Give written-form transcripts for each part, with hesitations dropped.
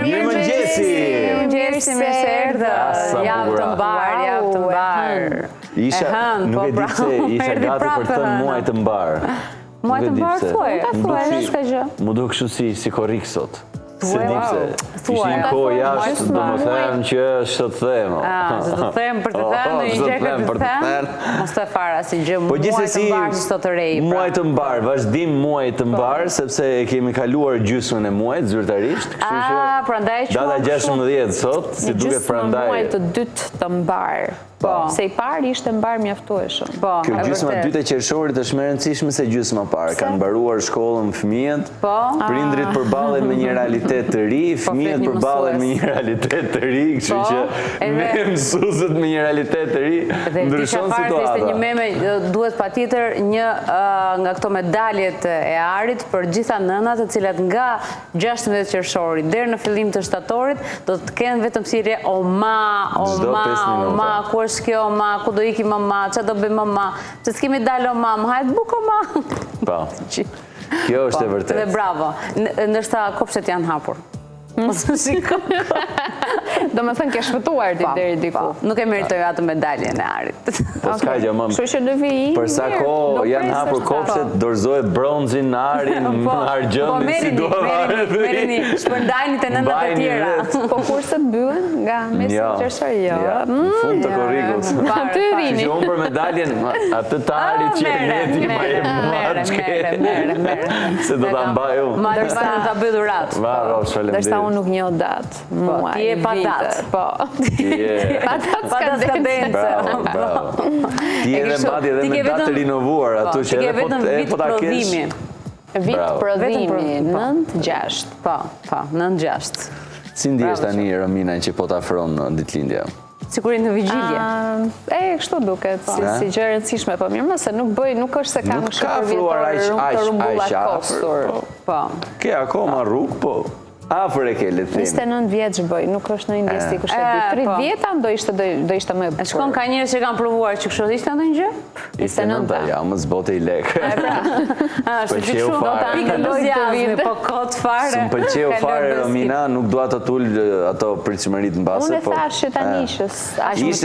Mirëmëngjesi. Mirë se erdhë. Javë të mbar. Isha, nuk e di pse isha gati për të muaj të mbar. Muaj të mbar thuaj. S'ka gjë. Mu do kështu si korrik sot. Se di pse. Ishin kohë jashtë, do më thënë që është të them. Që të them për të thënë, në një gjë të them. Mos të fara si gjë muaj të mbar që sot të rej. Muaj të mbar, vazhdim muaj të mbar, sepse e kemi kaluar gjysmën e muajt zyrtarisht. Prandaj që data 16 sot, si duket prandaj. Muaj të dytë të mbar. Se i parë ishte mbar mjaftueshëm. Kjo gjysma e dytë e qershorit është më e rëndësishme se gjysma parë. Kanë mbaruar shkollën fëmijët, prindrit përballen me një realitet të ri, fëmijët përballen me një realitet të ri, kështu që me mësuesët me një realitet të ri ndryshon situata. Ishte një meme, duhet patjetër një nga këto medaljet e Arit për gjitha nënat, të cilat nga 16 qershori deri në fillim të shtatorit do të kenë vetëm thirrje o ma, ku është kjo ma, ku do iki mama, që do bëj mama, që s'kemi dalë o mam, hajtë buk o ma. Pa, kjo është e vërtet. Dhe bravo, ndërsa kopshet janë hapur. Do me thënë ke shpëtuar ti deri diku. Nuk e meritoj atë medaljen e Arit. Kështu që do vi. Për sa kohë janë hapur kopshet, dorëzohet bronzin në Arin, në argjëndin si duhet. Merini, shpërndajni të nëndat e tjera. Konkurset byllen nga mesi qershor, jo. Në fund të korrikut. Ty rini. Që unë për medaljen, atë të Arit që e neti ma e muat që se do të mbaj unë. Ma të bëj dhurat. Dërsa unë nuk njoh datë, muaj, ti je pa datë. Po. Pa datë skadence. Ti edhe mbati edhe me datë të rinovuar, atu që edhe po ta kesh. Vit prodhimi, 9-6. Po, 9-6. Si ndihesh tani Romina që po të afron në ditëlindja? Sigurisht në vigjilje. Kështu duket, si gjë e rëndësishme, po mirë se nuk bëj, nuk është se kam shpërvjetor të rumbullat kostur. Po. Ke akoma rrugë, po. Afër e ke le të themi. 29 vjeç bëj, nuk është në indjesi kush e di. 30 vjeta do ishte më e bukur. Shkon ka njerëz që kanë provuar që kështu ishte ndonjë gjë? 29, ja, më zbote i lek. Pëlqeu fare. Po kot fare. S'm pëlqeu fare Romina, nuk dua të tul ato pritshmërit mbase, po. Unë thash që tani ishës. Aq më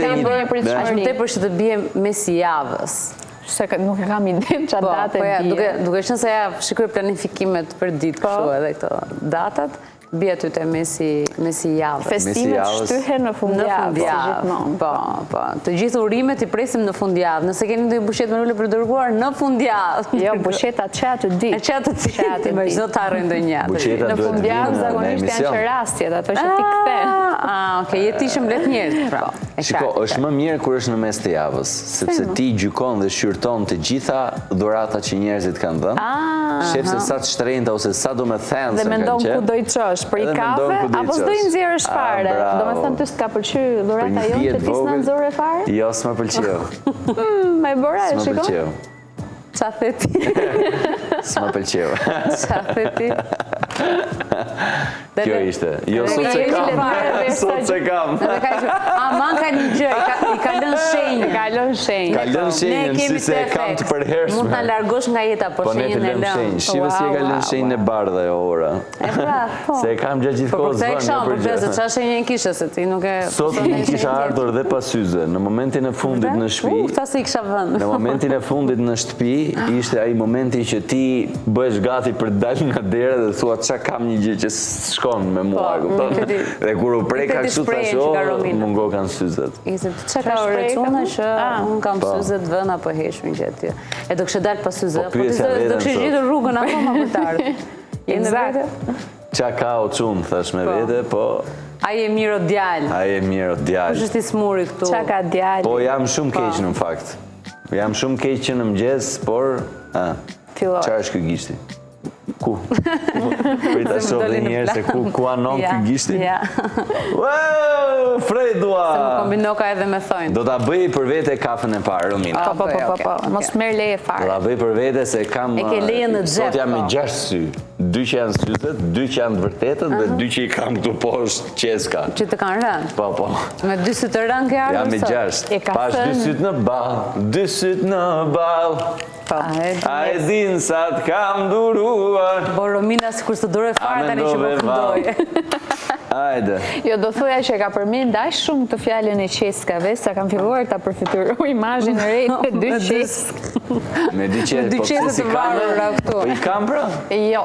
tepër që të bie mes javës. Se nuk e kam ide që datë e bie. Duke qenë se ja shikoj planifikimet për ditë kështu edhe këto datat, bie aty te mesi javës. Festimet shtyhen në fundjavë, si gjithmonë. Po. Të gjithë urimet i presim në fundjavë. Nëse keni ndonjë bushet me lule për dërguar në fundjavë. Jo, busheta çatë të ditë. Çatë të ditë. Më çdo të harroj ndonjë. Në fundjavë zakonisht janë çerastjet, ato që ti kthen. Okej, jetishëm let njerëz. Shiko, është më mirë kur është në mes të javës, sepse ti gjykon dhe shqyrton të gjitha dhuratat që njerëzit kanë dhënë. Shef se sa të shtrenjta ose sa do me thënë se kanë qenë. Dhe mendon ku do i çosh, për i kafe, apo s'do i nxjerrësh fare? Do me thënë ty s'ka pëlqyer dhurata jote të tisë në nxorë fare? Jo, s'ma pëlqeu. Me bëra, shiko? S'ma pëlqeu. Qa the ti? S'ma pëlqeu. Qa the ti? Kjo ishte. Jo, sot se kam. Sot se kam. Man ka një gjë, i ka lënë shenjë. Ka lënë shenjën, si se e kam të përhershme. Mund të largosh nga jeta, po shenjën e lënë. Shive si e ka lënë shenjën e bardha e ora. Se e kam gjatë gjithë kohës vënë një përgjë. Po qa shenjën kishe se ti nuk e... Sot një kisha ardhur dhe pa syze. Në momentin e fundit në shtëpi. Ta se i kisha vënë. Në momentin e fundit në shtëpi, ishte ai momenti që ti bëhesh gati për të dalë nga dera dhe thua qa kam një gjë që shkon me mua, kupton? Dhe kur u preka kështu thasho, mungo kanë syzet. Qa ka orëcuna që unë kam syzet vëna po heshmi që atje. E do kështë dalë pa syzet, po do kështë gjithë rrugën akoma më tarë. Exakt. Qa ka o qunë, thash me vete, po... Aje mirë o djallë. Aje mirë o djallë. Po shështë i smuri këtu. Qa ka djallë. Po jam shumë keq në fakt. Jam shumë keq që në mëgjes, por... Qa është kjo gishti? Ku? Prita shoh dhe njerë se ku anon kjo gishti? Frejdua! Se më kombinoka edhe me thojnë. Do t'a bëj për vete kafen e parë, Romina. Po. Mos merr leje fare. Do t'a bëj për vete se kam... E ke leje në xhep. Sot jam me 6 sy. 2 që janë syzet, 2 që janë të vërtetët dhe 2 që i kam këtu poshtë qeska. Që të kanë rënë? Po. Me 2 sytë të rënë ke ardhur sot? Jam me 6. Pash 2 sytë në ball, 2 sytë në ball. A e din sa të kam duruar. Po Romina sikur të duroj fare tani që po fundoj. Ajde. Jo, do thuja që ka përmend dash shumë të fjalën e qeskave, sa kam filluar ta përfituroj imazhin e re të dy qesk. Me dy qesk, po qesk të varura këtu. Po i kam pra? Jo.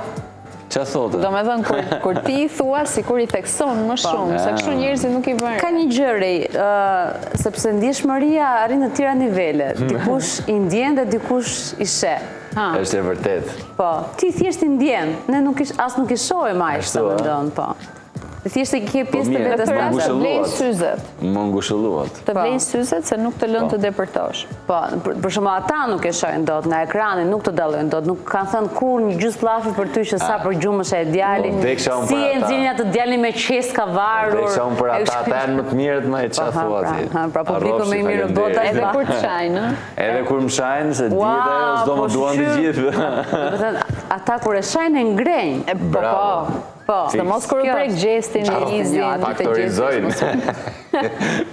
Qa thotë? Do me dhënë, kur ti i thua, si kur i thekson më shumë, se kështu njerëzit nuk i bërë. Ka një gjëri, sepse ndjeshmëria arrin në tjera nivele. Dikush i ndjen dhe dikush i sheh. Është e vërtet. Po, ti thjesht i ndjen, ne as nuk i shohim aq sa mendon, po. Thjesht e ke pjesë të vetes tënde. Të vlen syzet. Më ngushëlluat. Të vlen syzet se nuk të lën të depërtosh. Po, për shembull ata nuk e shohin dot nga ekrani, nuk të dallojnë dot, nuk kanë thënë kur një gjys llafi për ty që sa për gjumësh e djali. Si e nxjerrin atë djalin me qeska varur. Teksha unë për ata janë më të mirët më e çfarë thua ti. Pra publiku më i mirë në botë edhe kur të shajnë, Edhe kur më shajnë se dihet ajo s'do më duan të gjithë. Do të ata kur e shajnë e ngrejnë. Po, së mos kur u prek gjestin e izin. Faktorizojnë.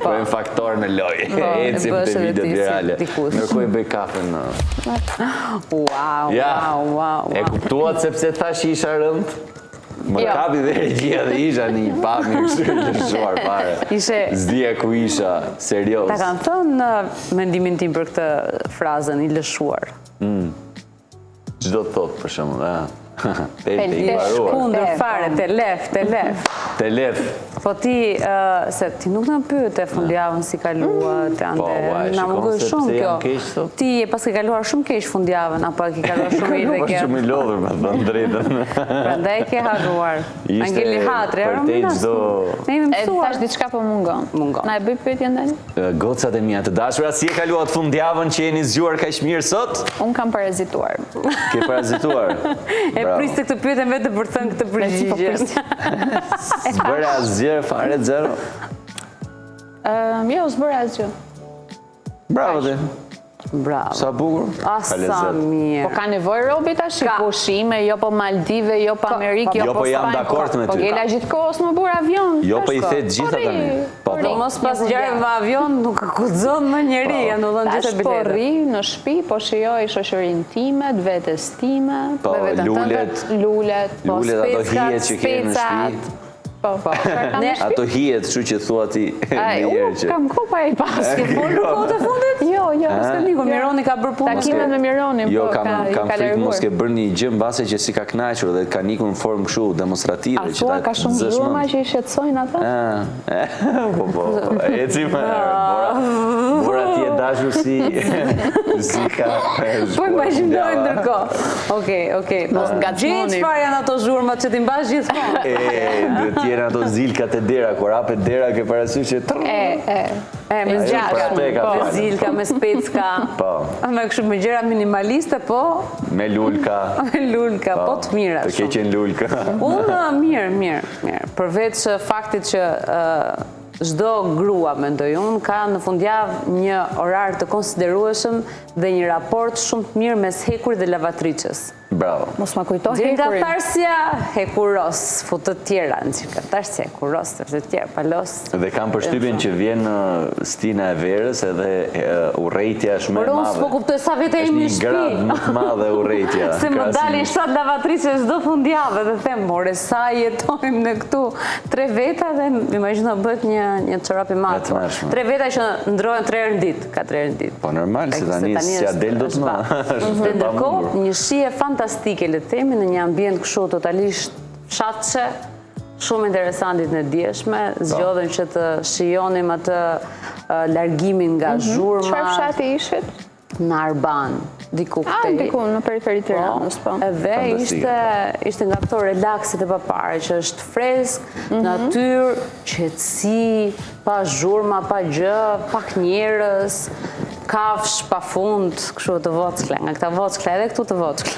Bëjmë faktor në lojë. Ecim të videot virale. Nërkoj bëj kafen. Wow. E kuptuat sepse thash isha rënd? Më kapi dhe regjia dhe isha një pami kështu lëshuar pare. Zdia ku isha, serios. Ta kanë thënë në mendimin tim për këtë frazën i lëshuar. Çdo të thotë për shembull, Shkundër fare, te lef. Po ti, se ti nuk në pyet e fundjavën si kalua, na mungoj shumë kjo. Ti e pas ke kaluar shumë keq fundjavën, apo ke kaluar shumë mirë dhe ke... Shumë i lodhur, me thënë drejtën. Prandaj ke harruar. Angeli Hatri, ne jemi mësuar. Thash diçka po mungon. Na e bëj pyetjen tani? Gocat e mia të dashura, si e kaluat fundjavën që jeni zgjuar kaq mirë sot? Un kam parazituar. Ke parazituar? E pris të këtë pyetjen vetë për të thënë këtë përgjigje. S'bëre asgjë, fare zero? Jo, s'bëre asgjë. Bravo ti. Bravo. Sa bukur. Sa mirë. Po ka nevojë robi tash, pushime, jo po Maldive, jo po Amerikë, jo po Spanjë. Jo po jam dakord me ty. Po gjela gjithkohës më bur avion. Jo po i the të gjitha tani. Po mos pas ngjarje me avion nuk guxon më njeri, janë dhënë gjithë biletë. Po rri në shtëpi, po shijoj shoqërinë time, vetes time, me veten tënde, lulet, ato hijet që kemi në shtëpi. Po. Ato hijet, kështu që thua ti Unë kam kopa e pas. Ke folur kohët e fundit? Jo. Mironi ka bërë punë. Takimet me Mironin, jo, po, kam frikë mos ke bërë një gjë mbase që si ka kënaqur dhe ka nikur në formë kështu demonstrative. A thua ka shumë zhurma që i shqetësojnë ata? Po, ecim. Bora ti e dashur si ka... Po imagjinoj ndërkohë. Okej. Mos ngacmoni. Çfarë janë ato zhurmat që ti mbash gjithmonë? Tjera ato zilkat e dera, kur hapet dera ke parasysh që me gjashtë, zilka, me specka, me kështu me gjëra minimaliste, po? Me lulka. Po të mira. Të keqen lulka. Unë mirë. Përveç faktit që çdo grua, mendoj unë, ka në fundjavë një orar të konsiderueshëm dhe një raport shumë të mirë mes hekurit dhe lavatriçës. Bravo. Mos ma kujto hekurin. Gjirkatarsja hekuros, futë të tjera në gjirkatarsja hekuros, të tjera palos. Dhe kam përshtypjen që vjen stina e verës edhe urrejtja shumë e madhe. Por unë s'po kuptoj sa vete imi në shtëpi. Është një grad më të madhe urrejtja. Se më dalin 7 lavatrice çdo fundjavë dhe them, more sa jetojmë në këtu 3 veta dhe imagjino bëhet një çorap i madh. 3 veta që ndrohen 3 herë në ditë, ka 3 herë në ditë. Po normal, se tani s'ja del dot më. Dhe ndërkohë një shije fantastike, le të themi, në një ambient kështu totalisht fshatshë, shumë interesantit në dieshme, zgjodhen që të shijonim atë largimin nga zhurma. Çfarë fshati ishit? Në Arban, diku këtej. Diku në periferi Tiranës, po. Edhe ishte nga këto relaksit e papare, që është fresk, natyrë, qetësi, pa zhurma, pa gjë, pak njerëz, kafsh pa fund, kështu të vockle, nga këta vockle, edhe këtu të vockle.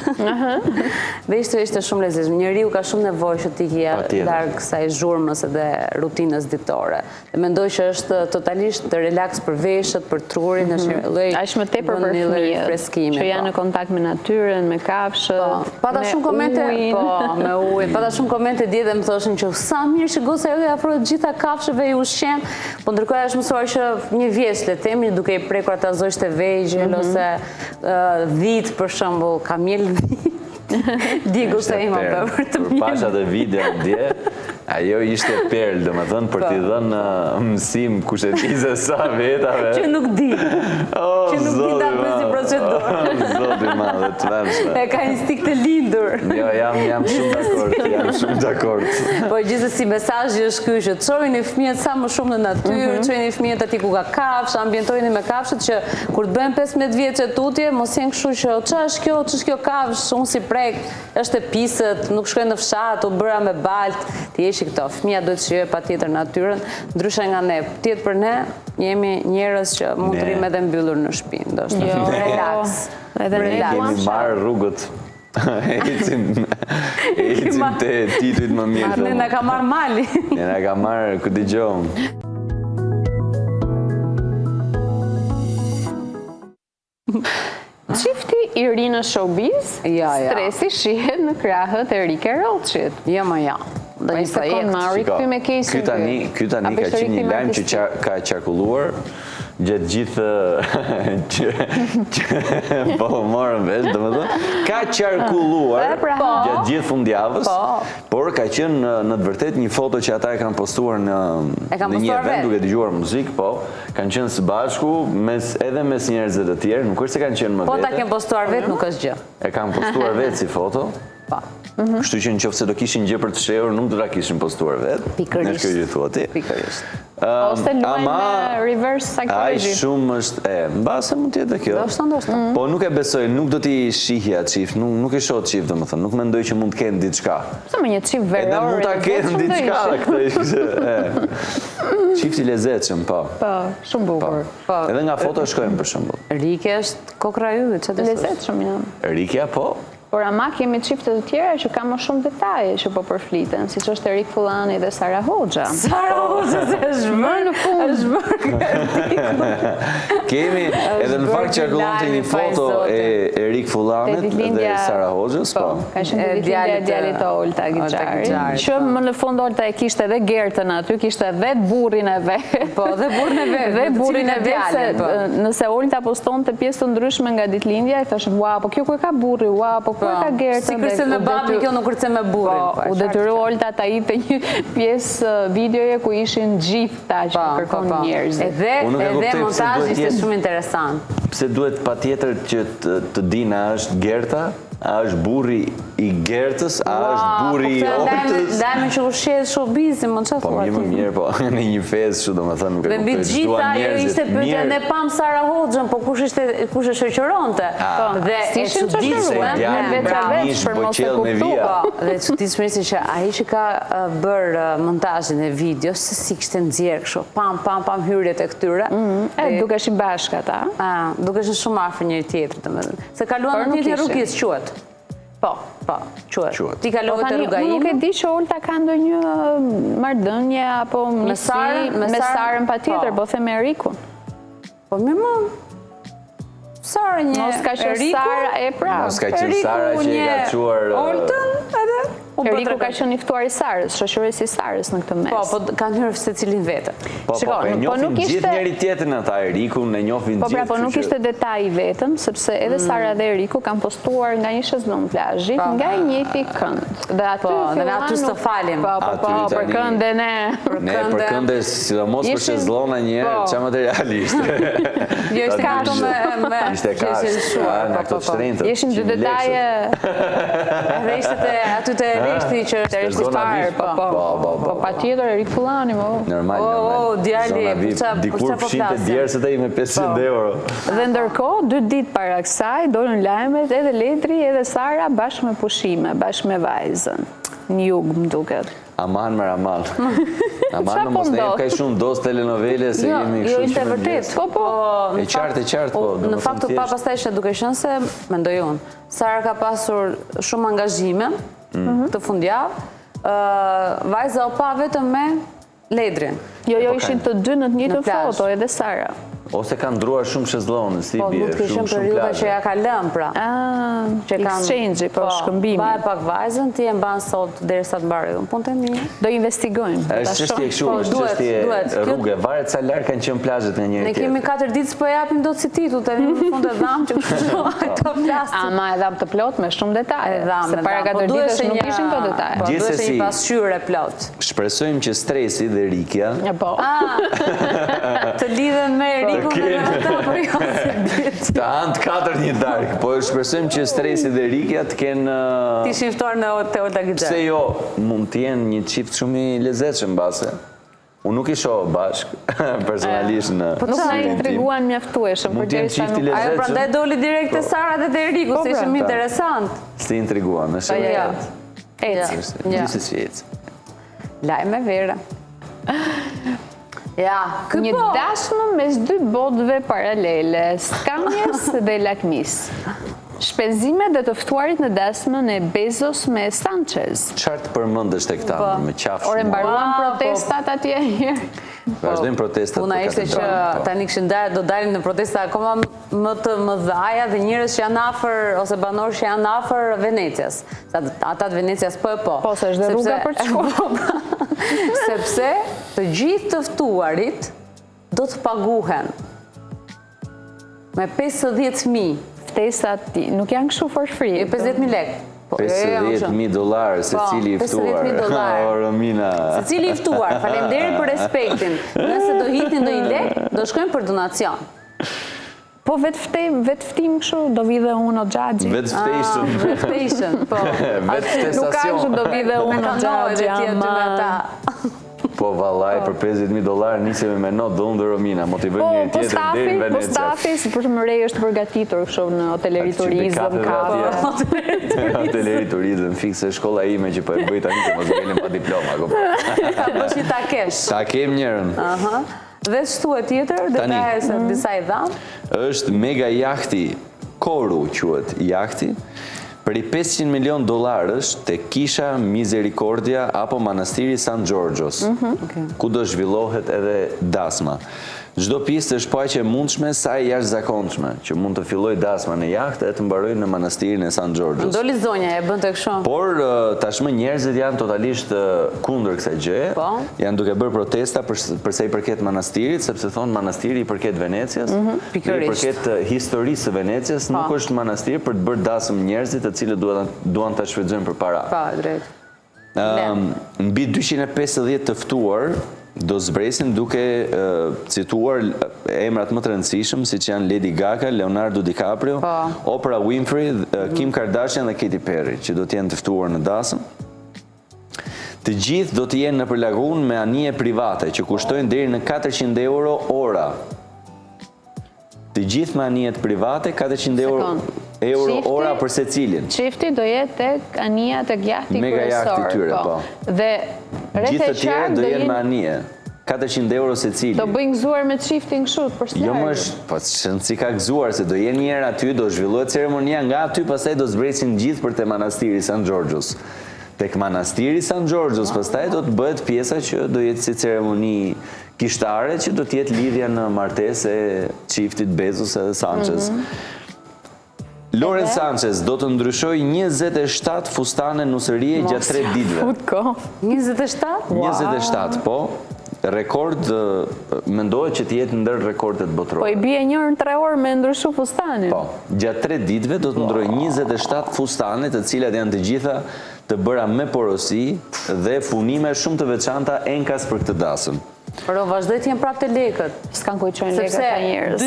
Dhe ishte shumë lezetshëm. Njeriu ka shumë nevojë që t'i larg kësaj zhurmës edhe rutinës ditore. Dhe mendoj që është totalisht të relaks për veshët, për trurin, është më tepër për fëmijët, që janë në kontakt me natyrën, me kafshët, me ujë. Pata shumë komente dje dhe më thoshin që sa mirë që goca jote afrohet gjitha kafshëve i ushqen, po ndërkohë është mësuar që një vjeç, le të themi, duke i prekur ata zogjtë e vegjël ose dhit për shembull, kamel dhit. Diku se ima për të mirë. Pasha dhe video dje, Ajo ishte perl, dhe më thënë, për t'i dhënë mësim kushetise sa vetave. Që nuk di. Që nuk di ta bëj si procedurë. Zoti madhe, të vëmshme. E ka instinkt të lindur. Jo, jam shumë dakord. Po gjithsesi mesazhi është ky që çojini fëmijët sa më shumë në natyrë, çojini fëmijët aty ku ka kafshë, ambientojini me kafshët që kur të bëjnë 15 vjeçë tutje, mos jenë kështu që ç'është kjo kafshë, unë si prek, është e pisët, nuk shkoj në fshat, u bëra me balt, ti jeshi këto. Fëmia duhet të shijojë patjetër natyrën, ndryshe nga ne. Tjetër për ne jemi njerëz që mund të rrimë edhe mbyllur në shtëpi, ndoshta. Relaks. Edhe ne kemi marrë rrugët. Ecim te tituit më mirë. Ne na ka marrë mali. Ne na ka marrë ku dëgjom. Çifti i ri në showbiz, stresi shihet në krahët e Rike Roçit. Jo, më ja. Do një sekond marri këty me kesin. Ky tani ka qenë një lajm që ka qarkulluar gjatë gjithë po morën vesh, domethënë ka qarkulluar gjatë gjithë fundjavës, por ka qenë në të vërtetë një foto që ata e kanë postuar në një event duke dëgjuar muzikë, po, kanë qenë së bashku edhe mes njerëzve të tjerë, nuk është se kanë qenë më vete. Po ta kenë postuar vetë nuk është gjë. E kanë postuar vetë si foto. Kështu që nëse do kishin gjë për të shehur, nuk do ta kishin postuar vetë. Pikërisht. Kjo gjë thua ti. Pikërisht. Ose luajnë me reverse psychology. Ai shumë është, mbase mund të jetë kjo. Ndoshta. Po nuk e besoj, nuk do t'i shihja çift, nuk e shoh çift domethënë, nuk mendoj që mund të kenë diçka. Sa më një çift veror. Edhe mund ta kenë diçka këtë. Çift i lezetshëm, po. Po, shumë bukur. Edhe nga foto shkojmë për shembull. Rike është kokra yje, çfarë do të thosh? Lezetshëm janë. Rikja po. Por ama kemi çifte të tjera që kanë më shumë detaje që po përfliten, siç është Erik Fullani dhe Sara Hoxha. Sara Hoxha është vërë në fund. Kemi edhe në fakt qarkullonte një foto e Erik Fullanit dhe Sara Hoxhës, po. Ka qenë ditëlindja e djalit të Olta Gixharit. Që më në fund Olta e kishte edhe Gertën aty, kishte vetë burrin e vet. Po, dhe burrin e vet. Dhe burrin e vet. Nëse Olta postonte pjesë të ndryshme nga ditëlindja, i thashë, "Ua, po kjo ku e ka burri? Ua, po si kërse me babin, kjo nuk kërse me burin. U detyru Olta ta jepte një pjesë videoje ku ishin gjithë ta që kërkon njerëzit. Edhe montazhi ishte shumë interesant. Pse duhet patjetër që të dina është Gerta? A është burri i Gertës, a është burri i Oltës? Dajme që ushet showbizin, më që thua ti? Po, mirë, po, në një fezë që do më thënë nuk e kuptoj. Dhe mbi gjitha, jo ishte pyetja, ne pam Sara Hoxhën, po kush e shoqëronte? Dhe e çuditshme, për mos e kuptuar. Dhe çuditshme ishte që ai që ka bërë montazhin e videos, se si kishte nxjerrë kështu, pam hyrjet e këtyre. Dukeshin bashkë ata. Dukeshin shumë afër njëri tjetrit, domethënë. Se kaluan në një rrugës quhet. Po, quhet. Ti kalove të rruga ime. Nuk e di që Olta ka ndonjë marrëdhënie apo me Sarën patjetër, po them Erikun. Po mirë më. Sara një Mos ka qenë Sara e pra. Mos ka qenë Sara që i ka quar Oltën edhe. Eriku ka qenë i ftuar i Sarës, shoqëresi i Sarës në këtë mes. Po kanë hyrë secilin vetë. Po e njohin gjithë njëri tjetrin ata, Eriku, ne njohin gjithë. Po nuk ishte detaj i vetëm, sepse edhe Sara dhe Eriku kanë postuar nga një shezlong plazhit, nga i njëjti kënd. Dhe aty s'të falim. Po, për këndën e. Ne për këndën, sidomos për shezlonga një, ç'a materiali ishte. Jo, ishte kato me ishte kash, në ato shtrenjtët. Jeshin dy detaje. Edhe ishte aty të reshti që është reshti parë. Po patjetër Erik Fullani, mo. Normal. Djali, dikur fshinte djersët ai me 500 euro. Dhe ndërkohë, 2 ditë para kësaj, dolën lajmet edhe Letri edhe Sara bashkë me pushime, bashkë me vajzën. Në jug, më duket. Aman më ramal. Aman më mos ne ka shumë dos telenovele se jemi kështu. Jo, ishte vërtet. Po. E qartë, po. Në fakt pa pastaj ishte duke qenë se mendoj unë. Sara ka pasur shumë angazhime këtë fundjavë. Vajza u pa vetëm me Ledrin. Jo, ishin të dy në të njëjtën foto, edhe Sara. Ose ka ndruar shumë shezllonës, si Po, bie, mund të kishim shumë periudha plazhe. që ja ka lënë, pra. Exchange, po, shkëmbimi. Baje pak vajzën, ti e mban sot derisa të mbaroj unë punë të mirë. Do investigojmë. Është çështje kështu, është çështje rrugë, varet sa larg kanë qenë plazhet nga njëri Ne tjetri. kemi 4 ditë s'po japim dot si titull, tani në fund e dham që kështu ato flasin. Ama e dham të plot me shumë detaje. Se para 4 ditësh nuk ishin këto detaje. Po, duhet Gjithsesi, një pasqyrë plot. Shpresojmë që stresi dhe rikja Po. Të lidhen me Erikun dhe me ata, po jo se ditë. të anë të 4 një darkë, po shpresojmë që stresi dhe rikja të kenë... Ti ishin ftuar në Olta Gixher. Pse jo, mund të jenë një çift shumë i lezetshëm base. Unë nuk i shoh bashk, personalisht në... Nuk na intriguan mjaftueshëm, Mund të jenë përderisa çifti nuk... Ajo lezetshëm. prandaj doli direkt te Sara dhe te Eriku, se ishim interesant. Si intriguan, është Ja. vërtet. Eci. Gjithsesi ec. Lajme vera. Ja, Një po. dashmë mes dy botëve paralele, skamjes dhe lakmis. Shpenzimet dhe të ftuarit në dasmën e Bezos me Sanchez. Çfarë të përmendesh tek ta me qafsh? Ore mbaruan Wow, protestat atje herë. Vazhdojnë protestat. Puna për ishte që katedralën, po. tani kishin dalë, do dalin në protesta akoma më të mëdhaja dhe njerëz që janë afër ose banorë që janë afër Venecias. Ata të Venecias po e po. Po, se është dhe rruga për të shkuar. Sepse të gjithë të ftuarit do të paguhen me 50.000. Ftesat nuk janë kështu for free. 50.000 lekë. Po, jo, jo, më shumë. $50.000 se Po, cili i ftuar. $50.000. O, Romina. Se cili i ftuar, faleminderit për respektin. Nëse do hitni ndonjë lek, do shkojmë për donacion. Po vetë ftim kështu, do vi dhe unë o Xhaxhi. Vetë ftesën. Station, po. Vetë Nuk ka kështu do vi dhe Me unë o kanoj dhe Xhaxhi. tjetë me ama- ata. Po vallaj për $50.000 nisemi me not dhe unë dhe Romina, motivojmë njëri Po tjetrin deri në stafi, Venecia. si për më rej është përgatitur kështu në hoteleri turizëm, Hoteleri turizëm, fikse shkolla ime që po e bëj tani që mos vjelim pa diploma. Ka bësh një takesh. Ta kem njërën. Dhe shtu e tjetër, detaje se disa i dhamë. Është mega jahti, Koru quhet jahti, për i $500 milion te kisha Misericordia apo manastiri San Giorgios, ku do zhvillohet edhe dasma. Çdo pistë është paqe e mundshme sa e jashtëzakonshme, që mund të filloj dasma në jahtë e të mbarojë në manastirin e San Giorgios. Doli zonja e bën të kështu. Por tashmë njerëzit janë totalisht kundër kësaj gjëje. Po. Janë duke bërë protesta përsa i përket manastirit, sepse thonë manastiri i përket Venecias, dhe i pikërisht. përket historisë së Venecias, nuk është manastir për të bërë dasëm njerëzit të cilët duan ta shfrytëzojnë për para. Pa, drejt. Mbi 250 të ftuar do zbresin duke cituar emrat më të rëndësishëm, siç janë Lady Gaga, Leonardo DiCaprio, Oprah Winfrey, Kim Kardashian dhe Katy Perry, që do të jenë të ftuar në dasëm. Të gjithë do të jenë nëpër lagunë me anije private, që kushtojnë deri në €400 ora. Të gjithë me anijet private, €400 ora për secilin. Çifti do jetë tek anija tek jahti kryesor. Mega jahti tyre, po. Dhe rreth Gjithë e të tjerë qark do do jenë me jenë anije. €400 secili. do bëjnë gëzuar me çiftin kështu për së Jo më larg. është, po si ka gëzuar, se do jenë njerë aty, do zhvillohet ceremonia nga aty, pastaj do zbresin gjithë për te manastiri San Giorgios. Tek manastiri San Giorgios, pastaj do të bëhet pjesa që do jetë si ceremoni kishtare, që do të jetë lidhja në martesë e çiftit Bezos edhe Sanchez. Loren Sanchez do të ndryshoj 27 fustane nusërie gjatë 3 ditëve. Fut ko. 27? 27, po. Rekord, mendohet që të jetë ndër rekordet Po botërore. i bie 1 në 3 orë me ndryshu fustanin. Po, gjatë 3 ditëve do të ndroj 27 fustane, të cilat janë të gjitha të bëra me porosi dhe punime shumë të veçanta enkas për këtë dasëm. Por o vazhdoj të jenë prapë të lekët. S'kan ku i qojnë lekët Sepse pa njerëz.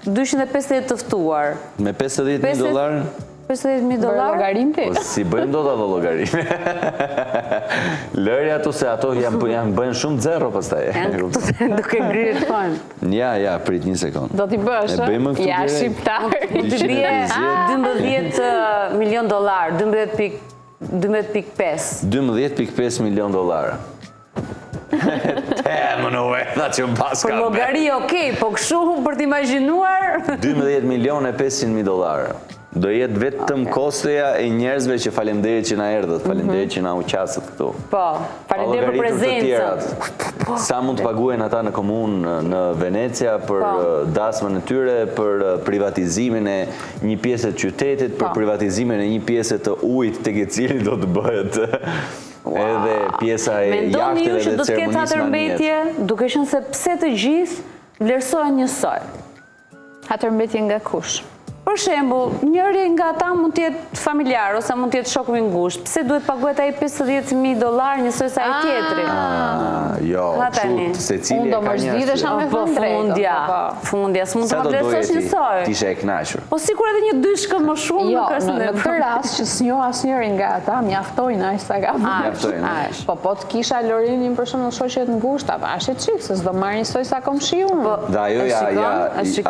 250 të ftuar. Me $50.000? $50.000? Llogarim ti. Po si bëjmë do të ato llogarime? Lërja ato se ato janë bëjnë shumë zero pastaj. Duke ngrirë fund. Ja, prit një sekond. Do t'i bësh, E bëjmë këtu ja direkt. shqiptar. Të bie 12 milion dollar, 12.5. $12.5 milion. Më në ue, tha që më pas Për ka llogari okej, po kështu për t'imagjinuar. $12.500.000. Do jetë vetëm kostoja e njerëzve që falemderit që na erdhët, falemderit që na u qasët këtu. Po, falemderit për prezencën. Sa mund të paguajnë ata në komunë në Venecia për dasmën e tyre, për privatizimin e një pjesë të qytetit, për privatizimin e një pjesë të ujit tek e cili do të bëhet edhe pjesa e jahteve dhe ceremonisë manjet. Mendoni ju që do të ketë atërmbetje, duke qenë se pse të gjithë vlerësohen njësoj? Atërmbetje nga kush? Për shembull, njëri nga ata mund të jetë familjar ose mund të jetë shoku i ngushtë. Pse duhet paguhet ai $50,000 njësoj sa ai tjetri? Jo, kështu secili unë do më zgjidhesha me vend drejtë. Fundja, s'mund të më vlerësosh njësoj. Ti ishe e kënaqur. Po sikur edhe një dyshkë më shumë Jo, nuk është në këtë rast që s'njo asnjëri nga ata, mjaftojnë aq sa ka vlerë. Po të kisha Lorinin për shembull shoqet ngushtë, ashe çik se s'do marr njësoj sa komshiu. Dhe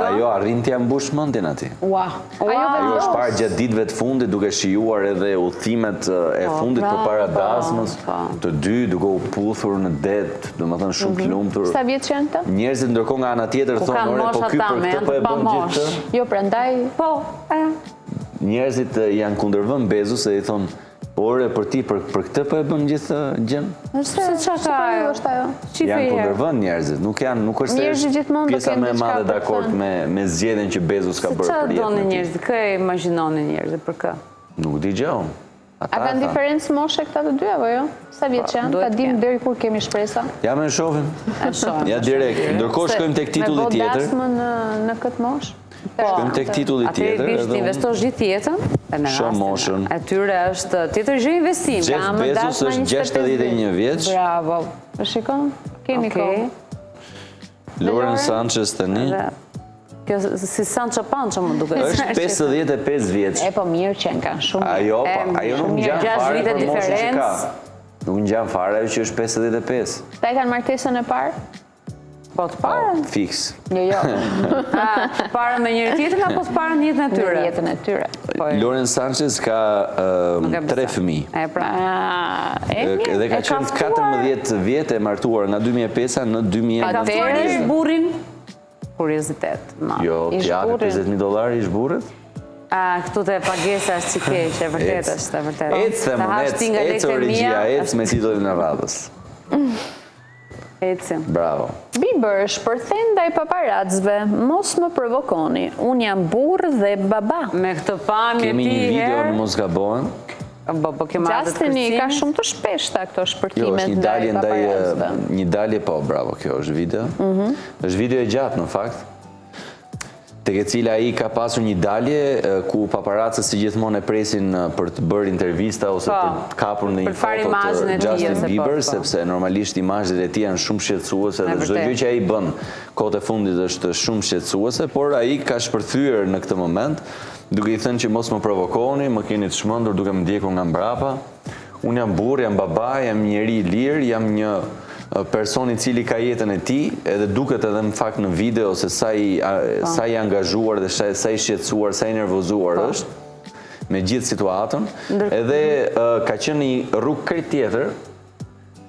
ajo arrin t'ja mbush mendjen atij. Ajo është parë gjatë ditëve të fundit duke shijuar edhe udhëtimet e fundit përpara dasmës, të dy duke u puthur në det, domethënë shumë të lumtur. Sa vjeç janë këta? Njerëzit ndërkohë nga ana tjetër thonë, "Ore, po ky për këtë po e bën gjithë këtë." Jo, prandaj Njerëzit janë kundërvën Bezos se i thonë, "Ore, për ti për këtë po e bën gjithë gjën?" Se çka ka ajo? Janë kundërvën njerëzit, nuk është se pjesa më e madhe dakord me zgjedhjen që Bezos ka bërë për jetën. Çfarë doni njerëzit? Kë e imagjinoni njerëzit për kë? Nuk dëgjoj. A kanë diferencë moshe këta të dy apo jo? Sa vjeç janë? Ta dim deri kur kemi shpresa. Ja më shohim. Ja direkt. Ndërkohë shkojmë tek titulli tjetër. Me dasmën në këtë moshë. Shkojmë tek titulli tjetër. Atëherë të investosh gjithë jetën. Shumë moshën. Atyre është tjetër gjë investim. Jeff Bezos është 61 vjeç. Bravo. Shikon, kemi kohë. Lauren Sanchez tani. Kjo si Sancho Pancho më duket. Është 55 vjeç. E po mirë që kanë shumë. Ajo nuk ngjan fare për moshën që ka. Nuk ngjan fare ajo që është 55. Ta e kanë martesën e parë? Po të parën? Fix. Jo. Të parën me njëri tjetrin apo të parën jetën e tyre? Në jetën e tyre. Lauren Sanchez ka 3 fëmijë. Dhe ka qenë 14 vjet e martuar nga 2005 në 2011. Ka ftuar burrin? Kuriozitet. Jo, t'japi $50,000 ish burrit? Këtu të pagesa është që keqe, e vërtet është, e vërtet. Ecë origjia, ecë me titullin e radhës. Ecim. Bravo. Bieber shpërthen ndaj paparazzve, mos më provokoni, unë jam burr dhe baba. Me këtë pamje ti Kemi një video në mos gabohen. Justini ka shumë të shpeshta këto shpërtimet ndaj paparazzve. Një dalje, po, bravo, kjo është video. Është video e gjatë në fakt. Tek e cila ai ka pasur një dalje ku paparacët si gjithmonë e presin për të bërë intervista ose për të kapur në një foto të Justin Bieber, sepse normalisht imazhet e tij janë shumë shqetësuese dhe çdo gjë që ai bën kohët e fundit është shumë shqetësuese, por ai ka shpërthyer në këtë moment duke i thënë që mos më provokoni, më keni të shmendur duke më ndjekur nga mbrapa. Unë jam burr, jam baba, jam njeri i lirë, jam një person i cili ka jetën e tij, edhe duket edhe në fakt në video se sa i angazhuar dhe sa i shqetësuar, sa i nervozuar është me gjithë situatën. Edhe ka qenë një rrugë krejt tjetër,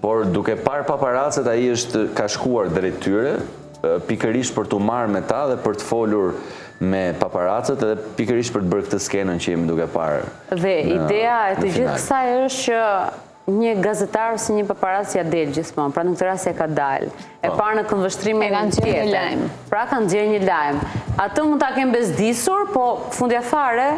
por duke parë paparacët ai ka shkuar drejt tyre, pikërisht për t'u marrë me ta dhe për të folur me paparacët edhe pikërisht për të bërë këtë skenën që jemi duke parë. Dhe ideja e të gjithë kësaj është që një gazetar ose një paparac ja del gjithmonë, pra në këtë rast ja ka dalë. E parë në këndvështrimin tjetër. Pra kanë nxjerrë një lajm. Atë mund ta kenë bezdisur, po fundja fare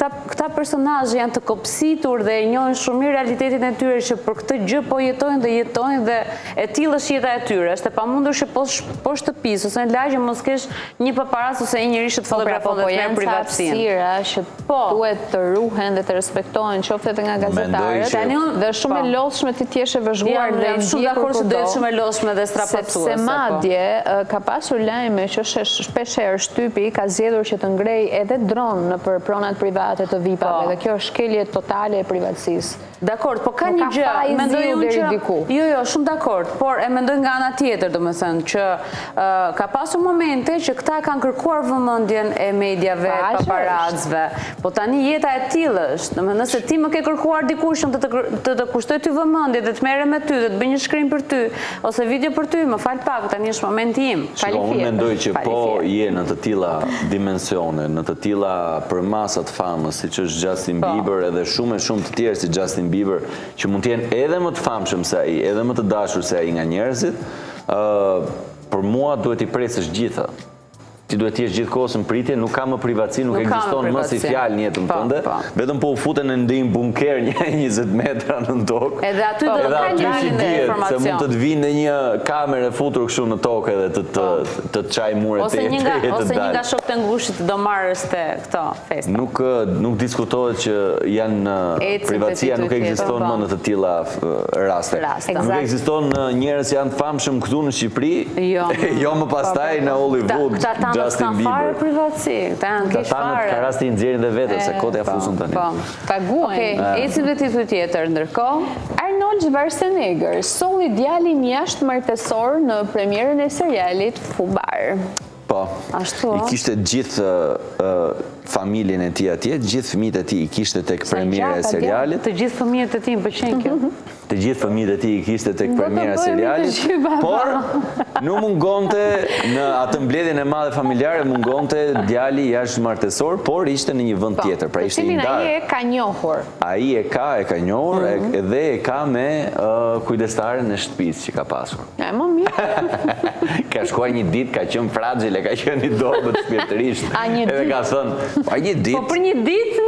këta personazhe janë të kopsitur dhe e njohin shumë mirë realitetin e tyre që për këtë gjë po jetojnë dhe e tillë është jeta e tyre. Është e pamundur që po shtëpisë ose në lagje mos kesh një paparac ose një njerëz që të fotografon dhe të merr privatësinë. Që duhet të ruhen dhe të respektohen qoftë edhe nga gazetarët. Dhe shumë e lodhshme ti t'jesh e vëzhguar dhe shumë dakord se do të shumë e lodhshme dhe strapatsuese. Sepse madje ka pasur lajme që shpeshherë shtypi ka zgjedhur që të ngrej edhe dron nëpër pronat private të VIP-ave dhe kjo është shkelje totale e privatësisë. Dakord, po ka një gjë, mendoj unë që jo, shumë dakord, por e mendoj nga ana tjetër, domethënë që ka pasur momente që këta kanë kërkuar vëmendjen e mediave, paparacëve. Po tani jeta e tillë është, domethënë nëse ti më ke kërkuar dikush që të kushtoj ty vëmendje dhe të merre me ty dhe të bëj një shkrim për ty ose video për ty, më fal pak, tani është momenti im. Unë mendoj që po je në të tilla dimensione, në të tilla përmasa të famës, si që është Justin Bieber edhe shumë të tjerë si Justin Bieber, që mund të jenë edhe më të famshëm se ai, edhe më të dashur se ai nga njerëzit, për mua duhet i presësh gjitha. Ti duhet t'jesh gjithkohës në pritje, nuk ka më privatësi, nuk ekziston më si fjalë në jetën tënde, vetëm po u futen në ndihmë bunker 20 metra në tokë. Edhe aty do të dalin dhe informacion. Se mund të të vinë në një kamerë e futur kështu në tokë edhe të çaj muret e jetë dalë. Ose një nga shokët e ngushtit do marrësh te këto festa. Nuk diskutohet që janë privatësia nuk ekziston më në të tilla raste. Nuk ekziston njerëz që janë të famshëm këtu në Shqipëri, jo më pastaj në Hollywood. Justin Bieber. Fare privatësi, ta janë kish fare. Ka rasti i nxjerrin dhe vete, se kote ja fusën tani. Paguajnë. Ecim dhe titull tjetër, ndërkohë. Arnold Schwarzenegger solli djalin jashtëmartesor në premierën e serialit Fubar. Po, i kishte gjithë familjen e tij atje, gjithë fëmijët e tij i kishte tek premiera e serialit. Të gjithë fëmijët e tij më pëlqen kjo. Të gjithë fëmijët e tij i kishte tek premiera e serialit, por nuk mungonte në atë mbledhjen e madhe familjare, mungonte djali jashtëmartesor, por ishte në një vend tjetër, pra ishte i ndarë. Ai e ka njohur. Ai e ka njohur dhe e ka me kujdestaren e shtëpisë që ka pasur. Më mirë. Ka shkuar një ditë, ka qenë fragile, ka qenë i dobët shpirtërisht. Edhe ka thënë, pa një ditë. Po për një ditë,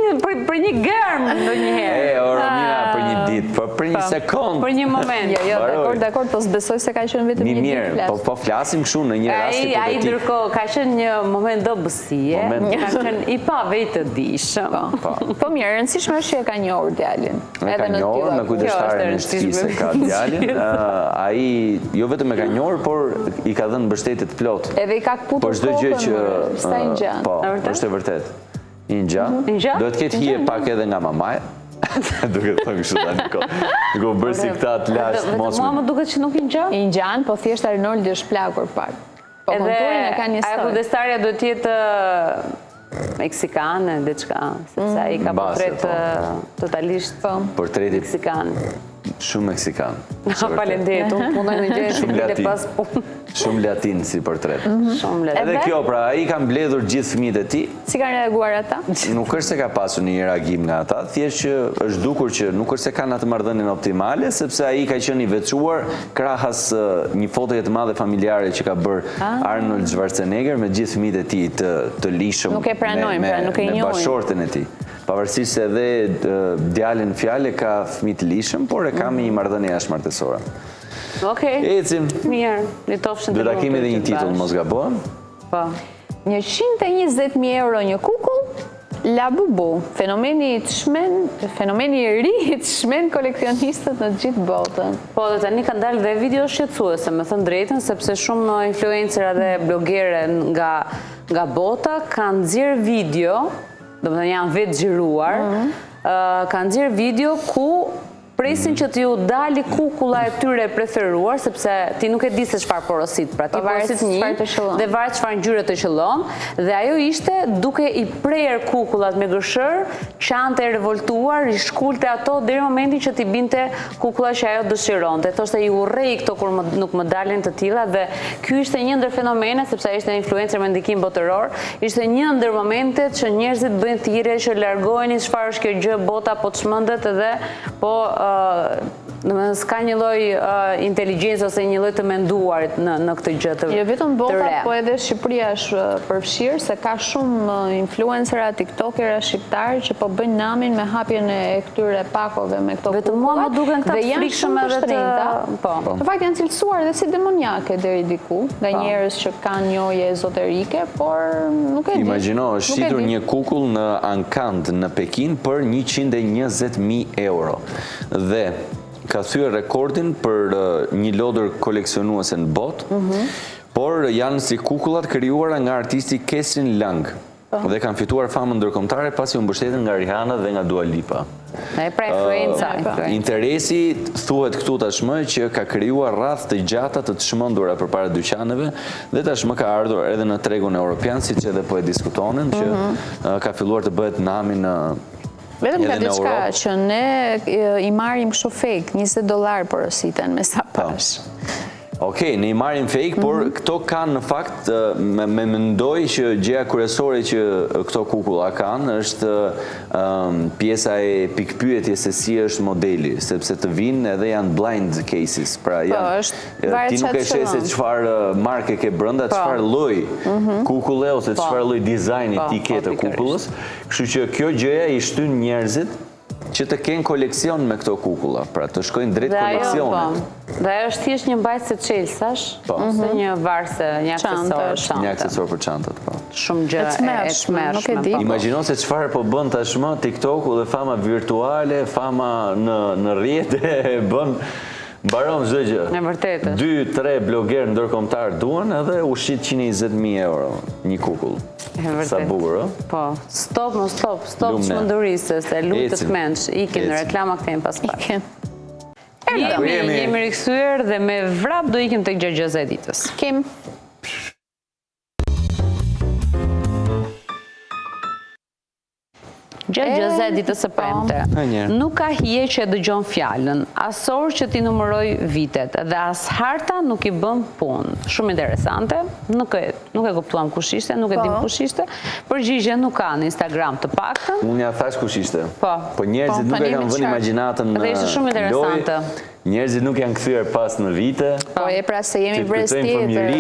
për një gërm ndonjëherë. Romina, për një ditë, po për një sekond. Për një moment. Jo, dakord, po s'besoj se ka qenë vetëm një ditë. Mirë, po flasim kështu në një rast hipotetik. Ai ndërkohë ka qenë një moment dobësie, ka qenë i pa vetëdijshëm. Po mirë, rëndësishme është që e ka njohur djalin. E ka njohur me kujdestaren e shtëpisë ka djalin. Ai jo vetëm e ka njohur, por i ka dhënë mbështetje të plotë. Edhe i ka kputur kokën, sa i ngjan. Po, është e vërtet. I ngjan. Do të ketë hije pak edhe nga mamaja. Duke të thënë kështu tani kohë. Duke u bërë si këta të lashtë mosme. Mua më duket që nuk i ngjan. I ngjan, po thjesht Arnoldi është plakur pak. Po konturin e ka një ajo kujdestarja duhet të jetë meksikane, diçka, sepse ai ka portret totalisht meksikan. Shumë meksikan. Faleminderit, unë punoj në gjë shumë pas punë. Shumë latin si portret. Shumë latin. Edhe kjo, pra, ai ka mbledhur gjithë fëmijët e tij. Si kanë reaguar ata? Nuk është se ka pasur një reagim nga ata, thjesht që është dukur që nuk është se kanë atë marrëdhënien optimale, sepse ai ka qenë i veçuar krahas një fotoje të madhe familjare që ka bërë Arnold Schwarzenegger me gjithë fëmijët e tij të lishëm. Nuk e pranojnë, pra nuk e njohin. Me bashortën e tij. Pavarësisht se edhe djalin fjalë ka fëmijë të lishëm, por e ka me një marrëdhënie jashtëmartesore. Okej. Ecim. Mirë, ne tofshim. Do ta kemi edhe një titull, mos gabohem. Po. 120.000 euro një kukull, La Bubu, fenomeni i ri i çmen koleksionistët në gjithë botën. Po, dhe tani kanë dalë dhe video shqetësuese, me thënë drejtën, sepse shumë influencera dhe blogere nga bota kanë nxjerr video, do të thënë janë vetë xhiruar, kanë nxjerr video ku presin që t'ju dali kukulla e tyre preferuar, sepse ti nuk e di se çfarë porosit, pra ti porosit një dhe varet çfarë ngjyre të qëllon, dhe ajo ishte duke i prerë kukullat me gërshër, qante e revoltuar, i shkulte ato deri në momentin që t'i binte kukulla që ajo dëshironte. Thoshte i urrej këto kur nuk më dalin të tilla, dhe ky ishte një ndër fenomene, sepse ai ishte influencer me ndikim botëror, ishte një ndër momentet që njerëzit bëjnë thirrje që largoheni çfarë është kjo gjë, bota po çmendet edhe po s'ka një lloj inteligjencë ose një lloj të menduarit në këtë gjë të re. Jo vetëm bota, po edhe Shqipëria është përfshirë, se ka shumë influencera, tiktokera shqiptarë që po bëjnë namin me hapjen e këtyre pakove me këto kukullat. Vetëm mua më duken këta të frikshëm edhe të... Në fakt janë cilësuar dhe si demoniake deri diku, nga njerëz që kanë njohje ezoterike, por nuk e di. Imagjino, është shitur një kukull në Ankand në Pekin për 120.000 euro. Dhe ka thyer rekordin për një lodër koleksionuese në botë, por janë si kukullat krijuara nga artisti Kesrin Lang. Dhe kanë fituar famën ndërkombëtare pasi u mbështetën nga Rihanna dhe nga Dua Lipa. Pra influenca. Interesi thuhet këtu tashmë që ka krijuar rrath të gjata të çmendura përpara dyqaneve dhe tashmë ka ardhur edhe në tregun evropian, siç edhe po e diskutonin, që ka filluar të bëhet nami në vetëm ka diçka që ne i marrim kështu fake, $20 porositen me sa pash. Okej, ne I marrim fake, por këto kanë në fakt, me mendoj që gjëja kryesore që këto kukulla kanë është pjesa e pikpyetjes se si është modeli, sepse të vinë edhe janë blind cases. Pra ti nuk e sheh se çfarë marke ke brenda, çfarë lloj kukulle ose çfarë lloj dizajni ti ke të kukullës. Kështu që kjo gjëja I shtyn njerëzit që të kenë koleksion me këto kukulla, pra të shkojnë drejt koleksionit. Dhe ajo është thjesht një mbajtës çelësash, ose një varse, një aksesor. Një aksesor për çantat, po. Shumë gjë e tmerrshme. Imagjino se çfarë po bën tashmë TikToku dhe fama virtuale, fama në rrjete bën mbaron çdo gjë. Në vërtetë. 2-3 blogerë ndërkombëtar duan edhe ushqit 120.000 euro një kukull. Sa bukur, ë? Po, stop çmendurisë, se lutë të menç, ikin reklama kthejmë pas pak. Jemi rikthyer dhe me vrap do ikim tek gjëgjoza e ditës. Gjëgjoza e ditës së premte. Nuk ka hije që e dëgjon fjalën, as orë që ti numëroj vitet, dhe as harta nuk I bën punë. Shumë interesante, nuk e kuptuam kush ishte, nuk e dim kush ishte. Përgjigje nuk ka në Instagram të paktën. Unë ja thash kush ishte. Po njerëzit nuk e kanë vënë imagjinatën në lojë. Dhe ishte shumë interesante. Njerëzit nuk janë kthyer pas në vite. Po e pra se jemi brez tjetër.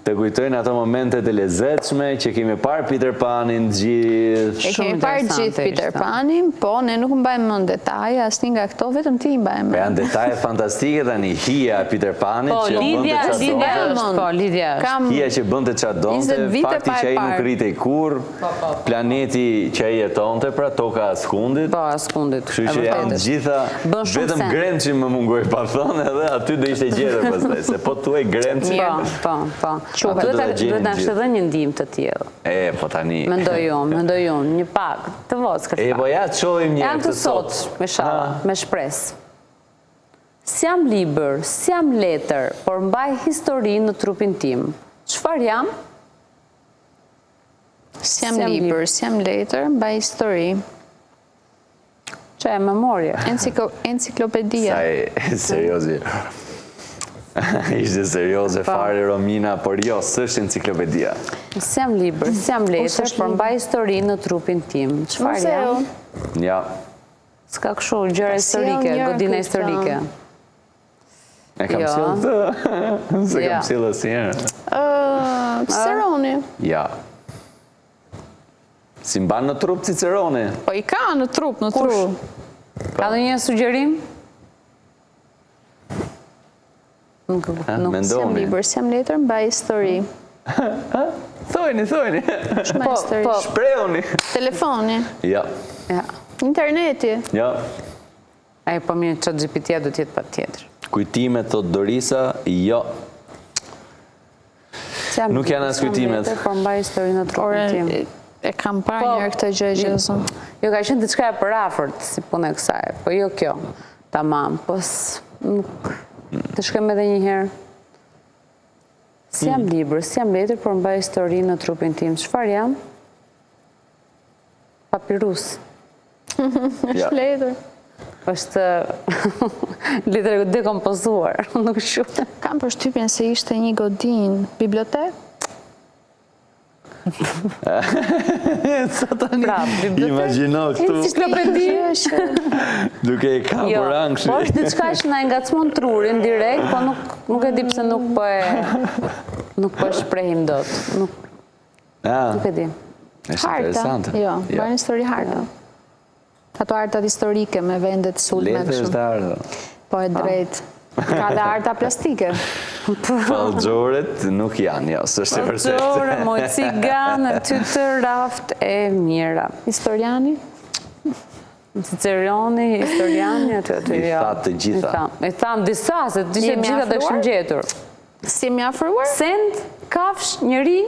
Të kujtojnë ato momentet e lezetshme që kemi parë Peter Panin gjithë. E kemi parë gjithë Peter Panin, po ne nuk mbajmë mend detaje, asnjë nga këto, vetëm ti mbajmë mend. Janë detaje fantastike tani, hija e Peter Panit që Hija që bënte çfarë donte, fakti që ai nuk rritej kurrë, planeti që ai jetonte, pra toka e Skundit. Po, e Skundit. Kështu që janë gjitha vetëm Grençi më mungoi pa thënë, edhe aty do ishte gjetër pastaj, se po thuaj Grençi. Po. Duhet na kishte dhënë një ndihmë të tillë. Po tani. Mendoj unë, një pak të vockët. Po ja të shohim një këtë sot, me shpresë. S'jam libër, s'jam letër, por mbaj historinë në trupin tim. Çfarë jam? S'jam libër, s'jam letër, mbaj histori. Çe memorie? Enciklopedia. Sa seriozi. Ishte serioze fare Romina, por jo, s'është enciklopedia. S'jam libër, s'jam letër, por mbaj historinë në trupin tim. Çfarë jam? Ja. S'ka kështu gjëra historike, godina historike. E kam sjellë të. Se kam sjellë asnjëherë. Ciceroni. Ja. Si mban në trup Ciceroni? Po I ka në trup, në trup. Ka ndonjë sugjerim? Nuk s'jam libër, s'jam letër, mbaj histori. Thojni. Shprehuni. Telefoni. Ja. Interneti. Ja. Ai po mirë ChatGPT-ja do të jetë patjetër. Kujtimet, thot Dorisa, jo. Nuk janë as kujtimet. Por mbaj historinë në trupin tim. E kam parë njërë këtë gjëgjëzën. Jo, ka qenë diçka e përafërt si punë e kësaj, po jo kjo. Tamam, po të shkojmë edhe një herë. S'jam libër, s'jam letër, por mbaj historinë në trupin tim. Çfarë jam? Papirus. Është letër. Është letër dekompozuar, nuk shumë. Kam përshtypjen se ishte një godinë. Bibliotek? Sa tani imagjino këtu duke I ka për angshi. Po është diçka që na ngacmon trurin direkt, po nuk e di pse nuk po shprehim dot. Nuk e di. Është interesante. Jo, bën histori harta. Ato artat historike me vendet sulme. Letër është arta. Po e drejt. Ka dhe arta plastike. Fallxhoret nuk janë, jo, s'është e vërtetë. Fallxhore, mojcigan, ty të raft e mira. Historiani? Ciceroni, historiani, aty, jo. I thatë të gjitha. I tham disa, se të gjitha të këshëm gjetur. Si jemi afruar? Send, kafsh, njëri,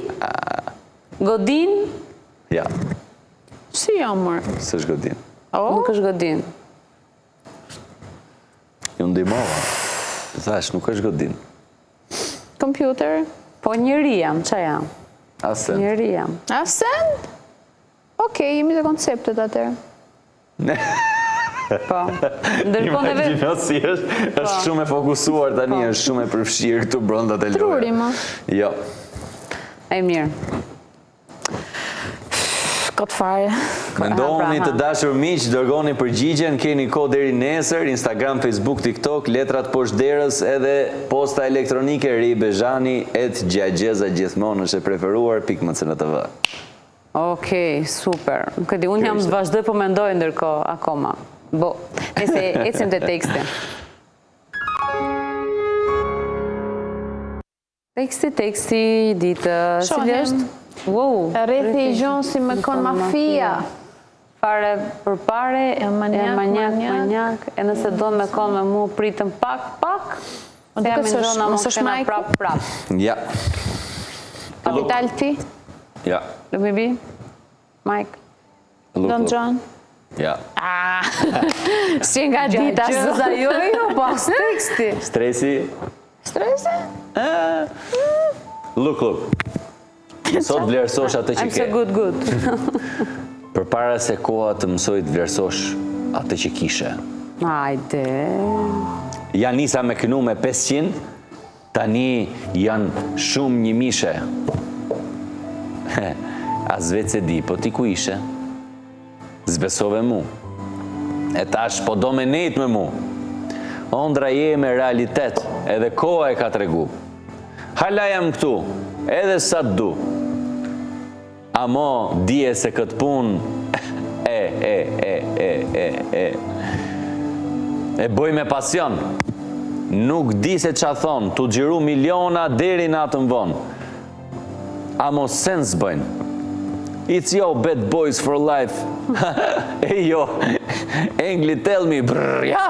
godin. Ja. Si jam mërë? S'është godin. Nuk është godin. Ju ndihmova. Thash, nuk është godin. Kompjuter? Po njëri jam, qa jam? Asend. Njëri jam. Asend? Okej, jemi të konceptet atër. Po. Ndërkohë neve Imagjino si është shumë e fokusuar tani, është shumë e përfshirë këtu brenda te lojë. Truri më. Jo. E mirë. Kot fare. Mendoni të dashur miq, dërgoni përgjigjen, keni kohë deri nesër, Instagram, Facebook, TikTok, letrat poshtë derës, edhe posta elektronike ribezhani@gjagjeza gjithmonë është e preferuar @mcn.tv. Okej, super. Nuk e di, unë jam të vazhdoj po mendoj ndërkohë akoma. Bo, nëse ecim te teksti. Teksti i ditës. Cili është? Wow. Rrethi i gjon si me kon mafia. Fare për pare, e manjak, e nëse do me kon me mu pritën pak, se jam i gjona më kena prap. Ja. Kapital ti? Ja. Lumi bi? Mike? Don John? Ja. Si nga dita Gjëza jo, pas teksti. Stresi? Stresi? Look. Sot vlerësosh atë që I'm ke. so good. Përpara se koha të mësoj të vlerësosh atë që kishe. Hajde. Ja nisa me kënu me 500, tani janë shumë 1000. As vetë se di, po ti ku ishe? Zbesove mu. E tash po do me nejt me mu. Ondra je me realitet, edhe koha e ka tregu. Hala jam këtu, edhe sa të du. Amo, dije se këtë pun, e bëj me pasion. Nuk di se qa thonë, tu gjiru miliona deri në atën vonë. Amo sens bëjnë. It's yo bad boys for life. E jo, Engli tell me, brrr, ja.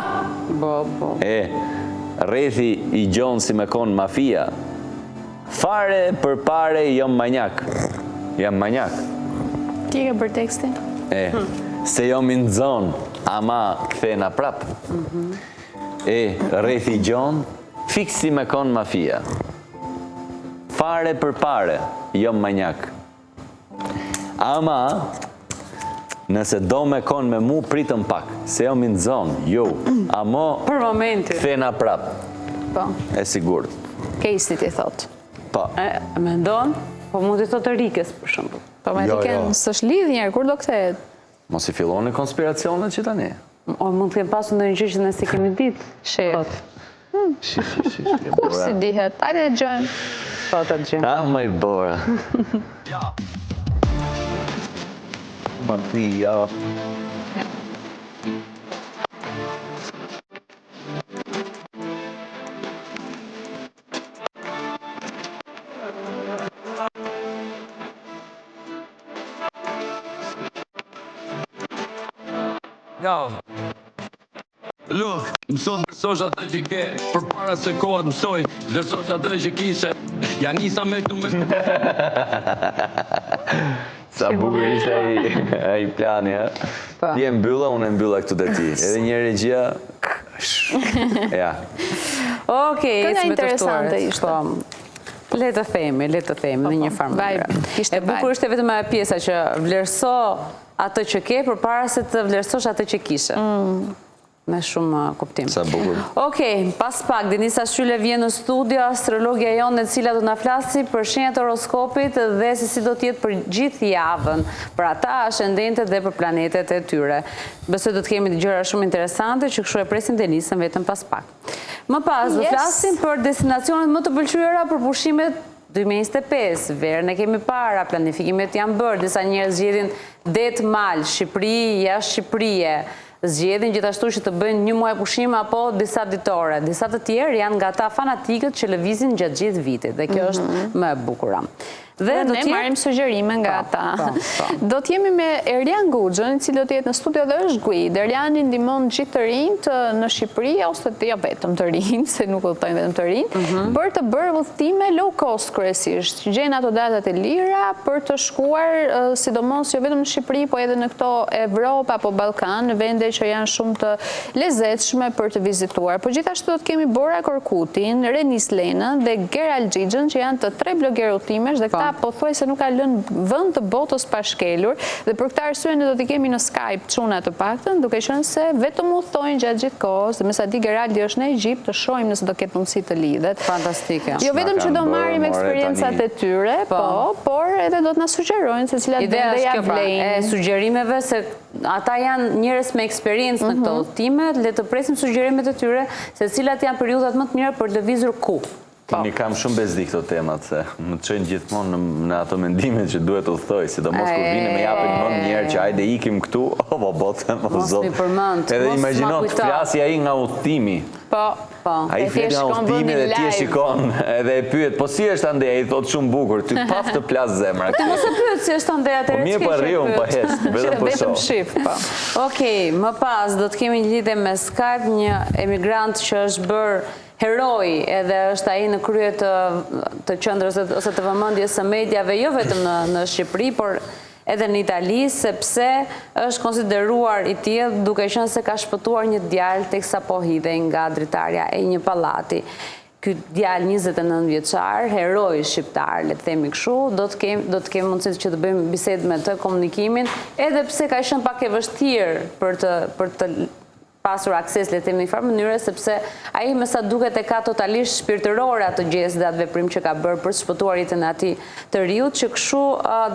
Bo. Rrethi i gjonë si me konë mafia. Fare për pare jam manjak. Ti ke për tekstin? Se jam i nëzon, ama kthena prap. Rrethi i gjonë, fiksi me konë mafia. Fare për pare jam manjak. Ama, nëse do me konë me mu, pritëm pak. Se jam i nëzon, jo. Amo, Për momentin. kthena prap. Po. E sigurt. Kejsi ti thot. Po. Me ndonë, po mund të thotë rikës, për shumë. Po me Jo, të kenë, s'është lidh njerë, kur do kthehet? Mos i filloni konspiracionet që tani. O, mund të kemë pasu në një gjë që nëse kemi ditë. Shef. Shi. Kur si dihet? Hajde e gjojmë. Po të gjë. Ah, më i bora. Mafia. Ja. Look, mëson vlerësosh atë që ke, përpara se koha të mësoj, vlerësosh atë që kishe. Ja nisa me këtu me... Sa bukur ishte ai plani, ha? Ti e mbylla, unë e mbylla këtu te ti. Edhe një regjia. Ja. Okej, Kënga ecim me interesante tërtuaret. ishte. Po. Le të themi në një farë mënyre. Kishte E bukur është vetëm ajo pjesa që vlerëso atë që ke përpara se të vlerësosh atë që kishe. Me shumë kuptim. Sa bukur. Okej, pas pak, Denisa Shyle vjen në studio, astrologja jonë e cila do na flasi për shenjat horoskopit dhe se si do t'jetë për gjithë javën, për ata ascendente dhe për planetet e tyre. Besoj do të kemi të gjëra shumë interesante që kështu e presim Denisën vetëm pas pak. Më pas, do flasim për destinacionet më të pëlqyera për pushimet 2025, verën e kemi para, planifikimet janë bërë, disa njerëz zgjedhin det mal, Shqipëri, jashtë Shqipërie, zgjedhin gjithashtu që të bëjnë një muaj pushim apo disa ditore. Disa të tjerë janë nga ta fanatikët që lëvizin gjatë gjithë vitit dhe kjo është më e bukura. Dhe ne marrim sugjerime nga ata. Do t'jemi me Erlian Guxhën, i cili do të jetë në studio dhe është guide. Erliani ndihmon gjithë të rinjt në Shqipëri, ose të jo vetëm të rinjt, se nuk udhtojnë vetëm të rinjt, për të bërë udhëtime low cost kryesisht. Gjen ato datat e lira për të shkuar, sidomos jo vetëm në Shqipëri, po edhe në këto Evropë apo Ballkan, në vende që janë shumë të lezetshme për të vizituar. Po gjithashtu do të kemi Bora Korkutin, Renis Lenën dhe Gerald Xhixhën, që janë të tre blogerë udhëtimesh dhe këta ata po thuaj se nuk ka lënë vend të botës pa shkelur, dhe për këtë arsye ne do t'i kemi në Skype çuna të paktën, duke qenë se vetëm u thojnë gjatë gjithë kohës, dhe me sa di Geraldi është në Egjipt, të shohim nëse do ketë mundësi të lidhet. Fantastike. Jo vetëm që do marrim eksperiencat e tyre, por edhe do të na sugjerojnë se cilat vende ja vlejnë. E sugjerimeve se ata janë njerëz me eksperiencë në këto udhëtime, le të presim sugjerimet e tyre se cilat janë periudhat më të mira për lëvizur ku. Unë kam shumë bezdi këto temat, se më të qenë gjithmonë në ato mendimet që duhet udhëtoj, sidomos kur vine me japin mend njerë që hajde ikim këtu, o botëm, o zot. Edhe imagjino të flasi ai nga udhëtimi. Po. Ai flet nga udhëtimi dhe ti e shikon edhe e pyet, po si është andej, ai thot shumë bukur, ty paf të plas zemra. Ti mos e pyet si është andej atëherë. Po mirë po rriun po hes, vetëm shif, po. Okej, më pas do të kemi një lidhje me Skype, një emigrant që është bërë heroi edhe është ai në krye të qendrës ose të vëmendjes së mediave, jo vetëm në Shqipëri, por edhe në Itali, sepse është konsideruar i tillë duke qenë se ka shpëtuar një djalë teksa po hidhej nga dritarja e një pallati. Ky djalë 29 vjeçar, heroi shqiptar, le të themi kështu, do të kemi mundësi që të bëjmë bisedë me të komunikimin, edhe pse ka qenë pak e vështirë për të pasur akses, le të themi në një farë mënyre, sepse ai me sa duket e ka totalisht shpirtërore atë gjestë dhe atë veprim që ka bërë për të shpëtuar jetën e atij të riut, që kështu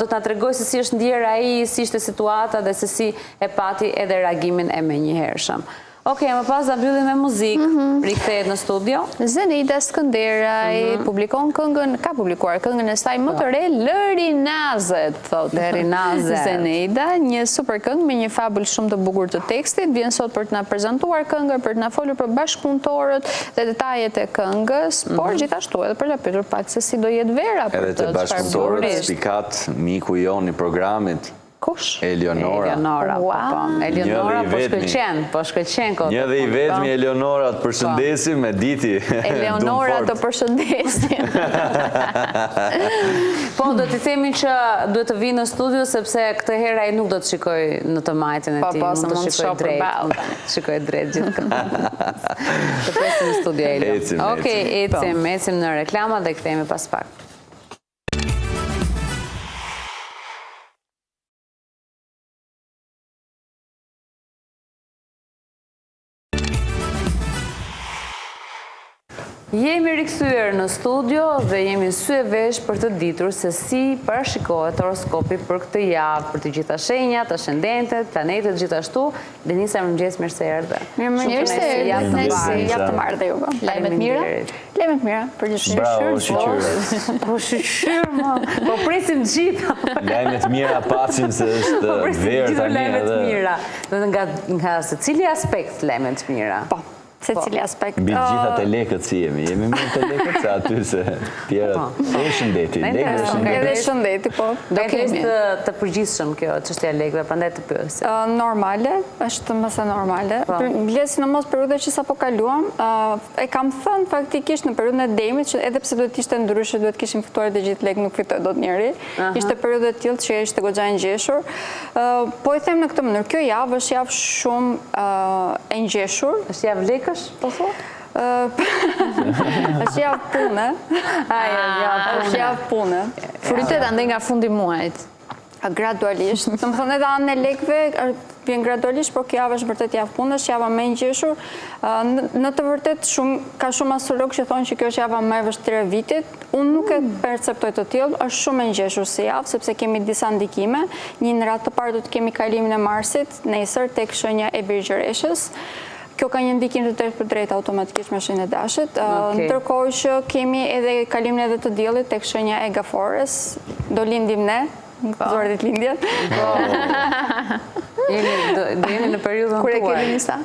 do të na tregojë se si është ndjer ai, si ishte situata dhe se si e pati edhe reagimin e menjëhershëm. Okej, më pas da mbyllim me muzikë, rikthehet në studio. Zeneida Skënderaj ka publikuar këngën e saj më të re, Lëri Nazet, thotë. Lëri Nazet. Zeneida, një super këngë me një fabull shumë të bukur të tekstit, vjen sot për të na prezantuar këngën, për të na folur për bashkëpunëtorët dhe detajet e këngës, por gjithashtu edhe për ta pyetur pak se si do jetë vera për të çfarë bashkëpunëtorët spikat miku jon i programit. Kush? Eleonora. Eleonora po shkëlqen kot. Një dhe i vetmi Eleonora, të përshëndesim me diti. Eleonora të përshëndesim. Po, do t'i themi që duhet të vinë në studio, sepse këtë herë ai nuk do të shikoj në të majtën e tij, mund të shikoj drejt. Shikoj drejt gjithë. Të presim në studio, Elio. Okej, ecim në reklama dhe kthehemi pas pak. Jemi rikthyer në studio dhe jemi sy e vesh për të ditur se si parashikohet horoskopi për këtë javë, për të gjitha shenjat, ascendentet, planetet, gjithashtu. Denisa, mirëmëngjes, mirë se erdhe. Mirëmëngjes, javë të marrë dhe juve. Lajmet mira? Lajmet mira, përgjithsisht. Bravo, shqyr. Po shqyr, po presim gjitha. Lajmet mira, pacim se është verë tani edhe. Nga secili aspekt lajmet mira. Po. Se cili aspekt. Mbi gjitha të lekët si jemi mirë të lekët se aty se tjerat. E shëndeti, lekët e shëndeti. Edhe shëndeti, po. Do kemi të përgjithshëm kjo çështja lekëve, prandaj të pyes. Normale, është mëse normale. Mbledh sidomos periudhën që sapo kaluam, e kam thënë faktikisht në periudhën e demit që edhe pse duhet ishte ndryshe, duhet kishim fituar të gjithë lekë, nuk fitoi dot njëri. Ishte periudhë të tillë që ishte goxha e ngjeshur. Po i them në këtë mënyrë, kjo javë është javë shumë e ngjeshur. Është javë lekë? Po thua? është javë pune. Është javë pune. Fritet andaj nga fundi muajit. Gradualisht. Të më thënë edhe anë e lekëve vjen gradualisht, por kjo javë është vërtet javë pune, është java më e ngjeshur. Në të vërtet ka shumë astrologë që thonë që kjo është java më e vështirë e vitit. Unë nuk e perceptoj të tillë, është shumë e ngjeshur si javë, sepse kemi disa ndikime. Një në radhë të parë do të kemi kalimin e Marsit nesër tek shenja e Birgjëreshës. Kjo ka një ndikim të drejtë për drejtë automatikisht me shenjën e Dashit. Ndërkohë që kemi edhe kalimin edhe të diellit tek shenja e Gafores, do lindim ne, në zorat e lindjes. Jemi në periudhën tuaj. Kur e kemi nisa?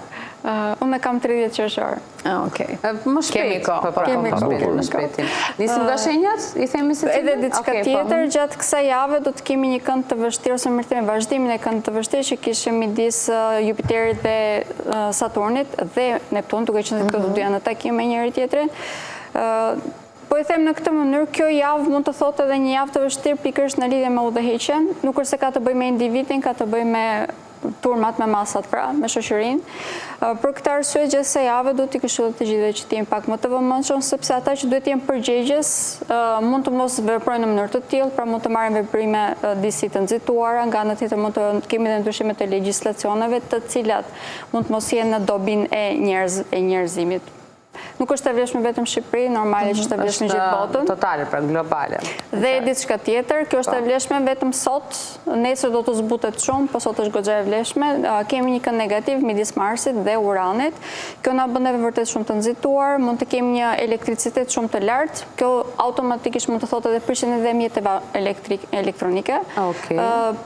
Unë kam 30 qershor. Okej. Më shpejt. Kemi më shpejt. Nisim nga shenjat? I themi se edhe diçka tjetër, gjatë kësaj jave do të kemi një kënd të vështirë, ose më thënë vazhdimin e kënd të vështirë që kishim midis Jupiterit dhe Saturnit dhe Neptun, duke qenë se këto dy janë në takim me njëri tjetrin. Po i them në këtë mënyrë, kjo javë mund të thotë edhe një javë të vështirë pikërisht në lidhje me udhëheqjen, nuk është se ka të bëjë me individin, ka të bëjë me turmat me masat pra, me shoqërinë. Për këtë arsye gjatë kësaj jave do t'i këshilloj të gjithëve që të jemi pak më të vëmendshëm, sepse ata që duhet të jenë përgjegjës mund të mos veprojnë në mënyrë të tillë, pra mund të marrin veprime disi të nxituara, nga ana tjetër mund të kemi edhe ndryshime të legjislacioneve të cilat mund të mos jenë në dobin e njerëzimit. Nuk është e vlefshme vetëm në Shqipëri, normale që është e vlefshme gjithë botën. Totale, pra globale. Dhe diçka tjetër, kjo është e vlefshme vetëm sot, nesër do të zbutet shumë, po sot është goxha e vlefshme. Kemi një kënd negativ midis Marsit dhe Uranit. Kjo na bën edhe vërtet shumë të nxituar, mund të kemi një elektricitet shumë të lartë. Kjo automatikisht mund të thotë edhe prishjen e mjeteve elektronike.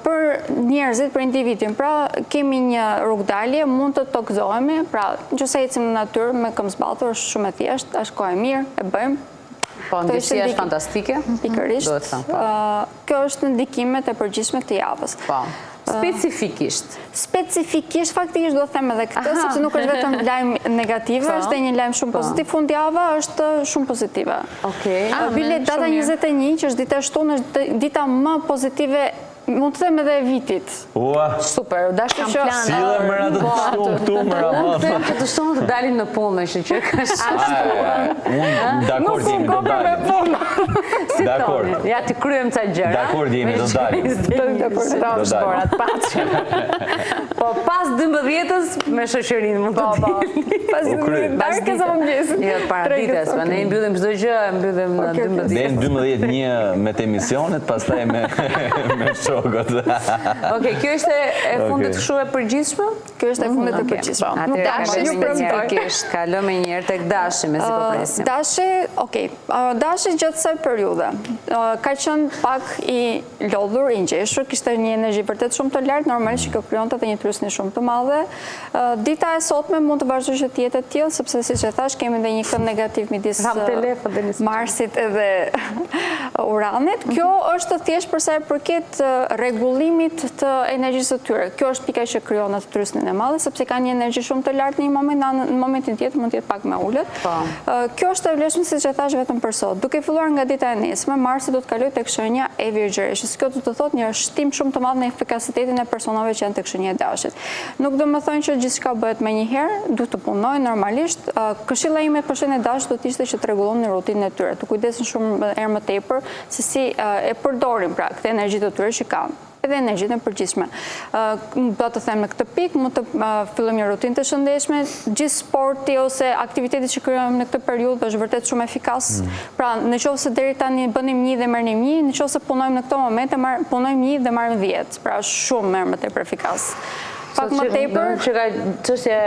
Për njerëzit, për individin, pra kemi një rrugdalje, mund të tokëzohemi, pra nëse ecim në natyrë me këmbëzbatur, është shumë e thjeshtë, është kohë e mirë, e bëjmë. Po, ndjesia është fantastike. Pikërisht. Kjo është ndikimet e përgjithshme të javës. Po. Specifikisht? Specifikisht, faktikisht do të them edhe këtë, sepse nuk është vetëm lajm negative, është dhe një lajm shumë pozitiv. Fundjava është shumë pozitive. Bile data 21, që është dita e shtunë, është dita më pozitive, mund të them edhe e vitit. Super, dashkam plan. Sile mëra të shtunë këtu, mëra Unë them që të shtunë të dalim në punë, me që ka Unë dakord jemi, do dalim. Si toni, ja të kryem ca gjëra. Dakord jemi, do dalim. Po pas 12-ës me shoqërinë mund të dalim. Pas 12-ës apo mëngjesit? Jo, para ditës, ne mbyllim çdo gjë, mbyllim në 12. Dhe në 12 një me të emisionet, pastaj me shokët. Okej, kjo është e fundit kështu e përgjithshme? Kjo është e fundit e përgjithshme. Nuk dashi ju premtoj. Kalojmë një herë tek dashi me si po presim. Dashi, okej. Dashi gjatë kësaj periudhe ka qenë pak i lodhur, i ngjeshur, kishte një energji vërtet shumë të lartë, normalisht që kjo krijonte edhe një trysni shumë të madhe. Dita e sotme mund të vazhdojë që të jetë e tillë, sepse siç e thash, kemi edhe një kënd negativ midis Marsit edhe Uranit. Kjo është thjesht për sa i përket rregullimit të energjisë së tyre. Kjo është pika që krijon atë trysnin e madh, sepse ka një energji shumë të lartë në një moment, në momentin tjetër mund të jetë pak më ulët. Kjo është e vlefshme, siç e thash, vetëm për sot. Duke filluar nga dita e nesme, Marsi do të kalojë tek shenja e Virgjëreshës. Kjo do të thotë një shtim shumë të madh në efikasitetin e personave që janë tek shenja e Dashit. Nuk do të thonë që gjithçka bëhet më një herë, duhet të punojnë normalisht. Këshilla ime për shenjën e Dashit do të ishte që të rregullojnë rutinën e tyre, të kujdesin shumë herë më tepër se si e përdorin pra këtë energji të tyre që kanë. Edhe energjitë e përgjithshme. Do të them në këtë pikë, mund të fillojmë një rutinë të shëndetshme, gjithë sporti ose aktiviteti që krijojmë në këtë periudhë është vërtet shumë efikas. Pra, nëse deri tani bënim 1 dhe merrnim 1, nëse punojmë në këto momente, punojmë 1 dhe marrim 10. Pra, shumë më tepër efikas. Pak më tepër që ka çështje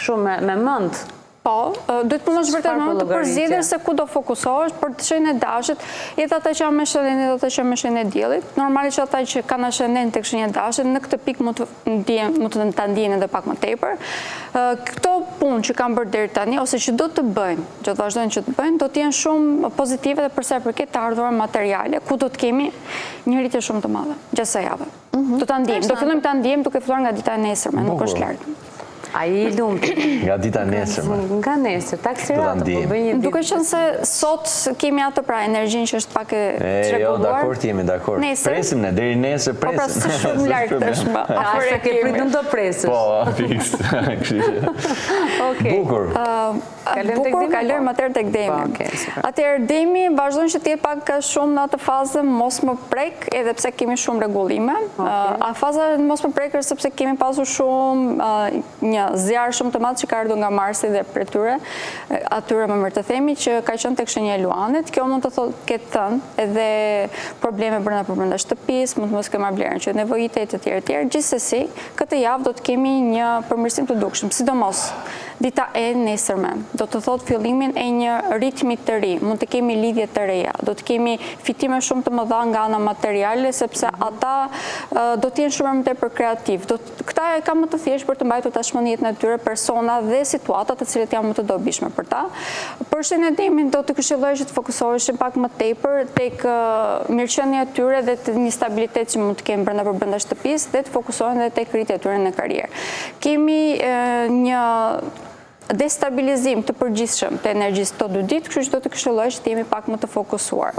shumë me mend. Po, duhet punosh vërtet më të përzgjedhur se ku do fokusohesh, për të shenjën e Dashit, jetë ata që janë me shenjën ata që janë me shenjën e Diellit. Normalisht ata që kanë ascendent tek shenja e Dashit, në këtë pikë mund të ta ndjejnë edhe pak më tepër. Këto punë që kanë bërë deri tani ose që do të bëjnë, që do vazhdojnë që të bëjnë, do të jenë shumë pozitive dhe për sa i përket të ardhurave materiale, ku do të kemi një rritje shumë të madhe gjatë kësaj jave. Do ta ndjejmë, do fillojmë ta ndjejmë duke filluar nga dita e nesërme, nuk është larg. Ai i lumtur. Nga dita nesërme. Nga nesër, taksiratë, po bëj një ditë. Duke qenë se sot kemi atë pra energjinë që është pak e çrregulluar. Jo, dakord jemi, dakord. Presim ne deri nesër presim. Po pra shumë larg tashmë. Afër ke pritur të presësh. Po, fiks. Okej. Bukur. Kalojmë atëherë tek Demi. Atëherë Demi vazhdon që të jetë pak shumë në atë fazë mos më prek, edhe pse kemi shumë rregullime. Faza mos më prek është sepse kemi pasur shumë një zjarr shumë të madh që ka ardhur nga Marsi dhe prej tyre, atyre më mirë të themi që ka qenë tek shenja e Luanit. Kjo mund të thotë ketë thënë edhe probleme brenda shtëpisë, mund të mos kemë vlerën që nevojite të tjera. Gjithsesi, këtë javë do të kemi një përmirësim të dukshëm, sidomos dita e nesërme. Do të thotë fillimin e një ritmi të ri, mund të kemi lidhje të reja, do të kemi fitime shumë të mëdha nga ana materiale, sepse ata do të jenë shumë më tepër kreativ. Këta e ka më të thjeshtë për të mbajtur tashmë në jetën e tyre persona dhe situata të cilat janë më të dobishme për ta. Për shenjën e Demit do të këshilloj që të fokusoheshin pak më tepër tek mirëqenia e tyre dhe një stabilitet që mund të kemë brenda shtëpisë dhe të fokusohen edhe tek rritja e tyre në karrierë. Kemi një destabilizim të përgjithshëm të energjisë këto 2 ditë, kështu që do të këshilloj që të jemi pak më të fokusuar.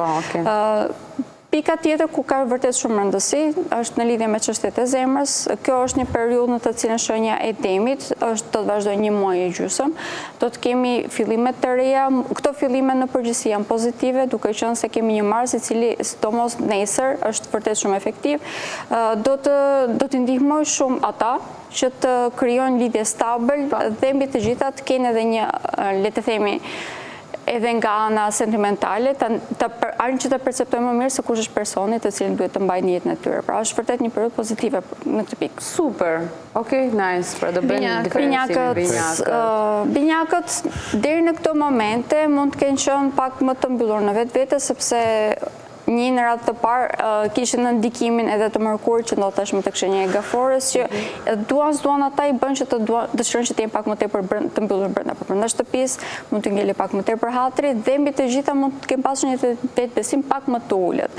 Pika tjetër ku ka vërtet shumë rëndësi është në lidhje me çështjet e zemrës. Kjo është një periudhë në të cilën shenja e temit do të vazhdojë 1 muaj e gjysmë. Do të kemi fillime të reja. Këto fillime në përgjithësi janë pozitive, duke qenë se kemi një mars i cili sidomos nesër është vërtet shumë efektiv. Do të ndihmoj shumë ata që të krijojnë lidhje stabil dhe mbi të gjitha të kenë edhe një, le të themi, edhe nga ana sentimentale, arin që të perceptojmë më mirë se kush është personi të cilin duhet të mbajnë jetën e tyre. Pra është vërtet një periudhë pozitive në këtë pikë. Super. Okej, nice. Pra do bëjmë diferencimin binjakët deri në këto momente mund të kenë qenë pak më të mbyllur në vetvete sepse një në radhë të parë kishin në ndikimin edhe të Mërkurit që ndodh tashmë tek shenja e Gaforës që duan ata i bën që të dëshirojnë që të jenë pak më tepër të mbyllur brenda shtëpisë, mund të ngeli pak më tepër hatri dhe mbi të gjitha mund të kenë pasur një vetbesim pak më të ulët.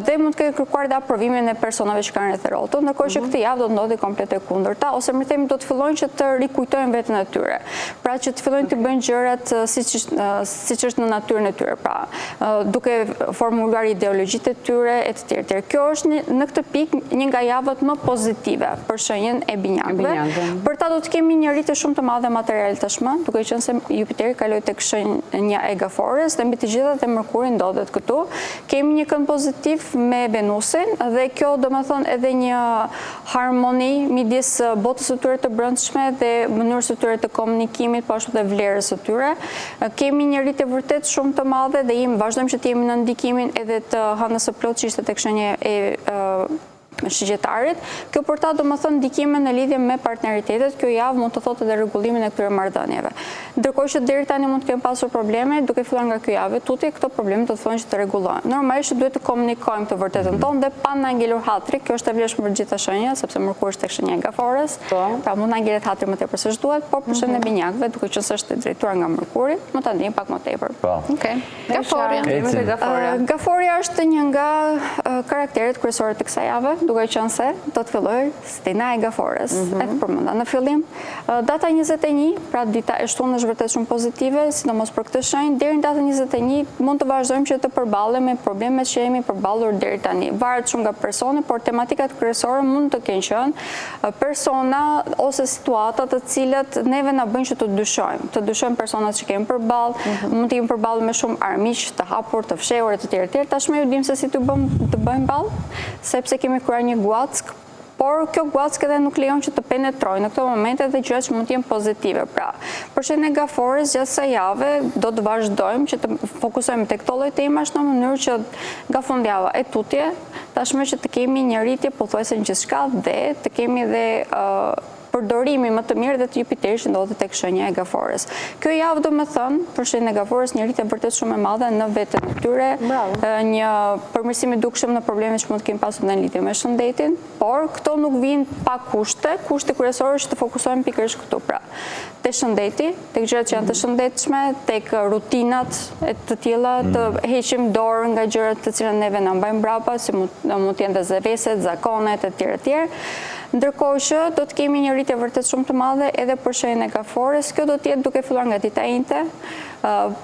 Dhe mund të kenë kërkuar dhe aprovimin e personave që kanë rreth rrotën, ndërkohë që këtë javë do të ndodhi komplet e kundërta, ose më themi do të fillojnë që të rikujtojnë veten e tyre. Pra që të fillojnë të bëjnë gjërat siç është në natyrën e tyre, pra duke formuluar ideologjitë e tyre e të tjerë. Kjo është në këtë pikë një nga javët më pozitive për shenjën e binjakëve. Për ta do të kemi një rritje shumë të madhe materiale tashmë, duke qenë se Jupiteri kaloi tek shenja e Gaforës dhe mbi të gjitha dhe Mërkuri ndodhet këtu. Kemi një kënd pozitiv me Venusin dhe kjo domethënë edhe një harmoni midis botës së tyre të brendshme dhe mënyrës së tyre të komunikimit, po ashtu dhe vlerës së tyre. Kemi një rritje vërtet shumë të madhe dhe vazhdojmë që të jemi në ndikimin edhe të hënës së plotë që ishte tek shenja e shigjetarit. Kjo për ta do më thënë ndikime në lidhje me partneritetet, kjo javë mund të thotë edhe rregullimin e këtyre marrëdhënieve. Ndërkohë që deri tani mund të kemë pasur probleme, duke filluar nga kjo javë, tutje këto probleme do të thonë që të rregullohen. Normalisht duhet të komunikojmë të vërtetën tonë dhe pa na ngelur hatri, kjo është e vlefshme për gjitha shenjat, sepse Mërkuri është tek shenja e Gaforës, pra mund na ngelet hatri më tepër se ç'duhet, por për shenjën e binjakëve, duke qenë se është drejtuar nga Mërkuri, mund ta ndjejmë pak më tepër. Okej. Gaforia është një nga karakteret kryesorë të kësaj jave, duke qenë se do të fillojë Stina e Gaforës. E të përmenda në fillim. Data 21, pra dita e shtunë është vërtet shumë pozitive, sidomos për këtë shenjë, deri në datën 21 mund të vazhdojmë që të përballemi me problemet që jemi përballur deri tani. Varet shumë nga personi, por tematikat kryesore mund të kenë qenë persona ose situata të cilat neve na bëjnë që të dyshojmë personat që kemi përballë, mund të jemi përballur me shumë armiq të hapur, të fshehur e të tjerë. Tashmë ju dim se si të bëjmë ballë, sepse kemi kryer një guack, por kjo guack edhe nuk lejon që të penetrojë në këto momente dhe gjërat që mund të jenë pozitive. Pra, për shenjën e Gaforës gjatë kësaj jave do të vazhdojmë që të fokusohemi tek këto lloj temash në mënyrë që nga fundjava e tutje, tashmë që të kemi një rritje pothuajse në gjithçka dhe të kemi edhe përdorimi më të mirë dhe të Jupiterit që ndodhet tek shenja e Gaforës. Kjo javë do më thënë, për shenjën e Gaforës, një rritje vërtet shumë e madhe në veten e tyre, një përmirësim i dukshëm në problemet që mund të kemi pasur në lidhje me shëndetin, por këto nuk vijnë pa kushte. Kushti kryesor është të fokusohemi pikërisht këtu, pra, te shëndeti, tek gjërat që janë të shëndetshme, tek rutinat e të tilla, të heqim dorë nga gjërat të cilat neve na mbajnë mbrapa, si mund të jenë veset, zakonet e tjerë. Ndërkohë që do të kemi një rritje vërtet shumë të madhe edhe për shenjën e Gaforës. Kjo do të jetë duke filluar nga dita njëte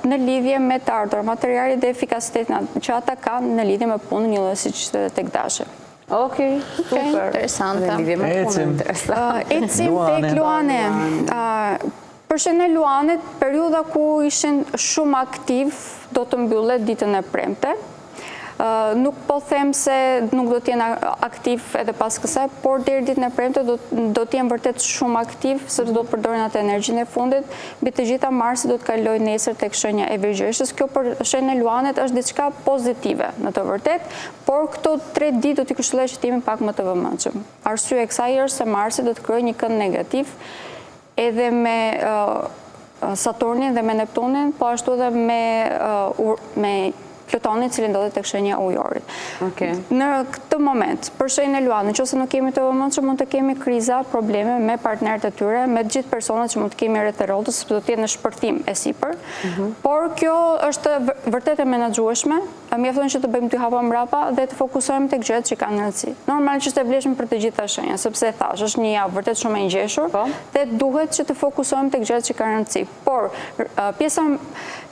në lidhje me të ardhurat materiale dhe efikasitetin që ata kanë në lidhje me punën një lloj siç ishte tek Dashi. Okej, super. Interesante. Ecim tek Luane. Për shenjën e Luanit, periudha ku ishin shumë aktiv do të mbyllet ditën e premte. Nuk po them se nuk do të jenë aktiv edhe pas kësaj, por deri ditën e premte do të jenë vërtet shumë aktiv, sepse do të përdorin atë energjinë e fundit. Mbi të gjitha Marsi do të kalojë nesër tek shenja e Vergjeshës. Kjo për shenjën e Luanit është diçka pozitive në të vërtetë, por këto 3 ditë do t'i këshilloj që të jemi pak më të vëmendshëm. Arsyeja e kësaj është se Marsi do të krijojë një kënd negativ edhe me Saturnin dhe me Neptunin, po ashtu edhe me Plutonin, cili ndodhet tek shenja e Ujorit. Në këtë moment, për shenjën e Luanit, nëse nuk kemi të vëmendshëm, mund të kemi kriza, probleme me partnerët e tyre, me të gjithë personat që mund të kemi rreth rrotës, sepse do të jetë në shpërthim e sipër. Por kjo është vërtet e menaxhueshme. Mjafton që të bëjmë 2 hapa mbrapa dhe të fokusohemi tek gjërat që kanë rëndësi. Normalisht është e vlefshme për të gjitha shenjat, sepse thash, është një javë vërtet shumë e ngjeshur dhe duhet që të fokusohemi tek gjërat që kanë rëndësi. Por pjesa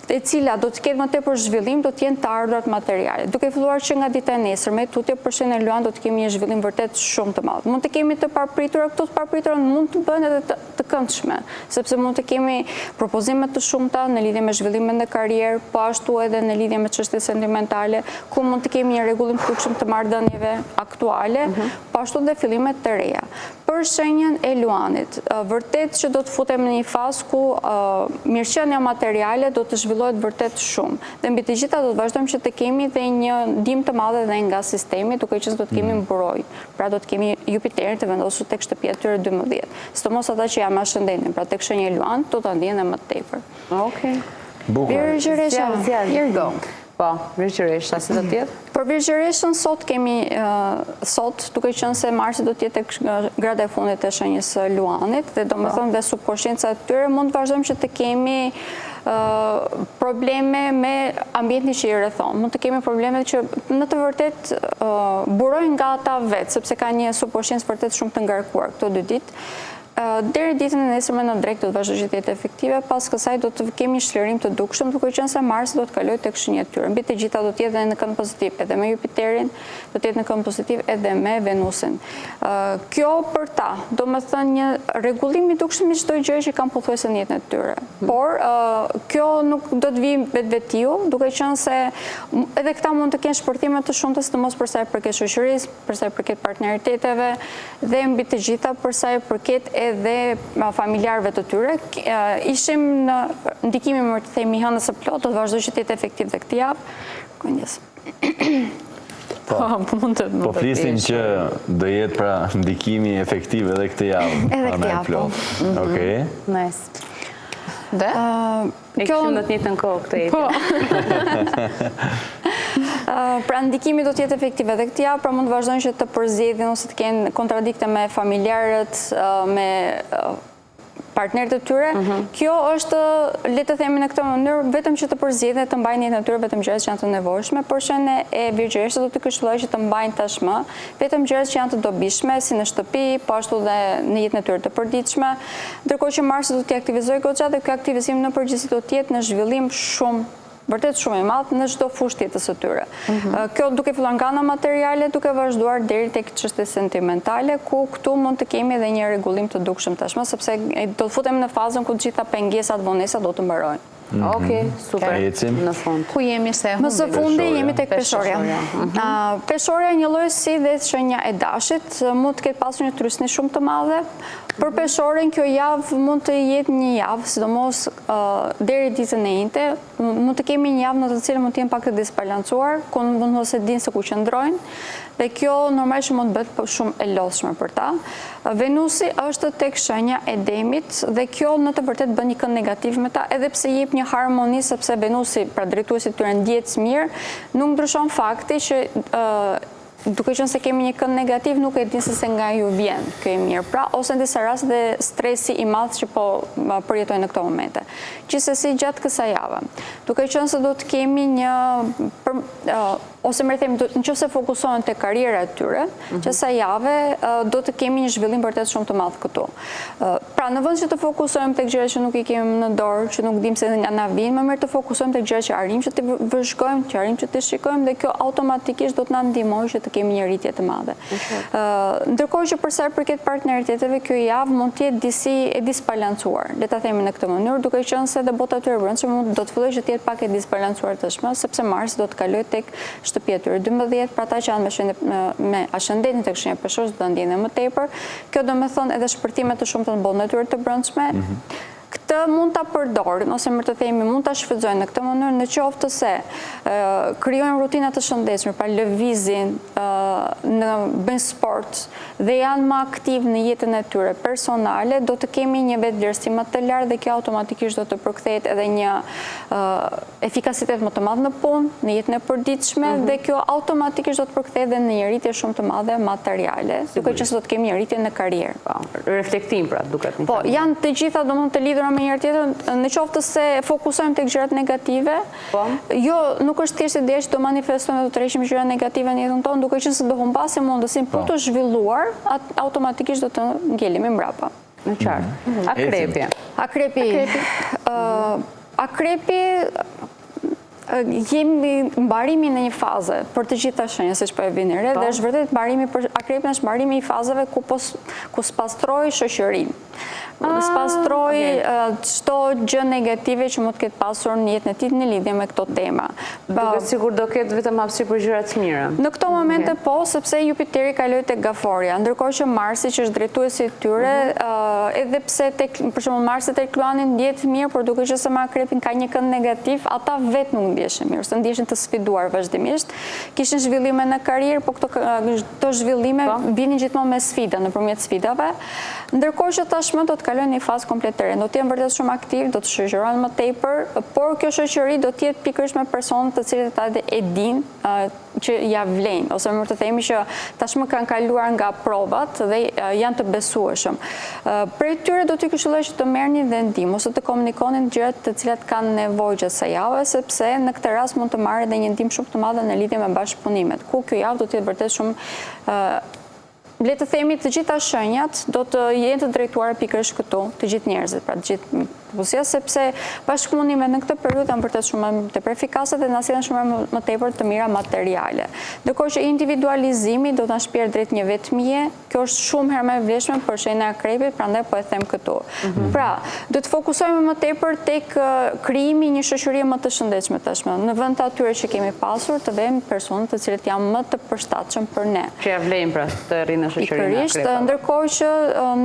e cila do të ketë më tepër zhvillim, do të jenë të ardhurat materiale. Duke filluar që nga dita e nesërme, tutje për shenjën e Luan do të kemi një zhvillim vërtet shumë të madh. Mund të kemi të parpritura, këto të parpritura mund të bëhen edhe të këndshme, sepse mund të kemi propozime të shumta në lidhje me zhvillimin e karrierë, po ashtu edhe në lidhje me çështjet sentimentale, ku mund të kemi një rregullim të rrugshëm të marrëdhënieve aktuale, po ashtu dhe fillime të reja. Për shenjën e Luanit, vërtet që do të futem në një fazë ku mirëqenia materiale do të zhvillohet vërtet shumë. Dhe mbi të gjitha do të vazhdojmë që të kemi dhe një ndihmë të madhe dhe nga sistemi, duke që do të kemi mburoj. Pra do të kemi Jupiterin të vendosur tek shtëpia e tyre 12. Sidomos ata që janë ascendentin, pra tek shenja e Luanit do ta ndihen më tepër. Okej. Bukur. Here go. Po, Virgjëresha, si do tjetë? Për Virgjëreshën sot kemi, duke qenë se Marsi do tjetë grada e fundit e shenjës Luanit, dhe do më thënë dhe subkonscienca të tyre, mund të vazhdojmë që të kemi probleme me ambientin që i rrethon. Mund të kemi probleme që në të vërtet burojnë nga ata vetë, sepse ka një subkonsciencë vërtet shumë të ngarkuar këto 2 ditë. Deri ditën e nesërme në drejt do të vazhdojë që të jetë efektive, pas kësaj do të kemi shlirim të dukshëm, duke qenë se Marsi do të kalojë tek shenja e tyre. Mbi të gjitha do të jetë në kënd pozitiv edhe me Jupiterin, do të jetë në kënd pozitiv edhe me Venusin. Kjo për ta, do më thënë një rregullim i dukshëm i çdo gjëje që kanë pothuajse në jetën e tyre. Por kjo nuk do të vijë vetvetiu, duke qenë se edhe këta mund të kenë shpërthime të shumta, sidomos për sa i përket shoqërisë, për sa i përket partneriteteve dhe mbi të gjitha për sa i përket edhe familjarëve të tyre. Ishim në ndikimin më të themi hënës së plot, do të vazhdoj që të jetë efektiv dhe këtë javë. Kujdes. Po flisim që do jetë pra ndikimi efektiv edhe këtë javë. Edhe këtë javë. Okej. Nice. Dhe? E këshim në të njëjtën kohë këtë jetë. Pra ndikimi do të jetë efektiv edhe këtë javë, pra mund të vazhdojnë që të përzjedhin ose të kenë kontradikte me familjarët, me partnerët e tyre. Kjo është, le të themi në këtë mënyrë, vetëm që të përzjedhin dhe të mbajnë jetën e tyre vetëm gjërat që janë të nevojshme, por shenja e Virgjëreshës do të këshillojë që të mbajnë tashmë vetëm gjërat që janë të dobishme, si në shtëpi, po ashtu dhe në jetën e tyre të përditshme, ndërkohë që Marsi do t'i aktivizojë goxha dhe ky aktivizim në përgjithësi do të jetë në zhvillim vërtet shumë i madh në çdo fushë tjetër së tyre. Kjo duke filluar nga ana materiale, duke vazhduar deri tek çështjet sentimentale, ku këtu mund të kemi edhe një rregullim të dukshëm tashmë, sepse do të futemi në fazën ku të gjitha pengesat, vonesa do të mbarojnë. Okej, super. Në fund. Ku jemi se Më së fundi jemi tek Peshorja. Peshorja një lloj si dhe shenja e Dashit, mund të ketë pasur një trysni shumë të madhe. Për Peshorën kjo javë mund të jetë një javë, sidomos deri ditën e njëjtë, mund të kemi një javë në të cilën mund të jenë pak të disbalancuar, ku mund mos e dinë se ku qëndrojnë, dhe kjo normalisht mund të bëhet shumë e lodhshme për ta. Venusi është tek shenja e Demit dhe kjo në të vërtetë bën një kënd negativ me ta, edhe pse jep një harmoni, sepse Venusi, pra drejtuesi i tyre, ndjehet mirë, nuk ndryshon fakti që duke qenë se kemi një kënd negativ, nuk e din se nga ju vjen kjo e mirë. Pra, ose në disa raste dhe stresi i madh që po përjetojnë në këto momente. Gjithsesi gjatë kësaj jave, duke qenë se do të kemi një ose më them, nëse fokusohen te karriera e tyre, që sa jave do të kemi një zhvillim vërtet shumë të madh këtu. Pra, në vend që të fokusohemi tek gjërat që nuk i kemi në dorë, që nuk dimë se nga na vijnë, më mirë të fokusohemi tek gjërat që arrim që të vëzhgojmë, që arrim që të shikojmë, dhe kjo automatikisht do të na ndihmojë që të kemi një rritje të madhe. Ndërkohë që për sa i përket partneriteteve, kjo javë mund të jetë e disbalancuar, le ta themi në këtë mënyrë, duke qenë se dhe bota e tyre brendshme do të fillojë që të jetë pak e disbalancuar tashmë, sepse Marsi do të kalojë tek shtëpia e tyre 12, pra ata që janë me ascendentin tek shenja e Peshorës do ta ndjejnë më tepër. Kjo do të thonë edhe shpërthime të shumta në botën e tyre të brendshme. Këtë mund ta përdorin, ose më të themi mund ta shfrytëzojnë në këtë mënyrë, në qoftë se krijojnë rutina të shëndetshme, pra lëvizin, bëjnë sport dhe janë më aktiv në jetën e tyre personale, do të kemi një vetvlerësim më të lartë dhe kjo automatikisht do të përkthehet edhe një efikasitet më të madh në punë, në jetën e përditshme, dhe kjo automatikisht do të përkthehet edhe në një rritje shumë të madhe materiale, duke qenë se do të kemi një rritje në karrierë. Reflektim, pra, duket. Po, janë të gjitha domosdoshmë të lidhura me njëri tjetrën, në qoftë se fokusohemi tek gjërat negative, jo, nuk është thjesht ideja që do manifestojmë dhe do të tërheqim gjëra negative në jetën tonë, duke qenë se do humbasim mundësinë për të zhvilluar, automatikisht do të ngelemi mbrapa. Në qartë. Akrepi. Akrepi. Akrepi jemi mbarimi në një fazë për të gjitha shenja, se që po e vini re, dhe është vërtet mbarimi për akrepin është mbarimi i fazave ku spastroj shoqërinë. Spastroj çdo gjë negative që mund të ketë pasur në jetën e tij në lidhje me këto tema. Duket sikur do ketë vetëm hapësirë për gjëra të mira. Në këto momente po, sepse Jupiteri kaloi tek Gaforia, ndërkohë që Marsi që është drejtuesi i tyre, edhe pse për shembull Marsi tek Luani ndjehet mirë, por duke qenë se me Akrepin ka një kënd negativ, ata vetë nuk ndjeshin mirë, se ndjeshin të sfiduar vazhdimisht. Kishin zhvillime në karrierë, por këto zhvillime vinin gjithmonë me sfida, nëpërmjet sfidave. Ndërkohë që tashmë do të kalojnë një fazë komplet të re. Do të jenë vërtet shumë aktiv, do të shoqërohen më tepër, por kjo shoqëri do të jetë pikërisht me personat të cilët ata e dinë që ja vlejnë, ose më të themi që tashmë kanë kaluar nga provat dhe janë të besueshëm. Prej tyre do t'ju këshilloj që të merrni dhe ndihmë ose të komunikonin gjërat të cilat kanë nevojë gjatë së javës, sepse në këtë rast mund të marrë edhe një ndihmë shumë të madhe në lidhje me bashkëpunimet, ku kjo javë do të jetë vërtet shumë le të themi të gjitha shenjat do të jenë të drejtuara pikërisht këtu, të gjithë njerëzit, pra të gjithë popullsia, sepse bashkëpunimet në këtë periudhë janë vërtet shumë më tepër efikase dhe na sjellin shumë më tepër të mira materiale. Ndërkohë që individualizimi do të na shpjerë drejt një vetmie, kjo është shumë herë më e vlefshme për shenjën e Akrepit, prandaj po e them këtu. Pra, do të fokusohemi më tepër tek krijimi i një shoqërie më të shëndetshme tashmë. Në vend të atyre që kemi pasur, të vëmë persona të cilët janë më të përshtatshëm për ne. Që ja vlejnë pra të rrinë në shoqërinë e Akrepit. Ndërkohë që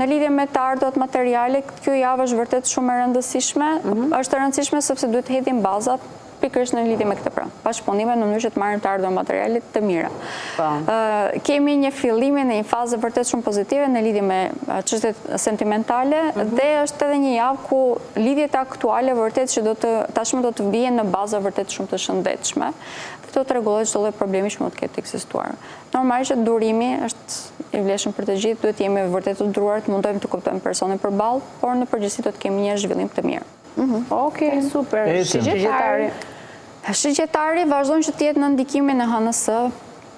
në lidhje me të ardhurat materiale, kjo javë është vërtet shumë e rëndësishme, është e rëndësishme sepse duhet të hedhim bazat pikërisht në lidhje me këtë pra. Bashkëpunime në mënyrë që të marrim të ardhurat materiale të mira. Kemi një fillim në një fazë vërtet shumë pozitive në lidhje me çështjet sentimentale dhe është edhe një javë ku lidhjet aktuale vërtet që tashmë do të vijnë në baza vërtet shumë të shëndetshme. Do të rregullohet çdo lloj problemi që mund të ketë ekzistuar. Normalisht që durimi është i vlefshëm për të gjithë, duhet jemi vërtet të duruar, të mundohemi të kuptojmë personin përballë, por në përgjithësi do të kemi një zhvillim të mirë. Okej, super. Shigjetari vazhdon që të jetë në ndikimin e HNS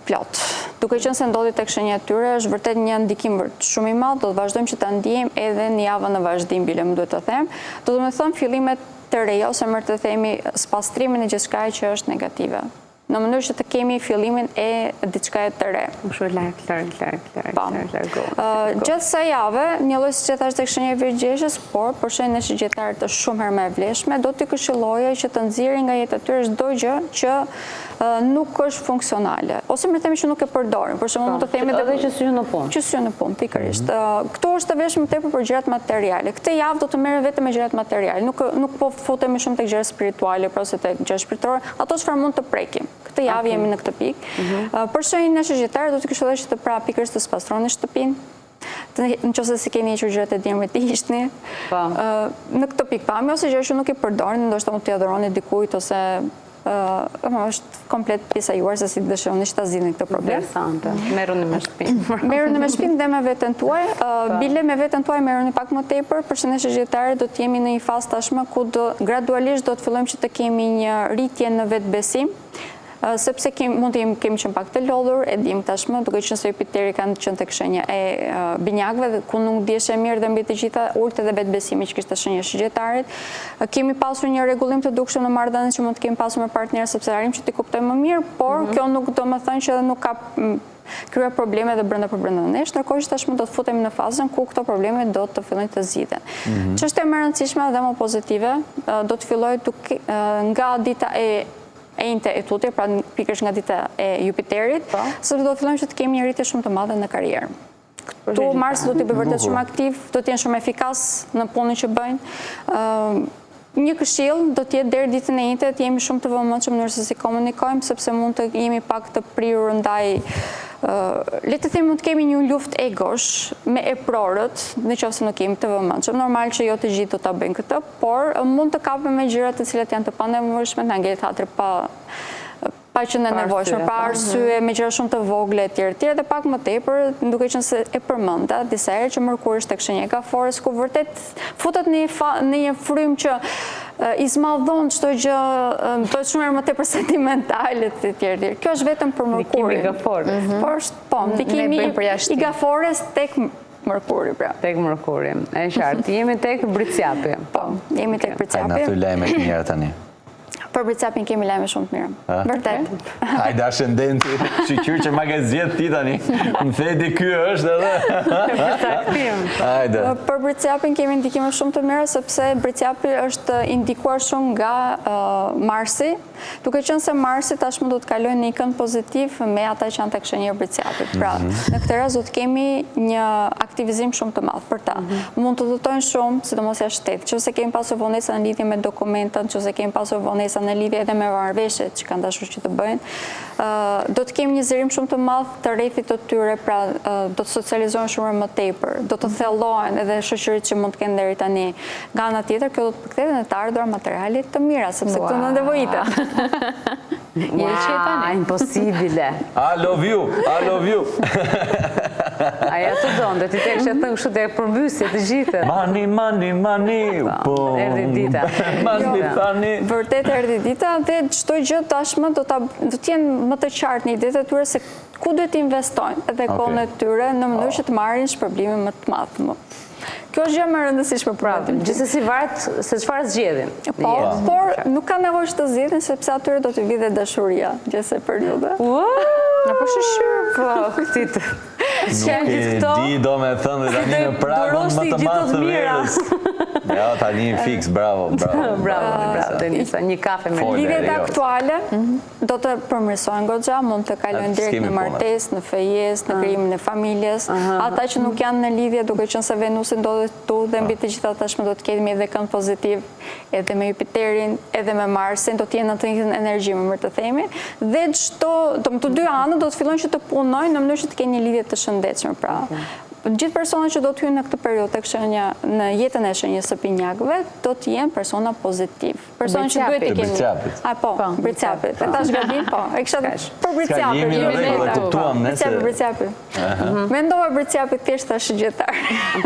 plot. Duke qenë se ndodhi tek shenja e tyre, është vërtet një ndikim shumë i madh, do të vazhdojmë që ta ndjejmë edhe në javën në vazhdim, bile më duhet të them. Do të thënë fillimet të reja ose më të themi spastrimin e gjithçka që është negative. Në mënyrë që të kemi fillimin e diçka të re. Shumë larg. Gjatë kësaj jave, një lloj siç e thash tek shenja e Virgjeshës, por për shenjën e shigjetarit është shumë herë më e vlefshme, do t'i këshilloja që të nxjerrin nga jeta e tyre çdo gjë që nuk është funksionale, ose më themi që nuk e përdorin. Për shembull, mund të themi edhe që syhen në punë. Që syhen në punë, pikërisht. Këtu është të veshëm tepër për gjërat materiale. Këtë javë do të merrem vetëm me gjërat materiale. Nuk po futemi shumë tek gjërat spirituale, por ose tek gjërat shpirtërore, ato çfarë mund të prekim. Këtë javë jemi në këtë pikë. Për shenjën e shigjetarit do të këshilloj që të pikërisht të spastroni shtëpinë. Nëse si keni hequr gjërat e dimrit, hiqni. Në këtë pikë pamje ose gjëra që nuk i përdorin, ndoshta mund t'i dhuroni dikujt ose është komplet pjesa juaj se si dëshironi që ta zgjidhni këtë problem. Interesante. Merruni me shtëpinë. Merruni me shtëpinë dhe me veten tuaj. Bile me veten tuaj merruni pak më tepër, për shenjën e shigjetarit do të jemi në një fazë tashmë ku gradualisht do të fillojmë që të kemi një rritje në vetbesim. Sepse mund të kemi qenë pak të lodhur, e dim tashmë, duke qenë se Jupiteri kanë qenë tek shenja e binjakëve, ku nuk ndjeshe mirë dhe mbi të gjitha urtë dhe vetbesimi që kishte shenja e shigjetarit. Kemi pasur një rregullim të dukshëm në marrëdhëniet që mund të kemi pasur me partnerë, sepse arrim që t'i kuptojmë më mirë, por kjo nuk do të thonë që nuk ka kryer probleme dhe brenda për brenda nesh, ndërkohë që tashmë do të futemi në fazën ku këto probleme do të fillojnë të zgjidhen. Çështja më e rëndësishme dhe më pozitive do të fillojë nga dita e njëjtë e tutit, pra pikërisht nga dita e Jupiterit, sepse do të fillojmë që të kemi një rritje shumë të madhe në karrierë. Këtu Marsi do të bëjë vërtet shumë aktiv, do të jenë shumë efikas në punën që bëjnë. Një këshill do të jetë deri ditën e njëjtë të jemi shumë të vëmendshëm në mënyrë se si komunikojmë, sepse mund të jemi pak të prirur ndaj le të themi mund të kemi një luftë egosh me eprorët, nëse nuk kemi të vëmendshëm. Normal që jo të gjithë do ta bëjnë këtë, por mund të kapemi me gjëra të cilat janë të panevojshme, na ngel teatri pa qenë nevojshme, pa arsye, me gjëra shumë të vogla etj. Dhe pak më tepër, duke qenë se e përmenda disa herë që Mërkuri është tek shenja e Gafores, ku vërtet futet në një frym që i zmadhon çdo gjë, do të shumë më tepër sentimentale etj. Kjo është vetëm për Mërkurin. Ndikimi i Gaforës. Por ndikimi i Gafores tek Mërkuri, pra. Tek Mërkuri. E qartë. Jemi tek Bricjapi. Po, jemi tek Hajde na Bricjapi. thuj lajme të mira tani. Për Bricjapin kemi lajme shumë të mira. Vërtet. Hajde ascendenti, shqyr që ma ke zgjedh ti tani. Në thedi ky është edhe. Hajde. Për Bricjapin kemi ndikime shumë të mira, sepse Bricjapi është indikuar shumë nga Marsi, duke qenë se Marsi tashmë do të kalojë në ikën pozitiv me ata që janë tek shenjë Bricjapit. Pra, në këtë rast do të kemi një aktivizim shumë të madh për ta. Mund të dotojnë shumë, sidomos jashtë shtetit. Nëse kemi pasur vonesa në lidhje me dokumentat, nëse kemi pasur vonesa në lidhje edhe me marrëveshjet që kanë dashur që të bëjnë, do të kemi një zërim shumë të madh të rrethit të tyre, pra do të socializohen shumë më tepër, do të thellohen edhe shoqëritë që mund të kenë deri tani. Nga ana tjetër, kjo do të përkthehet në të ardhurat materiale të mira, sepse këtu në nevojite. Impossibile. I love you, I love you. Aja të donde, ti tek që të kështu të përmbysje të gjithë. Mani, mani, mani. Erdi dita. Mani, mani. Vërtet erdhi dita dhe çdo gjë tashmë do të jenë më të qartë në idetë e tyre se ku duhet të investojnë edhe kohën e tyre në mënyrë që të marrin shpërblime më të madh. Kjo është gjë më e rëndësishme për ne. Gjithsesi varet se çfarë zgjedhin. Po, por nuk ka nevojë që të zgjidhin sepse atyre do të vijë dashuria gjithsej periudhë. Apo shëshur, po, këtit. Nuk e di do me thënë dhe tani në pragun më të madh të verës. Ja, tani fix, bravo, bravo. Bravo, Denisa, një kafe me Lidhjet aktuale do të përmirësohen goxha, mund të kalojnë direkt në martesë, në fejesë, në krijimin e familjes. Ata që nuk janë në lidhje, duke qenë se Venusi ndodhet tu dhe mbi të gjitha tashmë do të kemi edhe kënd pozitiv, edhe me Jupiterin, edhe me Marsin, do të jenë në të njëjtën energji, më të themi, dhe çdo, të dy anët do të fillojnë që të punojnë në mënyrë që të kenë një lidhje të shëndetshme, pra. Gjithë personat që do të hyjnë në këtë periudhë tek shenja në jetën e shenjës së pinjakëve do të jenë persona pozitiv. Persona që duhet të kemi. Po, Bricjapit. E tash gabim, po. E kisha për Bricjapin. Jemi në rregull, e kuptuam ne. Bricjapin. Mendova Bricjapit thjesht tash shigjetar.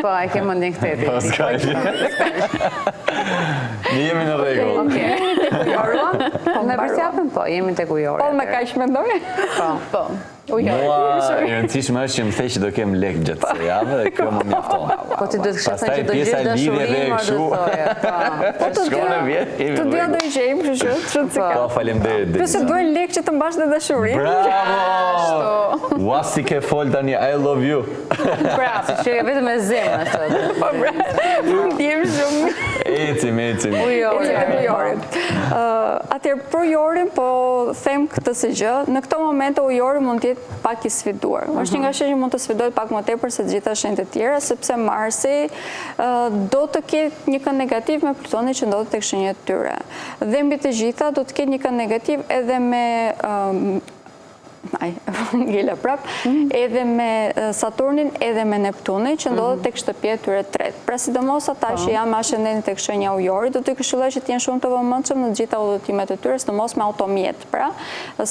Po, e ke mendin këtë. Po, s'ka gjë. Ne jemi në rregull. Okej. Në Bricjapin, po, jemi tek ujori. Po, me kaq mendoj. Po. Mua e rëndësishme është që më thej që do kem lek gjatë se javë dhe kjo më mjafton. Po ti do të kisha thënë që do gjesh dashurinë, më do thoja. Po të dy do i gjejmë, kështu që. Po, faleminderit. Nëse duhen lek që të mbash dhe dashurinë. Bravo! Ua si ke fol tani, I love you. Bravo, që vetëm me zemër ashtu. Po bravo. Ndjem shumë. Ecim. Ujorin. Atëherë për ujorin po them këtë si gjë, në këto momente ujori mund të jetë pak i sfiduar. Është një nga shenjat që mund të sfidohet pak më tepër se të gjitha shenjat e tjera, sepse Marsi do të ketë një kënd negativ me Plutonin që ndodhet tek shenjat e tyre. Dhe mbi të gjitha do të ketë një kënd negativ edhe me ngela prap, edhe me Saturnin, edhe me Neptunin, që ndodhet tek shtëpia e tyre tretë. Pra sidomos ata që janë me ascendentin tek shenja ujorit, do të këshilloj që të jenë shumë të vëmendshëm në të gjitha udhëtimet e tyre, sidomos me automjet, pra,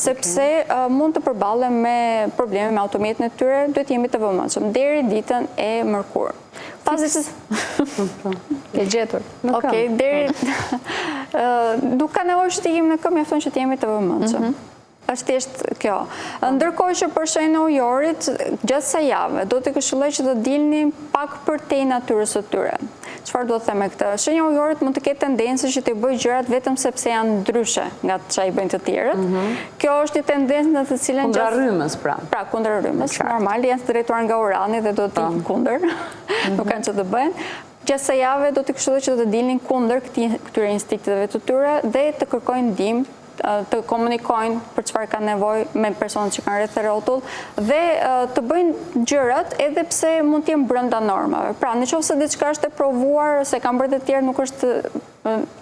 sepse mund të përballen me probleme me automjetin e tyre, duhet jemi të vëmendshëm deri ditën e Mërkur. Ke gjetur. Okej, deri nuk ka nevojë që të jemi në këmbë, mjafton që të jemi të vëmendshëm. Është thjesht kjo. Ndërkohë që për shenjën e ujorit, gjatë kësaj jave, do të këshilloj që të dilni pak përtej natyrës së tyre. Çfarë do të them me këtë? Shenja e ujorit mund të ketë tendencë që të bëjë gjërat vetëm sepse janë ndryshe nga çfarë i bëjnë të tjerët. Kjo është një tendencë në të cilën kundër rrymës, pra. Pra, kundër rrymës. Normal janë të drejtuar nga Urani dhe do të ikin kundër. Nuk kanë çfarë të bëjnë. Gjatë kësaj jave do të këshilloj që të dilnin kundër këtyre instinkteve të tyre dhe të kërkojnë ndihmë, të komunikojnë për çfarë kanë nevojë me personat që kanë rreth rrotull dhe të bëjnë gjërat edhe pse mund të jenë brenda normave. Pra, nëse diçka është e provuar se kanë bërë të tjerë, nuk është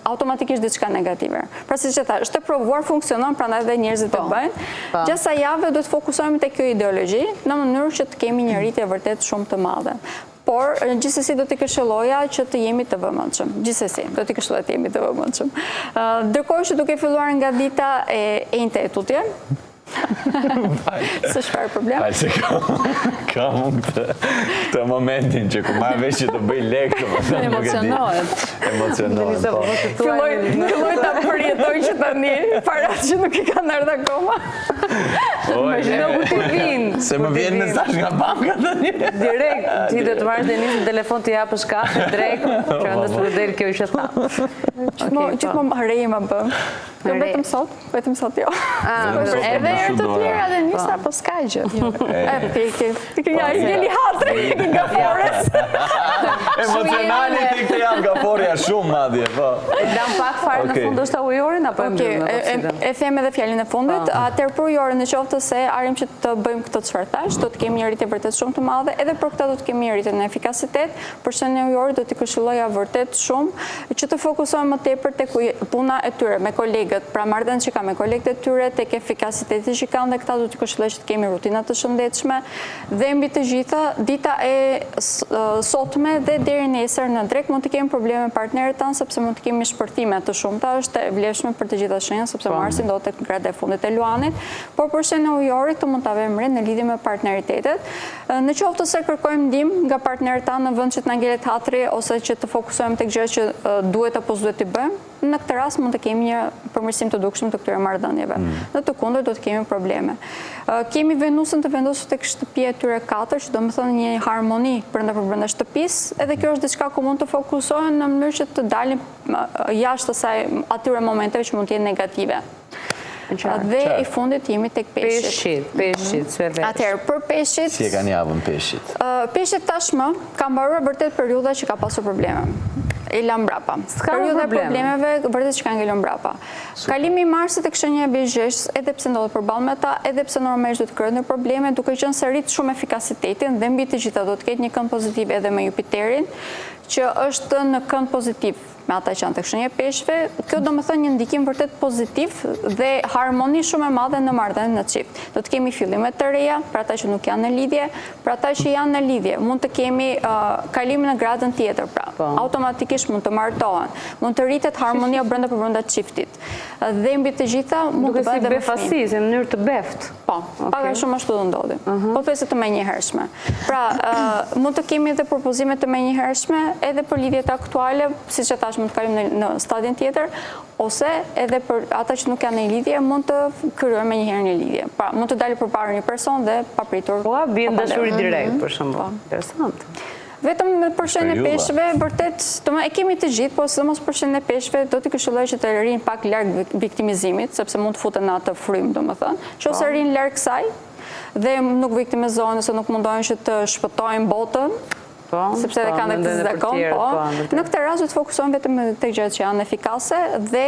automatikisht diçka negative. Pra, siç e thash, është e provuar, funksionon, prandaj edhe njerëzit e bëjnë. Gjatë kësaj jave do të fokusohemi tek kjo ideologji në mënyrë që të kemi një rritje vërtet shumë të madhe. Por, gjithsesi do t'i këshilloja që të jemi të vëmendshëm. Gjithsesi, do t'i këshilloja të jemi të vëmendshëm. Ndërkohë që duke filluar nga dita e njëjtë e tutje, Se çfarë problem? Falë se kam unë këtë momentin që ku marrë vesh që të bëj lekë. Emocionohet. Emocionohet, po. Filloj ta përjetoj që tani, para që nuk i kanë ardhur akoma. Imagjino ku ti vinë. Se më vjen mesazh nga banka tani. Direkt, ti do të marrësh Denis në telefon të japësh kafe drejt, që ëndës të del kjo që tha. Gjithmonë harrej më bë. Vetëm sot jo. Edhe herë të tjera Denis apo s'ka gjë. Ja, i vjeli hatri nga Forës. Emocionali ti këtë jam nga forja shumë madje, po. Dam pak fare në fund është ujorin apo e mbyllim? E them edhe fjalën e fundit. Atëherë për ujorin në qoftë se arrim që të bëjmë këtë çfarë thash, do të kemi një rritje vërtet shumë të madhe, edhe për këtë do të kemi një rritje në efikasitet. Për shëndetin e ujorit do t'i këshilloja vërtet shumë që të fokusohen më tepër tek puna e tyre me kolegët, pra marrëdhënë që kanë me kolegët e tyre, tek efikasiteti që kanë dhe këta do t'i këshilloj që të kemi rutina të shëndetshme dhe mbi të gjitha dita e sotme dhe deri nesër në drek mund të kemi probleme me partnerët tanë sepse mund të kemi shpërtime të shumta, është e vlefshme për të gjitha shenjat sepse marsi ndodhet tek grada e fundit e luanit, por për shëndetin e ujorit të mund ta vëmë re në lidhje me partneritetet. Në qoftë se kërkojmë ndihmë nga partnerët tanë në vend që të na ngelet hatri ose që të fokusohemi tek gjërat që duhet apo s'duhet të bëjmë, në këtë rast mund të kemi një përmirësim të dukshëm të këtyre marrëdhënieve. Në të kundërt do të kemi probleme. Kemi Venusën të vendosur tek shtëpia e tyre 4, që domethënë një harmoni brenda shtëpisë, edhe kjo është diçka ku mund të fokusohen në mënyrë që të dalin jashtë asaj atyre momenteve që mund të jenë negative. Dhe i fundit jemi tek peshqit. Peshqit, atëherë, për peshqit... Si e kanë javën peshqit? Peshqit tashmë ka mbaruar vërtet periudha që ka pasur probleme. E la mbrapa. Periudha e problemeve vërtet që ka ngelur mbrapa. Kalimi i Marsit tek shenja e bizhesh, edhe pse ndodhet përballë me ta, edhe pse normalisht do të krijohen probleme, duke qenë se rrit shumë efikasitetin dhe mbi të gjitha do të ketë një kënd pozitiv edhe me Jupiterin, që është në kënd pozitiv me ata që janë tek shenja e peshqve. Kjo do të thonë një ndikim vërtet pozitiv dhe harmoni shumë e madhe në marrëdhënien në çift. Do të kemi fillime të reja për ata që nuk janë në lidhje, për ata që janë në lidhje, mund të kemi kalimin në gradën tjetër, pra automatikisht mund të martohen, mund të rritet harmonia brenda çiftit. Dhe mbi të gjitha mund të bëhet befasi, në mënyrë të beft. Po, pak a shumë ashtu do ndodhi. Po thjesht të menjëhershme. Pra, mund të kemi edhe propozime të menjëhershme edhe për lidhjet aktuale, siç e thash, mund të kalim në stadin tjetër, ose edhe për ata që nuk janë në lidhje, mund të kryojnë me njëherë një lidhje. Pra, mund të dalë përpara një person dhe papritur. Po, bjen dashuri direkt, për shembull. Interesant. Vetëm në përshëndetjen e peshqve, vërtet, e kemi të gjithë, po sidomos përshëndetjen e peshqve do t'i këshilloj që të rinë pak larg viktimizimit, sepse mund të futen në atë frym, domethënë. Nëse rinë larg kësaj dhe nuk viktimizohen ose nuk mundohen që të shpëtojnë botën, sepse edhe kanë këtë zakon, në këtë rast do të fokusohen vetëm tek gjërat që janë efikase dhe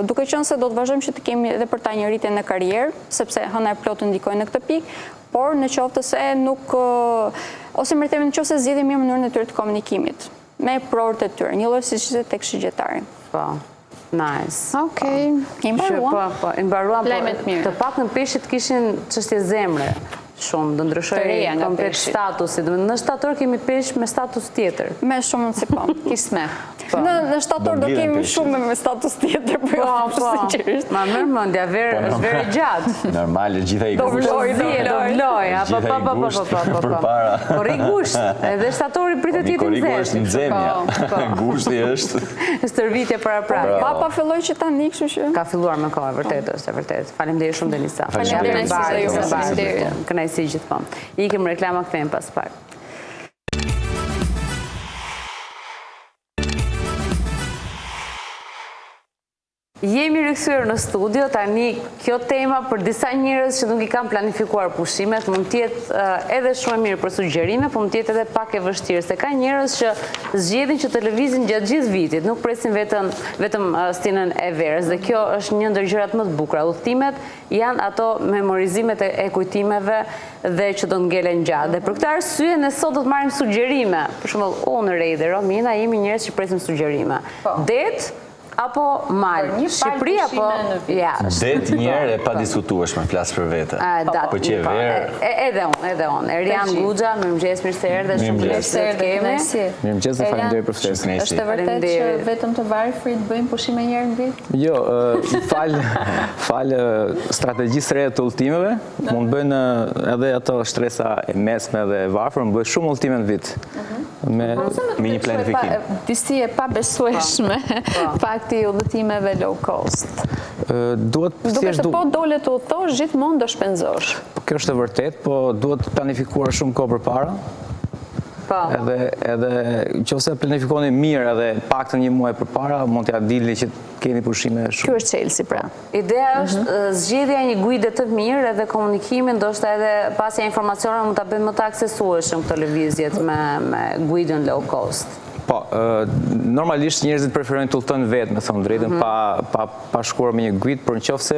duke qenë se do të vazhdojmë që të kemi edhe për ta një rritje në karrierë, sepse hëna e plotë ndikojnë në këtë pikë, por në qoftë se nuk ose më themi në qoftë se zgjidhin mirë mënyrën e tyre të komunikimit me prorët e tyre, një lloj siç ishte tek shigjetari. Po. Nice. Okej. I mbaruam. Po, i mbaruam. Lajmet mirë. Të paktën peshqit kishin çështje zemre. Shumë, do ndryshoj komplet statusi. Në shtator kemi peshq me status tjetër. Me shumë mundësi po. Kisme. Në shtator do kemi shumë me status tjetër, po jo sinqerisht. Ma merr mendja, është verë gjatë. Normale, gjitha i gusht. Do vloj. Po rri gusht, edhe shtatori pritet të jetë nxehtë. Korrigo është nxemja. Gushti është stërvitje para prapë. Papa filloi që tani, kështu që ka filluar me kohë, vërtet është, vërtet. Faleminderit shumë Denisa. Faleminderit. Kënaqësi gjithmonë. Ikim reklama, kthehemi pas pak. Jemi rikthyer në studio, tani kjo tema për disa njerëz që nuk i kanë planifikuar pushimet, mund të jetë edhe shumë mirë për sugjerime, por mund të jetë edhe pak e vështirë, se ka njerëz që zgjedhin që të lëvizin gjatë gjithë vitit, nuk presin vetëm stinën e verës, dhe kjo është një ndër gjërat më të bukura. Udhëtimet janë ato memorizimet e kujtimeve dhe që do ngelen gjatë. Dhe për këtë arsye ne sot do të marrim sugjerime. Për shembull, unë, Rei dhe Romina jemi njerëz që presim sugjerime. Det apo Malë? Shqipëri apo jashtë? Det njerë e pa diskutueshme, flasë për vete. Po që verë... Edhe unë. Erian Guxha, mirëmëngjes, mirë se erdhe, shumë mirë se të kemi. Mirëmëngjes dhe faleminderit për ftesën. Është e vërtet që vetëm të varfrit bëjmë pushime një herë në vit? Jo, fal strategjisë reja të udhëtimeve, mund bëjnë edhe ato shtresa e mesme dhe e varfër, mund bëjnë shumë udhëtime në vit. Me një planifikim. Disi e pa besueshme fakti i udhëtimeve low cost. Duke të po dole të udhëtosh, gjithmonë do shpenzosh. Kjo është e vërtet, po duhet planifikuar shumë kohë përpara. Edhe nëse planifikoni mirë edhe paktën një muaj përpara, mund t'ja dilni që keni pushime shumë. Kjo është Chelsea, pra. Ideja është zgjedhja një guide të mirë edhe komunikimin, ndoshta edhe pasja informacione mund ta bëjmë më të aksesueshëm këto lëvizjet me guidën low cost. Po, normalisht njerëzit preferojnë të udhëtojnë vetë, me thonë drejtën, pa shkuar me një guide, por nëse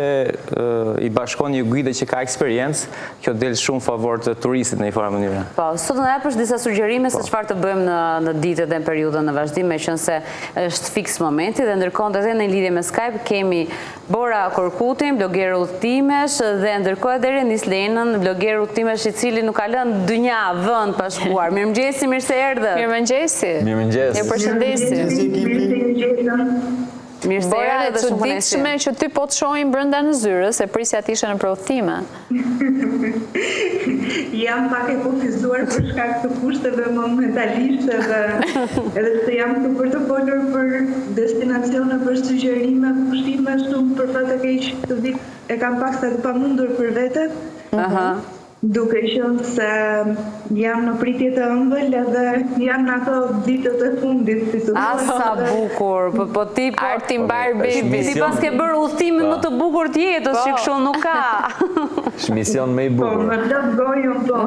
i bashkon një guide që ka eksperiencë, kjo del shumë favor të turistit në një farë mënyrë. Po, sot në japësh disa sugjerime se çfarë të bëjmë në ditët dhe në periudhën në vazhdim, meqense është fiks momenti dhe ndërkohë edhe në lidhje me Skype kemi Bora Korkutin, bloger udhëtimesh dhe ndërkohë edhe Renis Lenën, bloger udhëtimesh i cili nuk ka lënë dynja vend pa shkuar. Mirëmëngjesi, mirë se erdhe. Mirëmëngjesi. Ju përshëndesim. Mirë se erdhe dhe shumë çuditshme që ty po të shohim brenda në zyrës, e prisja të ishe në prodhime. Jam pak e kufizuar për shkak të kushteve momentalisht edhe se jam këtu për të folur për destinacione, për sugjerime, pushime, shumë për fat të keq këtë vit e kam pak sa të pamundur për vete. Duke qenë se jam në pritje të ëmbël edhe janë ato ditët e fundit, si të thua. Sa bukur, po ti po... Arti mbar bebi. Ti pas ke bërë udhëtimin më të bukur të jetës, që kështu nuk ka. Është mision më i bukur. Po, më plot gojën, po.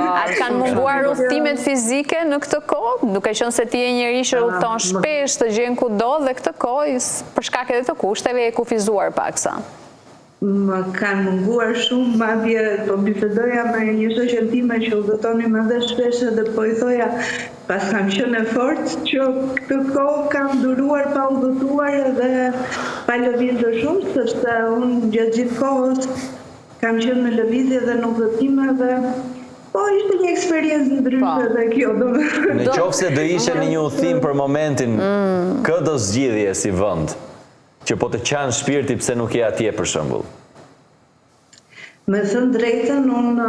A të kanë munguar udhëtimet fizike në këtë kohë, duke qenë se ti je njeri që udhëton shpesh të gjen kudo dhe këtë kohë, për shkak edhe të kushteve, e kufizuar paksa. Më kanë munguar shumë, madje po bisedoja me një shoqen time që udhëtonim edhe shpesh dhe po i thoja, pas kam qenë e fortë që këtë kohë kam duruar pa udhëtuar edhe pa lëvizur shumë, sepse unë gjatë gjithë kohës kam qenë në lëvizje dhe në udhëtime dhe po ishte një eksperiencë ndryshe dhe kjo do më... Në qoftë se do ishe në një udhëtim për momentin, kë do zgjidhje si vend? Që po të qanë shpirti pse nuk je atje për shembull? Me thënë drejtën, unë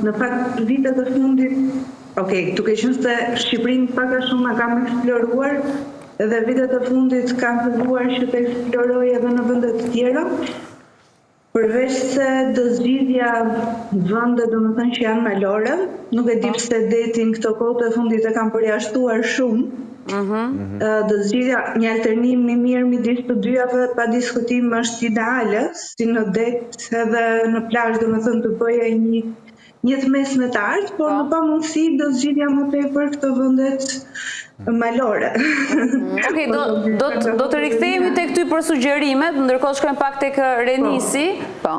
në fakt vitet e fundit, duke qenë se Shqipërinë pak a shumë na kam eksploruar, edhe vitet e fundit kam filluar që të eksploroj edhe në vende të tjera, përveç se do zgjidhja vende domethënë që janë malore, nuk e di pse detin këto kohë të fundit e kam përjashtuar shumë. Do zgjidhja një alternim i mirë midis të dyjave pa diskutim është ideale, si në det edhe në plazh, domethënë të bëja një të mesmetar, por në pamundësi do zgjidhja më tepër këto vendet malore. Do të rikthehemi tek ty për sugjerimet, ndërkohë shkojmë pak tek Renisi.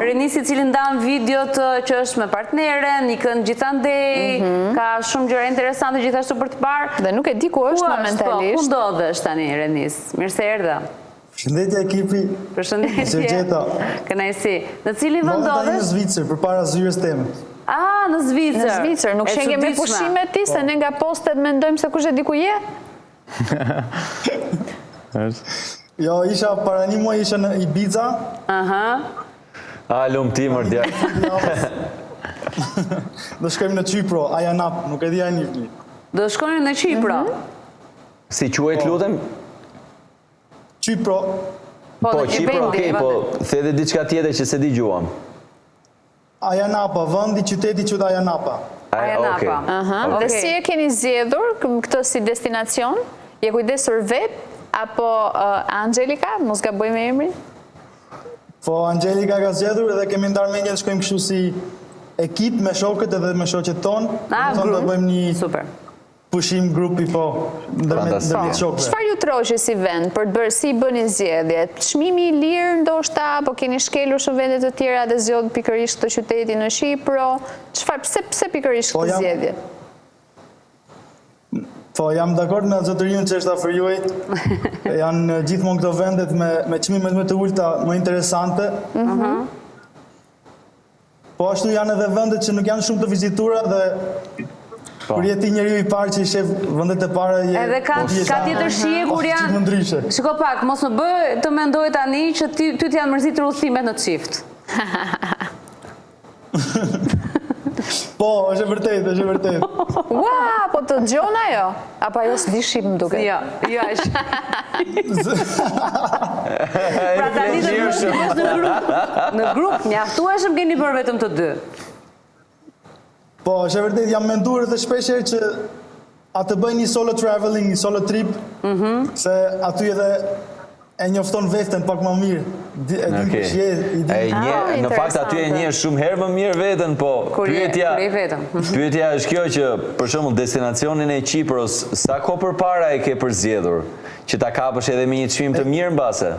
Renisi i cili ndan videot që është me partneren, ikën gjithandej, ka shumë gjëra interesante gjithashtu për të parë. Dhe nuk e di ku është momentalisht. Ku ndodhesh tani Renis? Mirë se erdhe. Përshëndetje ekipi. Përshëndetje. Kënaqësi. Në cilin vend ndodhesh? Në Zvicër, përpara zyrës temës. Në Zvicër. Në Zvicër, nuk shenge me pushime ti, se ne nga postet mendojmë se kush e di ku je? Jo, isha para një muaj isha në Ibiza. Lumë ti mërdja. Do shkojmë në Qipro, Ajanap, nuk e di ajë një. Do shkojmë në Qipro? Si quajt lutem? Qipro. Po, Qipro, okej, po, the edhe diçka tjetër që se digjuam. Ajanapa, vendi qyteti quhet Ajanapa. Ajanapa. Dhe si e keni zgjedhur këtë si destinacion? Je kujdesur vet apo Angelika, mos gabojmë emrin? Po, Angelika ka zgjedhur dhe kemi ndarë mendjen të shkojmë kështu si ekip me shokët edhe me shoqet tonë. Do bëjmë një pushim grupi, po, ndërmjet shokëve. Çfarë ju troqe si vend për të bërë, si bëni zgjedhje? Çmimi i lirë ndoshta, apo keni shkelur shumë vende të tjera dhe zgjodh pikërisht këtë qyteti në Shqipëro? Çfarë, pse pikërisht këtë zgjedhje? Po, jam dakord me zotërimin që është afër juaj. Janë gjithmonë këto vendet me çmimet më të ulta, më interesante. Po ashtu janë edhe vendet që nuk janë shumë të vizitura dhe kur je ti njeriu i parë që i shef vendet e para edhe ka tjetër shije kur janë. Shiko pak, mos më bëj të mendoj tani që ty të janë mërzitur udhëtimet në çift. Po, është e vërtet. Ua, po të gjon ajo? Apo ajo s'di shqip më duket? Jo, është. Pra tani të bësh në grup, mjaftueshëm keni bërë vetëm të dy. Po, është e vërtet, jam menduar edhe shpeshherë që atë bëj një solo traveling, një solo trip, se aty edhe e njofton veten pak më mirë. Në fakt aty e njeh shumë herë më mirë veten, po pyetja është kjo që për shembull destinacionin e Qipros sa kohë përpara e ke përzgjedhur që ta kapësh edhe me një çmim të mirë mbase?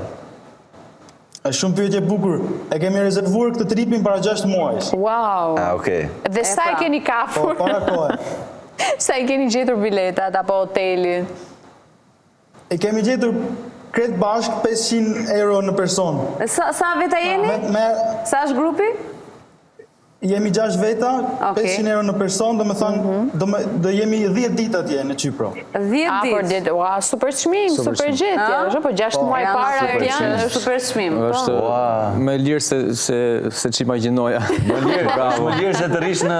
Është shumë pyetje e bukur. E kemi rezervuar këtë tripin para 6 muajsh. Wow. Okej. Dhe sa e keni kapur? Po, para kohë. Sa i keni gjetur biletat apo hotelin? E kemi gjetur kretë bashk 500 euro në person. Sa veta jeni? Sa është grupi? Jemi 6 veta, 500 euro në person, do me thonë, do jemi 10 ditë atje në Qipro. 10 ditë? Ua, super çmim, super gjetje. Po 6 muaj para janë super çmim. Është më lirë se ç'imagjinoja. Më lirë se të rish në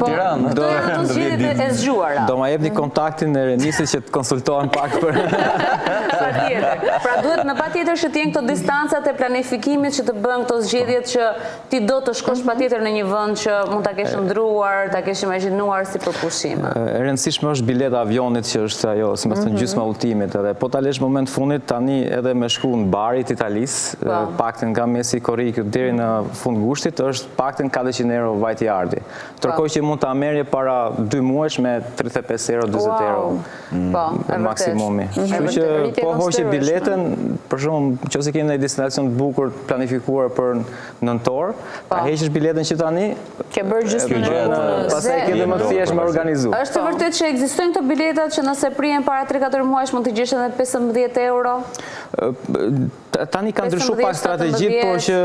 Tiranë. Do të zgjedhjet e zgjuara. Do ma jepni kontaktin e Renisit që të konsultohen pak për... Patjetër. Pra duhet në patjetër që t'jenë këto distancat e planifikimit që të bën këto zgjedhjet që ti do të shkosh patjetër në një vend që mund ta kesh ndruar, ta kesh imagjinuar si përpushim. E rëndësishme është bileta avionit që është ajo, si më thënë gjysma udhëtimit, edhe po ta lesh moment fundit tani edhe me shku në barit Italisë, paktën nga mesi Korrikut deri në fund gushtit është paktën 400 euro vajti ardhi. Ndërkohë që mund ta merrje para 2 muajsh me 35 euro, 40 euro maksimumi. Kështu që po hoqe biletën, për shembull, nëse keni një destinacion të bukur planifikuar për nëntor, ta heqësh biletën që tani ke bërë gjysmën e punës. Pastaj ke më thjesht me organizu. Është vërtet që ekzistojnë këto biletat që nëse prihen para 3-4 muajsh mund të gjesh edhe 15 euro? Tani kanë ndryshuar pak strategjit, por që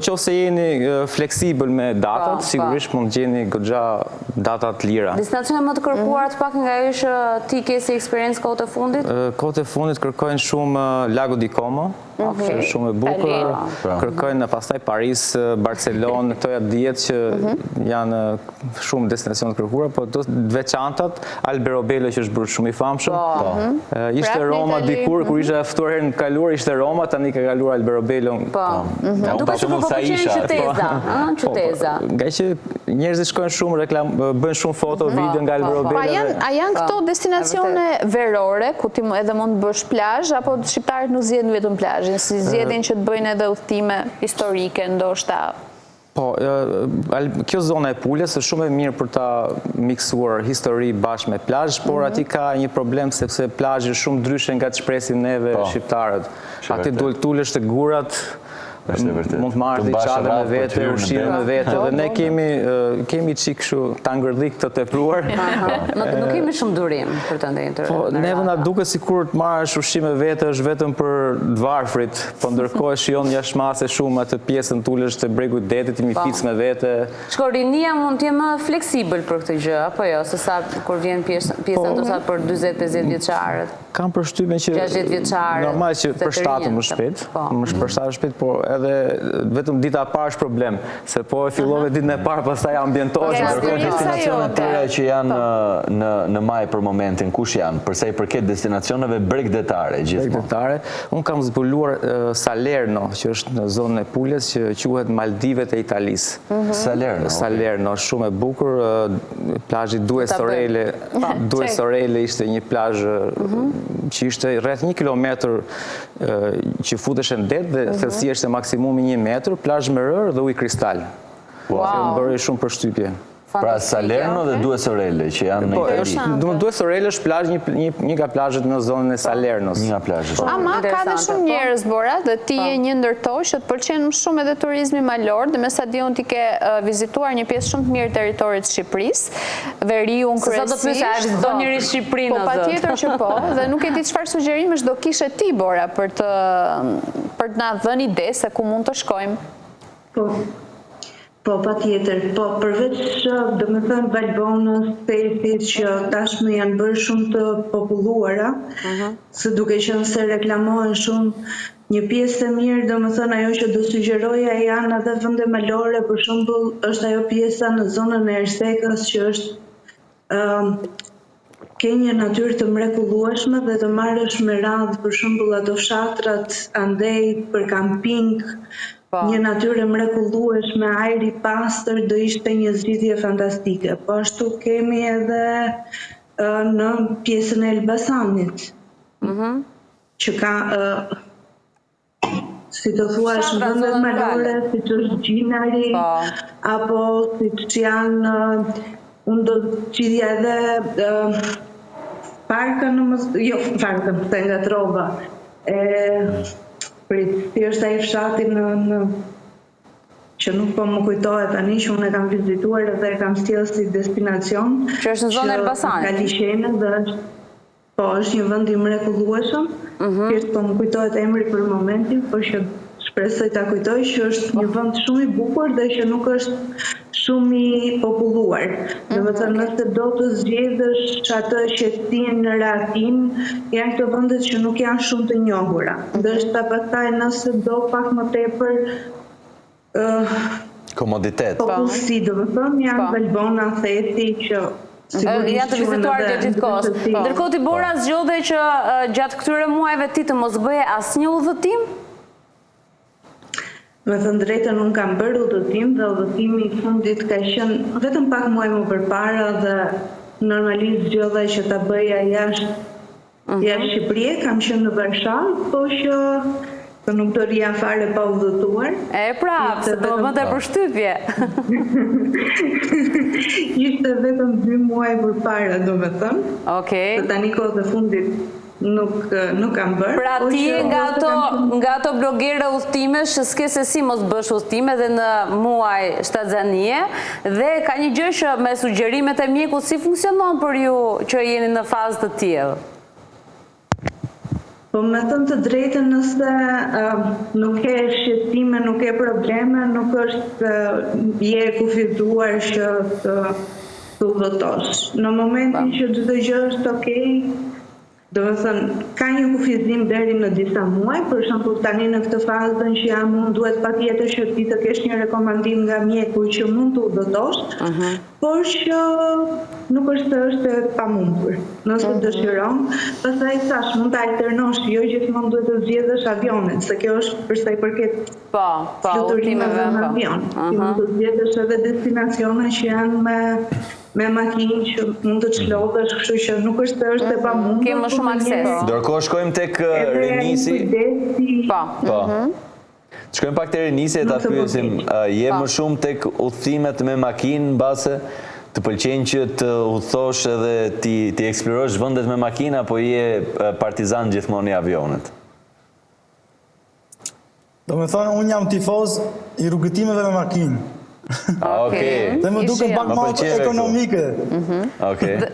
nëse jeni fleksibël me datat, sigurisht mund të gjeni goxha data të lira. Destinacione më të kërkuara të pak nga ajo që ti ke si eksperiencë kohët e fundit? Kohët e fundit kërkojnë shumë Lago di Como, shumë e bukur. Kërkojnë pastaj Paris, Barcelonë, këto janë dijet që janë shumë destinacione të kërkuara, por do veçantat Alberobello që është bërë shumë i famshëm. Ishte Roma dikur kur isha ftuar herën e kaluar, ishte Roma, tani ka kaluar Alberobello. Duke që po pëlqejnë qyteza. Nga që njerëzit shkojnë shumë bën shumë foto, video nga Alberobello. A janë këto destinacione verore ku ti edhe mund të bësh plazh apo shqiptarët nuk zgjedhin vetëm plazhin, si zgjedhin që të bëjnë edhe udhëtime historike ndoshta? Po, kjo zona e Pulës është shumë e mirë për ta miksuar histori bashkë me plazh, por aty ka një problem sepse plazhi është shumë ndryshe nga që presim neve shqiptarët. Aty duhet t'ulesh të gurat, mund të marrë dhe çadër me vete, ushqime me vete, dhe ne kemi çik kështu tangërdhik të tepruar. Nuk kemi shumë durim për të ndërtuar. Po, neve na duket sikur të marrësh ushqime vete është vetëm për të varfrit, po ndërkohë shijon jashtëmase shumë atë pjesën t'ulesh të bregu i detit, mi pic me vete. Shko, rinia mund të jetë më fleksibël për këtë gjë, apo jo, se sa kur vjen pjesa ndoshta për 40-50 vjeçarët. Kam përshtypjen që 60 vjeçare. Normal që përshtaten më shpejt, por edhe vetëm dita e parë është problem, se po e fillove ditën e parë, pastaj ambientohesh. Ndërkohë destinacionet tjera që janë në maj për momentin, kush janë? Përsa i përket destinacioneve bregdetare gjithmonë. Bregdetare. Unë kam zbuluar Salerno, që është në zonën e Pulës, që quhet Maldivet e Italisë. Salerno, shumë e bukur, plazhi Due Sorelle ishte një plazh që ishte rreth 1 kilometër që futesh në det dhe thellësia ishte maksimumi 1 metër, plazh me rër dhe ujë kristal. Më bëri shumë përshtypje. Pra Salerno dhe Dues Orele, që janë në Itali. Dues Orele është plazh, një nga plazhet në zonën e Salernos. Një nga plazhet. Ama ka dhe shumë njerëz, Bora, dhe ti je një ndër to që të pëlqen shumë edhe turizmi malor, dhe me sa diun ti ke vizituar një pjesë shumë të mirë territorit të Shqipërisë, Veriun kryesisht. Sa do të pyesë, a viziton njëri Shqipërinë? Po patjetër që po, dhe nuk e di çfarë sugjerimesh do kishe ti, Bora, për të na dhënë ide se ku mund të shkojmë. Po, pa tjetër. Po, përveç, do me thënë, Valbonës, Peltit, që tashmë janë bërë shumë të populluara, se duke qenë se reklamohen shumë, një pjesë e mirë, do me thënë, ajo që do sugjeroja janë edhe vende malore, për shembull, është ajo pjesa në zonën e Ersekës, që është ke një natyrë të mrekullueshme dhe të marrësh me radhë, për shembull, ato fshatrat andej për kamping, një natyrë mrekullueshme, ajri pastër, do ishte një zgjidhje fantastike. Po ashtu kemi edhe në pjesën e Elbasanit, që ka, si të thuash, vendet malore, si që është Gjinari, apo si që janë, unë do të qidhja edhe parkën, jo parkën, të nga trova, ti është ai fshati që nuk po më kujtohet tani, që unë e kam vizituar dhe e kam sjellë si destinacion. Që është në zonën e Elbasanit. Ka liçene dhe është një vend i mrekullueshëm. Thjesht po më kujtohet emri për momentin, por që shpresoj ta kujtoj, që është një vend shumë i bukur dhe që nuk është shumë i populluar. Domethënë, nëse do të zgjedhësh atë qetësinë në rahatin, janë këto vendet që nuk janë shumë të njohura. Ndërsa pastaj nëse do pak më tepër komoditet. Popullsi, domethënë, janë Valbona, Theti, që janë të vizituar gjatë gjithë kohës. Ndërkohë ti Bora zgjodhe që gjatë këtyre muajve ti të mos bëje asnjë udhëtim? Me thënë drejtën, unë kam bërë udhëtim dhe udhëtimi i fundit ka qenë vetëm pak muaj më përpara dhe normalisht zgjodha që ta bëja jashtë Shqipërisë, kam qenë në Varshavë, po që nuk do rija fare pa udhëtuar. Se do më të përshtypje. Ishte vetëm 2 muaj përpara, do me thënë. Dhe tani kohë të fundit nuk kam bërë. Pra ti nga ato blogere udhëtimesh që s'ke se si mos bësh udhëtime dhe në muaj shtatzanie, dhe ka një gjë që me sugjerimet e mjekut si funksionon për ju që jeni në fazë të tillë? Po me thënë të drejtën, nëse nuk ke shqetësime, nuk ke probleme, nuk është je kufizuar që të udhëtosh. Në momentin që çdo gjë është okej, do me thënë, ka një kufizim deri në disa muaj, për shembull tani në këtë fazën që jam unë, duhet patjetër që ti të kesh një rekomandim nga mjeku që mund të udhëtosh, por që nuk është e pamundur. Nëse dëshiron, pastaj thash, mund të alternosh, jo gjithmonë duhet të zgjedhësh avionin, se kjo është për sa i përket fluturimeve në avion. Ti mund të zgjedhësh edhe destinacione që janë me makinë që mund të çlodhesh, kështu që nuk është e pamundur. Kemë shumë akses. Ndërkohë shkojmë tek Renisi. Po. Shkojmë pak te Renisi e ta pyesim, je më shumë tek udhëtimet me makinë mbase të pëlqen që të udhëtosh edhe ti eksplorosh vendet me makinë, apo je partizan gjithmonë i avionit? Do me thënë, unë jam tifoz i rrugëtimeve me makinë. Dhe më duke pak më ekonomike.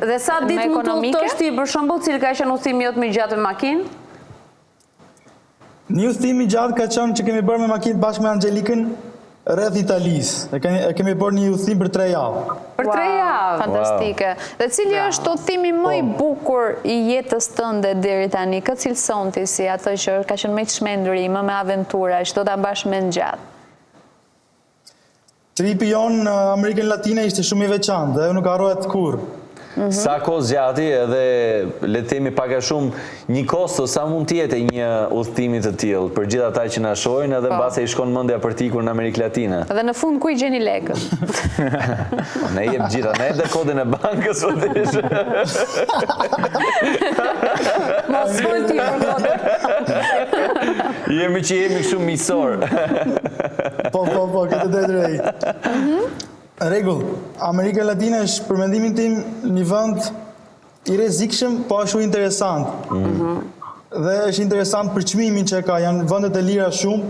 Dhe sa ditë mund të udhëtosh ti, për shembull, cili ka qenë udhëtimi jot më i gjatë me makinë? Një udhëtim i gjatë ka qenë që kemi bërë me makinë bashkë me Angelikën rreth Italisë. E kemi bërë një udhëtim për 3 javë. Për 3 javë? Fantastike. Dhe cili është udhëtimi më i bukur i jetës tënde deri tani? Kë cilëson ti si atë që ka qenë më i çmendur, më me aventura, që do ta mbash mend gjatë? Tripi jonë në Amerikën Latine ishte shumë i veçantë dhe nuk harrohet kurrë. Sa kohë zgjati edhe le të themi pak a shumë një kosto sa mund të jetë një udhëtimi të tillë për gjithë ata që na shohin edhe mbase i shkon mendja për të ikur në Amerikë Latine. Dhe në fund ku i gjeni lekët? Ne jep gjitha, ne edhe kodin e bankës po dish. Mos fol ti për kodin. Jemi shumë miqësor. Po, këtë drejt. Rregull, Amerika Latine është për mendimin tim një vend i rrezikshëm, po ashtu interesant. Dhe është interesant për çmimin që ka, janë vendet e lira shumë.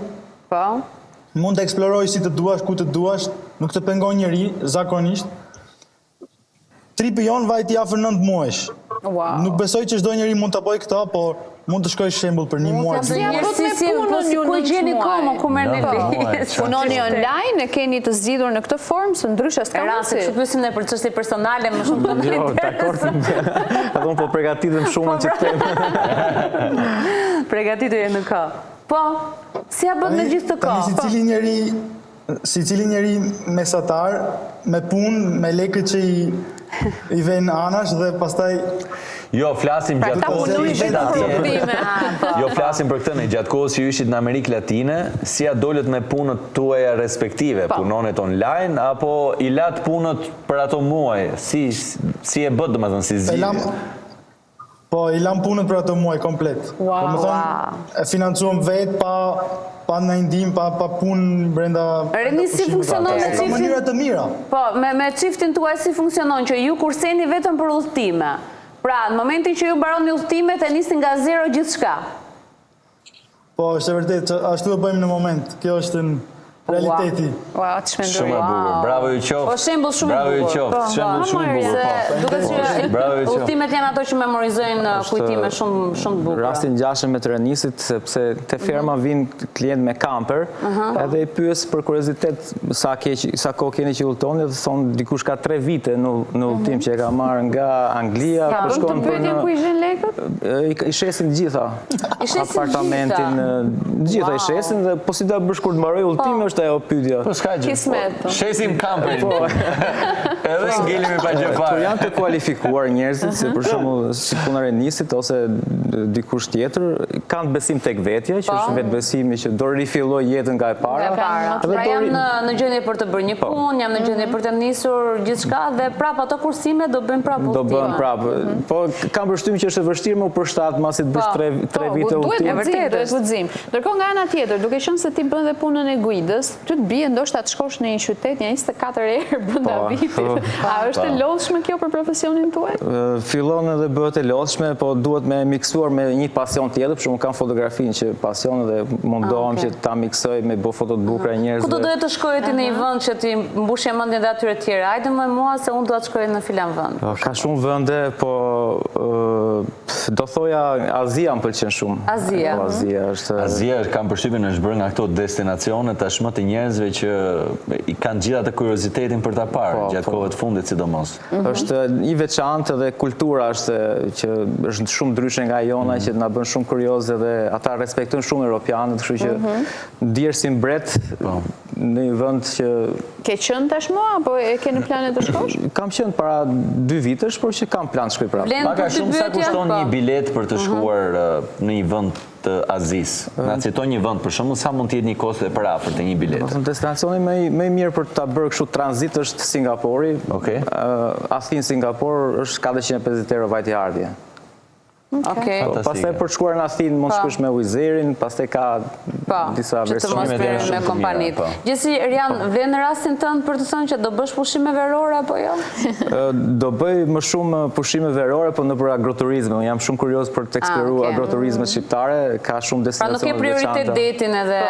Po. Mund të eksploroj si të duash, ku të duash, nuk të pengon njëri, zakonisht. Tripi jonë vajti afër 9 muajsh. Nuk besoj që çdo njeri mund të bëj këta, por mund të shkoj shembull për një muaj. Ku gjeni kohë ku merrni leje? Punoni online, e keni të zgjidhur në këtë formë, se ndryshe s'ka mundësi. Kështu pyesim ne për çështje personale më shumë të Jo, dakord. Edhe unë po përgatitem shumë që të them. Përgatitur në kohë. Po, si ja bën me gjithë të kohë? Si cili njeri mesatar, me punë, me lekët që i vjen anash dhe pastaj... Jo, flasim gjatë kohës që ishit atje. Jo, flasim për këtë në gjatë kohës që ishit në Amerikë Latine, si ja dolët me punët tuaja respektive, punonet online, apo i latë punët për ato muaj? Si e bëtë, domethënë, si zgjidhje? Po, i lam punët për ato muaj komplet. E financuam vetë pa në ndim, pa punë brenda... Reni, si funksionon me çiftin? Ka mënyra të mira. Po, me çiftin tuaj si funksionon që ju kurseni vetëm për udhëtime? Pra, në momentin që ju mbaroni udhëtimet e nisni nga zero gjithçka? Po, është e vërtet, ashtu e bëjmë në moment. Kjo është në realiteti. Wow, të shmendur. Shumë e bukur. Bravo ju qoftë. Po, shembull shumë i bukur. Bravo ju qoftë. Shembull shumë i bukur. Duket që udhëtimet janë ato që memorizojnë kujtime shumë të bukura. Rastin ngjashëm me të Renisit, sepse te ferma vinë klient me kamper, edhe i pyes për kuriozitet sa kohë keni që udhëtoni, dhe thonë dikush ka 3 vite në udhëtim që e ka marrë nga Anglia, po shkon për në ku i vjen lekët? I shesin gjitha. Apartamentin, gjitha i shesin dhe po si do bësh kur të mbaroj udhëtimin është ajo pyetja. Po s'ka gjë. Kismet. Shesim kamperin. Edhe ngelemi pa gjë fare. Por janë të kualifikuar njerëzit, se për shembull si puna e Renisit ose dikush tjetër, kanë besim tek vetja, që është vetbesimi që do rifilloj jetën nga e para. Pra jam në gjendje për të bërë një punë, jam në gjendje për të nisur gjithçka dhe prapë ato kursime do bëjmë prapë udhëtime. Do bëjmë prapë. Po kam përshtypjen që është e vështirë më përshtat masi të bësh 3 vite udhëtim. Duhet udhëzim. Ndërkohë nga ana tjetër, duke qenë se ti bën dhe punën e guidës, ty të bie ndoshta të shkosh në një qytet një 24 herë brenda vitit. A është e lodhshme kjo për profesionin tuaj? Fillon edhe bëhet e lodhshme, po duhet me miksuar me një pasion tjetër, për shembull kam fotografinë që pasion dhe mundohem që ta miksoj me bë foto të bukura njerëzve. Ku do doje të shkoje ti në një vend që ti mbushje mendjen dhe atyre të tjerë? Hajde më mua se unë dua të shkoj në filan vend. Ka shumë vende, po do thoja Azia më pëlqen shumë. Azia kam përshtypjen është bërë nga këto destinacione tashmë të njerëzve që i kanë gjithë atë kuriozitetin për ta parë gjatë kohëve të fundit sidomos. Është i veçantë dhe kultura që është shumë ndryshe nga jona që na bën shumë kurioze dhe ata respektojnë shumë europianët, kështu që ndihesh si mbret në një vend që ke qenë tashmë apo e ke në plane të shkosh? Kam qenë para 2 vitesh, por që kam plan të shkoj prapë. Paka shumë sa kushton një bilet për të shkuar në një vend të Azis. Na citon një vend për shembull, sa mund të jetë një kosto e parafort të një bilete? Destinacioni më i mirë për ta bërë kështu tranzit është Singapori. Athin Singapur është 450 euro vajtje ardhje. Pastaj për të shkuar në Athin mund shkosh me Wizerin, pastaj ka disa versione me kompanitë. Gjithsesi Rian, vlen në rastin tënd për të thënë që do bësh pushime verore apo jo? Do bëj më shumë pushime verore, po nëpër agroturizëm. Unë jam shumë kurioz për të eksploruar agroturizmin shqiptare, ka shumë destinacione të veçanta. Pra nuk ke prioritet detin edhe...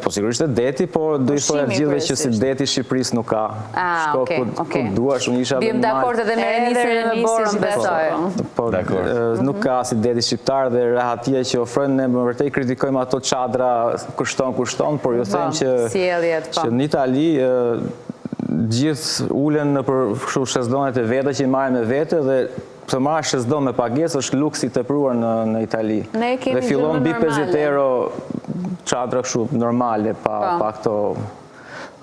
Po sigurisht e deti, po do i thoja gjithëve që si deti i Shqipërisë nuk ka. Shko ku duash, unë isha... Bim dakord edhe me Renisin në Borën, besoj. Ka si deti shqiptar dhe rehatia që ofrojnë, ne më vërtet kritikojmë ato çadra kushton, por ju them që në Itali gjithë ulen në për shezdonet e veta që i marrin me vete dhe të marrë shezdo me pagesë është luksi i tepruar në Itali. Dhe fillon mbi 50 euro çadra kështu normale pa këto.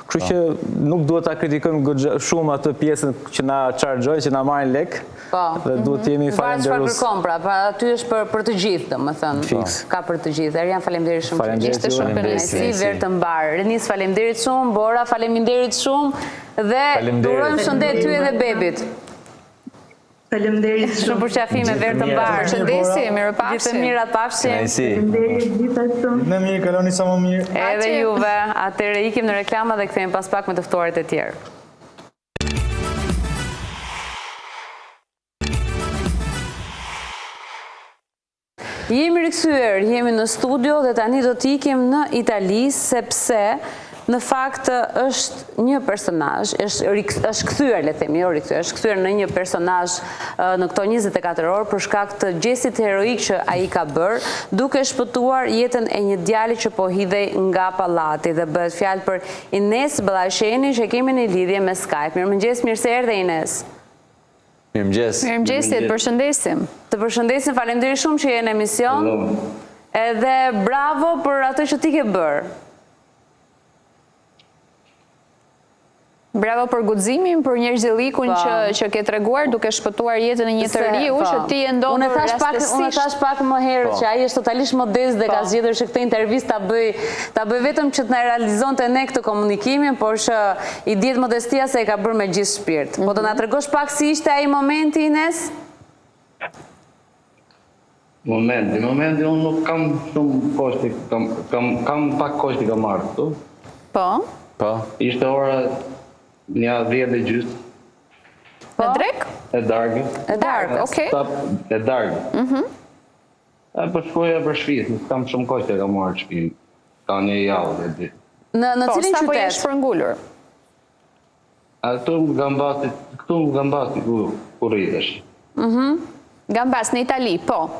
Kështu që nuk duhet ta kritikojmë shumë atë pjesën që na chargjojnë, që na marrin lek. Dhe duhet të jemi falenderus. Çfarë kërkon pra? Pra aty është për të gjithë, domethënë. Ka për të gjithë. Erian, faleminderit shumë. Ishte shumë kënaqësi. Verë të mbar. Renis, faleminderit shumë. Bora, faleminderit shumë. Dhe urojmë shëndet ty edhe bebit. Faleminderit shumë. Shumë përqafime, verë të mbar. Shëndesi, mirëpafshim. Gjithë mirat pafshim. Faleminderit gjithashtu. Në mirë, kaloni sa më mirë. Edhe juve. Atëherë ikim në reklama dhe kthehemi pas pak me të ftuarit e tjerë. Jemi rikthyer, jemi në studio dhe tani do t'ikim në Itali sepse në fakt është një personazh, është kthyer, le të themi, jo rikthyer, është kthyer në një personazh në këto 24 orë për shkak të gjestit heroik që ai ka bërë, duke shpëtuar jetën e një djali që po hidhej nga pallati dhe bëhet fjalë për Ines Ballasheni që kemi në lidhje me Skype. Mirëmëngjes, mirë se erdhe Ines. Mirëmëngjes. Mirëmëngjes, të përshëndesim. Të përshëndesim, faleminderit shumë që je në emision. Edhe bravo për atë që ti ke bërë. Bravo për guximin, për njerëzillikun që ke treguar duke shpëtuar jetën e një të riu që ti e ndodhur rastësisht. Unë thash pak më herët që ai është totalisht modest dhe ka zgjedhur që këtë intervistë ta bëj vetëm që të na realizonte ne këtë komunikimin, por që i dihet modestia se e ka bërë me gjithë shpirt. Po do na tregosh pak si ishte ai momenti, Ines? Momenti unë nuk kam shumë koshti, kam pak koshti kam marrë këtu. Po? Ishte ora një 10:30. Në drek? E dargë. E dargë, okej. E dargë. Po shkoja për shtëpi, nuk kam shumë koshti e kam marrë shtëpi. Ka një javë dhe Në cilin qytet? Po, sa po je shpërngulur? Këtu në Gambati, ku rritesh. Gambas, në Itali, po.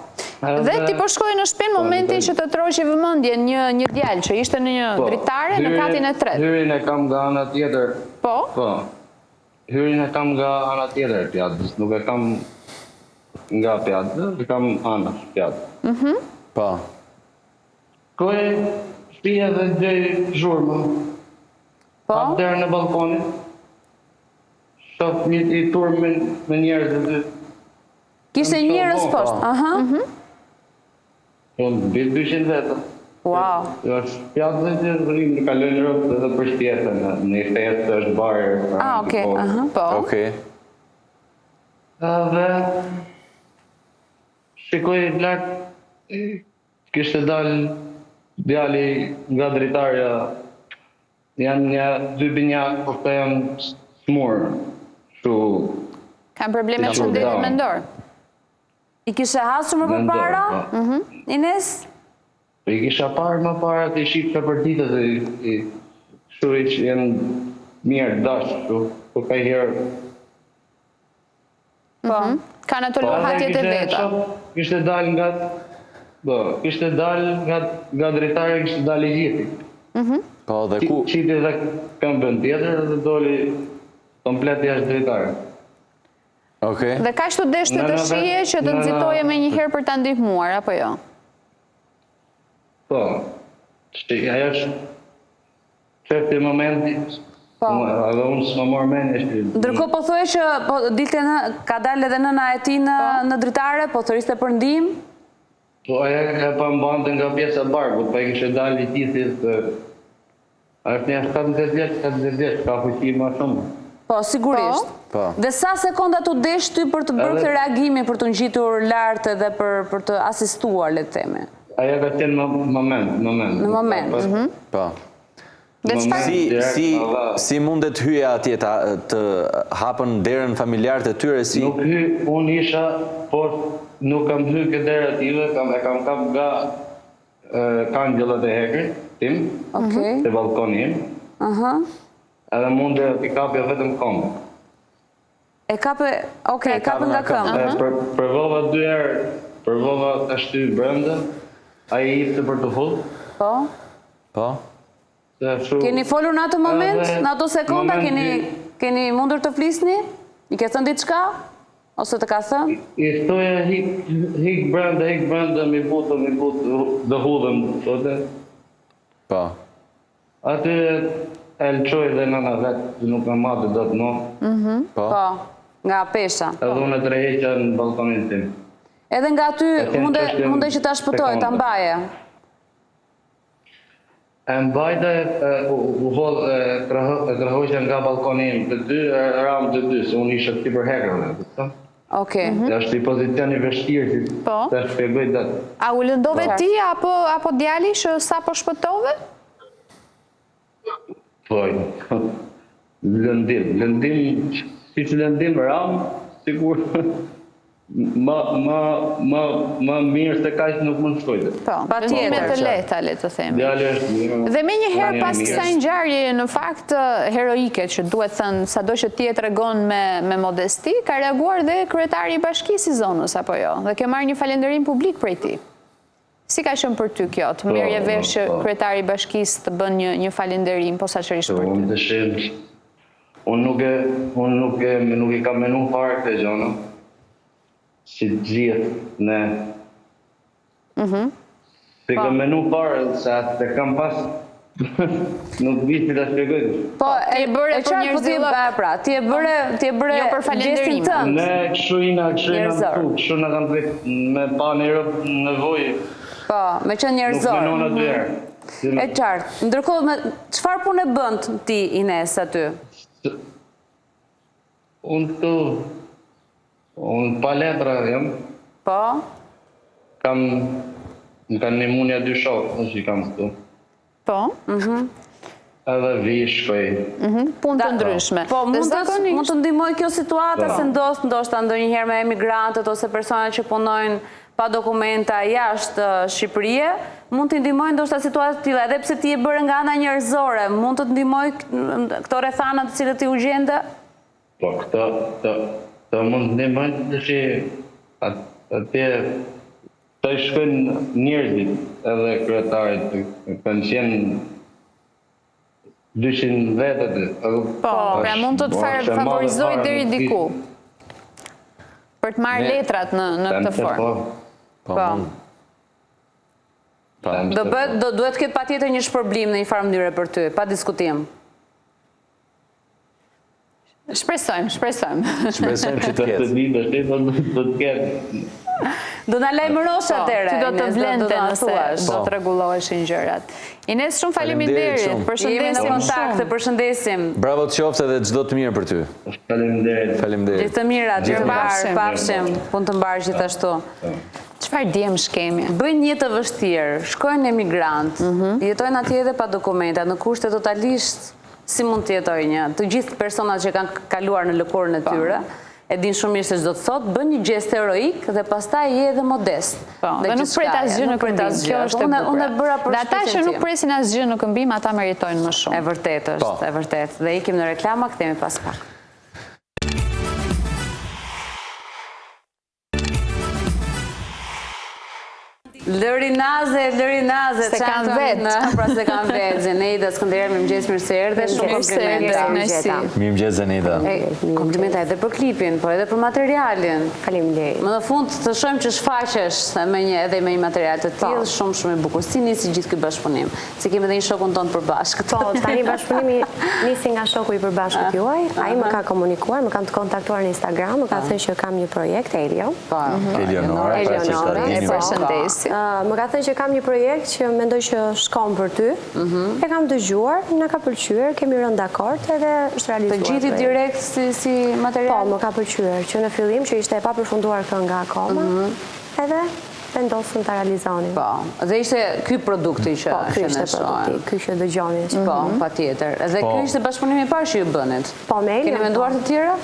Dhe ti po shkoj në shtëpinë momentin që të troqi vëmendjen një djalë që ishte në një dritare në katin e tretë. Hyrin e kam nga ana tjetër. Po? Hyrin e kam nga ana tjetër pjatës, nuk e kam nga pjatë, e kam ana pjatë. Po. Shkoj shtëpia dhe gjej zhurmë. Po? Hap derën e balkonit. Shoh një turm me njerëz dhe Kishte njerëz poshtë. Unë bitë 200 vetëm. Wow. Është pjatë dhe të rrimë në kalojnë rëpë dhe për shtjetën, në i festë është barë. Okej, po. Okej. Dhe shikoj lartë, kishte dalë djali nga dritarja, janë një dy binjak, por të janë smurë. Kam probleme shëndetit mendor. I kishe hasur më përpara, Ines? I kisha parë më para të i shifë për ditët dhe kështu i që jenë mirë dashë, po ka i herë. Po, kanë ato lohatjet e veta. Kishte dalë nga dritare, kishte dalë i gjithi. Po, dhe ku? Qiti dhe këmbën tjetër dhe doli komplet jashtë dritare. Dhe ka shtu deshte të shije që të nëzitoje me njëherë për të ndihmuar, apo jo? Po, ajo është qëfti momenti, edhe unë s'ma morë menjë. Ndërko po thoi që ka dalë edhe nëna e ti në dritare, po thëriste për ndim? Po, ajo e pa mbante nga pjesa barkut, pa i kështë dalë i tithit, është një 17 vjetë, ka fuqi ma shumë. Po, sigurisht. Dhe sa sekonda të desh ty për të bërë këtë reagimi, për të ngjitur lartë dhe për të asistuar, le të themi? Ajo ka qenë në moment. Në moment. Po. Si mundet hyja atje të hapën derën familjarët e tyre si? Nuk hy, unë isha, por nuk kam hy këtë derë ative, e kam kap nga kangjëllët e hekrit, tim, të balkonim. Edhe munde t'i kapja vetëm këmbë. E kapë nga këmbë? Përvova 2 herë, përvova të shty brenda, a i ifte për të full. Po? Keni folur në atë moment, në ato sekonda, keni mundur të flisni? I ke thënë diçka? Ose të ka thënë? I thoja hik brenda, mi butë, dhe hudhëm. Po. Aty e lëqoj dhe nëna vetë, nuk në madhë do të në. Po, nga pesha. Edhe unë e të reheqa në balkonin tim. Edhe nga ty munde që ta shpëtoj, ta mbaje? E mbajta e krahojqa nga balkonin të dy, ramë të dy, se unë isha të për hekrën. Okej. Është i pozicioni vështirë, të shpjegoj datë. A u lëndove ti apo djali që sa po shpëtove? Poj, lëndim, si që lëndim ramë, sigur, Më mirë se kaq nuk mund të shkojtë. Po, me të lehta, le të themi. Dhe me një herë pas kësaj ngjarje në fakt heroike, që duhet thënë sado që ti e tregon me modesti, ka reaguar dhe kryetari i bashkisë i zonës apo jo, dhe ke marrë një falënderim publik prej tij. Si ka qenë për ty kjo, të merrje vesh që kryetari i bashkisë të bën një falënderim posaçërisht për ty? Unë nuk e kam menuar fare këtë gjë, si gjithë ne. Se kam menuar fare, se atë kam pas, nuk vishë të shpjegoj. Po, e bëre për njerëzillë, pra, ti e bëre gjestin tënd. Ne kështu na kanë drejt me pa nevojë. Po, me qenë njerëzor. E qartë. Ndërkohë, çfarë punë e bën ti Ines aty? Unë pa letra jam. Po? Më kanë një munja 2 shokë, në që i kam këtu. Po? Edhe vi shkoj. Punë të ndryshme. Po, mund të ndihmoj kjo situata se ndoshta ndonjëherë me emigrantët ose personat që punojnë pa dokumenta jashtë Shqipërie, mund të ndihmoj ndoshta situata të tilla, edhe pse ti e bërë nga ana njerëzore, mund të ndihmoj këto rrethana të cilët ti u gjende? Po, këto mund të ndihmoj që atje të shkojnë njerëzit edhe kryetarit, kanë qenë 200 vetët. Po, pra mund të favorizoj deri diku, për të marrë letrat në këtë formë. Po. Duhet të ketë patjetër një shpërblim në një farë mënyrë për ty, pa diskutim. Shpresojmë. Shpresojmë që të ketë. Do na lajmërosh atëherë. Ty do të blende nëse do të rregulloheshin gjërat. Ines, shumë faleminderit. Përshëndesim në kontakt, përshëndesim. Bravo të qoftë dhe çdo të mirë për ty. Faleminderit. Gjithë të mira, pafshim, punë të mbarë gjithashtu. Çfarë djemsh kemi? Bëjnë një të vështirë, shkojnë emigrant, jetojnë atje edhe pa dokumenta, në kushte totalisht si mund të jetojnë të gjithë personat që kanë kaluar në lëkurën e tyre. E din shumë mirë se çdo të thotë, bën një gjest heroik dhe pastaj je edhe modest. Dhe nuk pret asgjë në këmbim. Kjo është e bukur. Dhe ata që nuk presin asgjë në këmbim, ata meritojnë më shumë. E vërtet është, e vërtet. Dhe ikim në reklama, kthehemi pas pak. Lëri naze, se kanë vetë. Pra se kanë vetë, Zeneida Skënderaj, mirëmëngjes, mirë se erdhe, shumë komplimenta. Mirëmëngjes, Zeneida. Komplimenta edhe për klipin, por edhe për materialin. Faleminderit. Më në fund të shohim që shfaqesh edhe me një material të tillë, shumë i bukur. Si nisi gjithë ky bashkëpunim? Se kemi edhe një shokun tonë përbashkët. Po, tani bashkëpunimi nisi nga shoku i përbashkët juaj. Ai më ka komunikuar, më kanë të kontaktuar në Instagram, më ka thënë që kam një projekt, Elio. Eleonora, e përshëndesim. Më ka thënë që kam një projekt që mendoj që shkon për ty. E kam dëgjuar, na ka pëlqyer, kemi rënë dakord edhe është realizuar. Të gjithi direkt si material? Po, më ka pëlqyer që në fillim që ishte e papërfunduar kënga akoma, edhe vendosëm ta realizonim. Po, dhe ishte ky produkti që po, ky ishte produkti, ky që dëgjoni. Po, patjetër. Dhe ky ishte bashkëpunimi i parë që ju bënit. Po, me Elion. Keni menduar të tjera?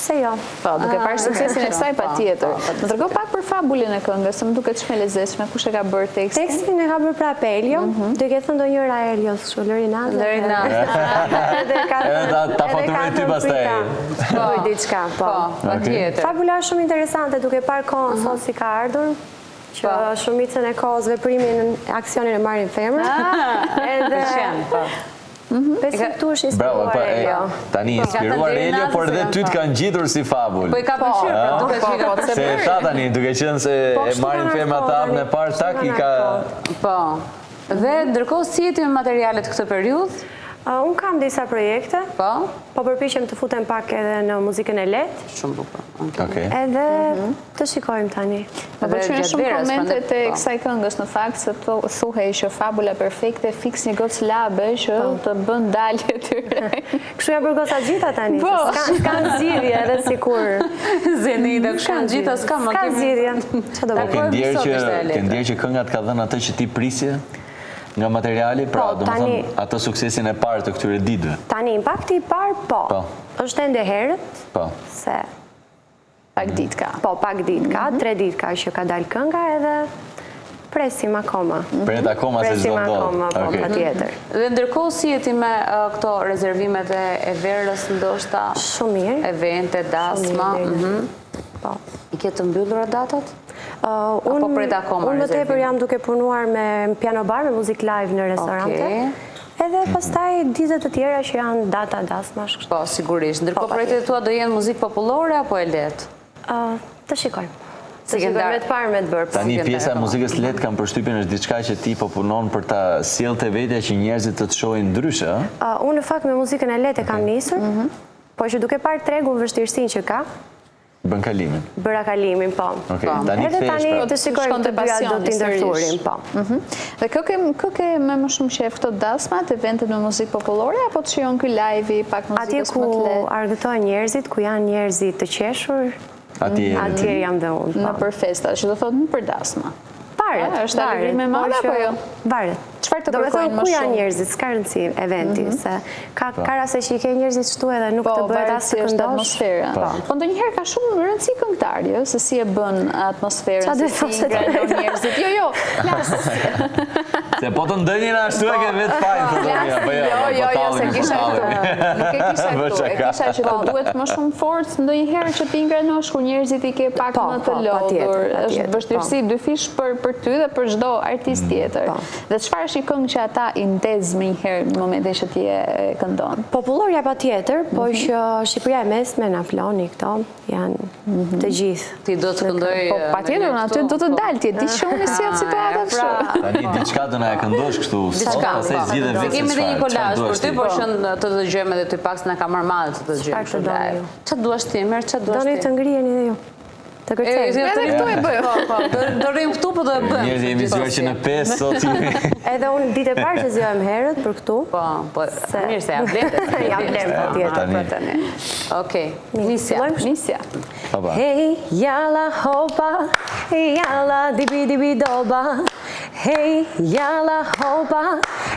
Se jo. Po, duke parë suksesin e kësaj patjetër. Më trego pak për fabulën e këngës, se më duket shumë e lezetshme, kush e ka bërë tekstin? Tekstin e ka bërë prapë Elio, duke thënë ndonjëra Elios, kështu Lëri Naze. Edhe ta fotografi ty pastaj. Po, diçka, po. Patjetër. Fabula është shumë interesante, duke parë kohën sot si ka ardhur, që shumicën e kohës veprimin aksionin e marrin femra. Edhe besim tu është inspiruar Elio. Tani inspiruar Elio, por edhe ty të kanë gjitur si fabull. Po i ka pëlqyer duke qenë. Se tha tani, duke qenë se e marrin femra të hapën e parë tak i ka. Po. Dhe ndërkohë si jeti me materialet këtë periudhë? Unë kam disa projekte, po përpiqem të futem pak edhe në muzikën e lehtë. Shumë bukur. Edhe të shikojmë tani. Më pëlqejnë shumë komentet e kësaj këngës në fakt se thuhej që fabula perfekte fiks një gocë labe që të bën dalje tyre. Kështu janë për goca gjitha tani. S'kan zgjidhje edhe sikur. Zeneida, kështu janë gjitha, s'ka më kemi. S'ka zgjidhje. Çfarë do bëjmë? Ke ndjerë që këngat ka dhënë atë që ti prisje? Nga materiali, pra do më thëmë atë suksesin e parë të këtyre ditëve. Tani, impakti i parë, po. Është ende herët, se Pak dit ka. Po, pak dit ka, 3 dit ka që ka dalë kënga edhe presim akoma. Pret akoma se çdo Presim akoma, po, patjetër. Dhe ndërkohë si jeti me këto rezervimet e verës ndoshta? Shumë mirë. Evente, dasma. Po. I ke të mbyllura datat? Unë pret akoma më rezervime? tepër jam duke punuar me piano bar, me muzik live në restorante. Edhe pastaj ditët të tjera që janë data dasmash. Po, sigurisht. Ndërkohë projektet tua do jenë muzikë popullore apo e lehtë? Të shikojmë. Të shikojmë me të parë me të bërë. Tani pjesa e muzikës lehtë kam përshtypjen është diçka që ti po punon për ta sjellë te vetja që njerëzit të të shohin ndryshe, ëh? Unë në fakt me muzikën e lehtë e kam nisur, po që duke parë tregun vështirësinë që ka, bën kalimin. bëra kalimin, po. Tani Edhe tani kthehesh të shikojmë të dyja do t'i ndërthurim, po. Dhe kë ke me më shumë qef këto dasmat, eventet me muzikë popullore, apo të shion ky live-i pak Atje muzikës ku më të lehtë? argëtojnë njerëzit, ku janë njerëzit të qeshur, atje jam dhe unë. Në për festa, që do thotë në për dasma. Varet, është alegrim e madhe apo jo? Varet. Çfarë të Do me kërkojnë thonë më ku janë shumë? njerëzit, s'ka rëndësi eventi, se ka raste që i ke njerëzit shtu edhe nuk të bëhet as të këndosh. atmosfera. Po ndonjëherë ka shumë rëndësi këngëtari, se si e bën atmosferën, se si ngrenon njerëzit. Jo, lasë. Se po të ndënjën ashtu e ke vetë fajnë të dënjën, apo Jo, se kisha këtu. Nuk e kisha këtu. E kisha që të duhet më shumë forcë ndonjëherë që ti ngrenosh ku njerëzit i ke pak më të lodhur. Është vështirësi dy fish për ty dhe për çdo artist tjetër. Dhe çfarë është një këngë që ata i ndez më njëherë në momentin që ti e këndon? Popullorja pa tjetër, po që Shqipëria e mesme, Naploni, këto, janë të gjithë. Ti do të këndoj... Po, pa tjetër, në aty do të dalë, ti e di shumë si atë situata kështu. Tani diçka do na e këndosh kështu. Kemi dhe një kolazh për ty, por që të dëgjojmë edhe ty pak se na ka marrë madhe të dëgjojmë kështu live. Çfarë duash ti, merr, çfarë duash ti? Doni të ngriheni dhe ju. Të kërcejmë. Edhe këtu e bëj. Do rrim këtu, po do e bëjmë. Njerëzit jemi zgjuar që në 5 sot jemi. Edhe unë ditë e parë që zgjohem herët për këtu. Po, mirë se ja blete. Ja blem patjetër. Okej, nisja. Hey, jalla hopa, jalla dibi dibi doba. Hey, jalla hopa,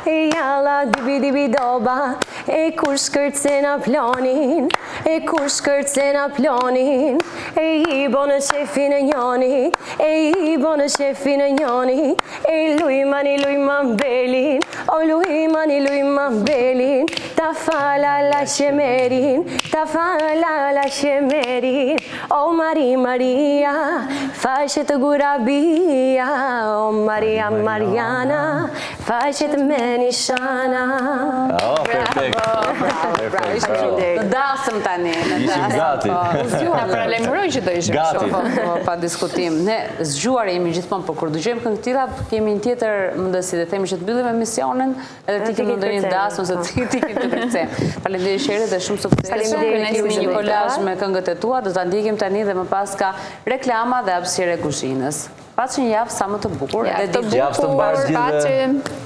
jalla dibi dibi doba. E kur shkërcena plonin, e kur shkërcena plonin, e i bonë qefi në njoni, e i bonë qefi në njoni, e lujman belin, o lujman belin, ta fala la shemerin, ta fala la shemerin, o Maria, faqet gurabia, o Maria Mariana, faqet me nishana. Perfekt. Në dasëm tani. Ishim gati. Na pralemëroj që do ishim Gati. Pa diskutim. Ne zgjuar jemi gjithmonë, por kur dëgjojmë këngë të tilla, kemi një tjetër mundësi dhe themi që të mbyllim emisionin, edhe ti ke ndonjë dasmë se ti ke të kërcejmë. Faleminderit Sheri dhe shumë sukses. Faleminderit, Kemi një kolazh me këngët e tua, do ta ndjekim tani dhe më pas ka reklama dhe hapësirë e kuzhinës. Paçi një javë sa më të bukur, edhe Javë të mbarë gjithë.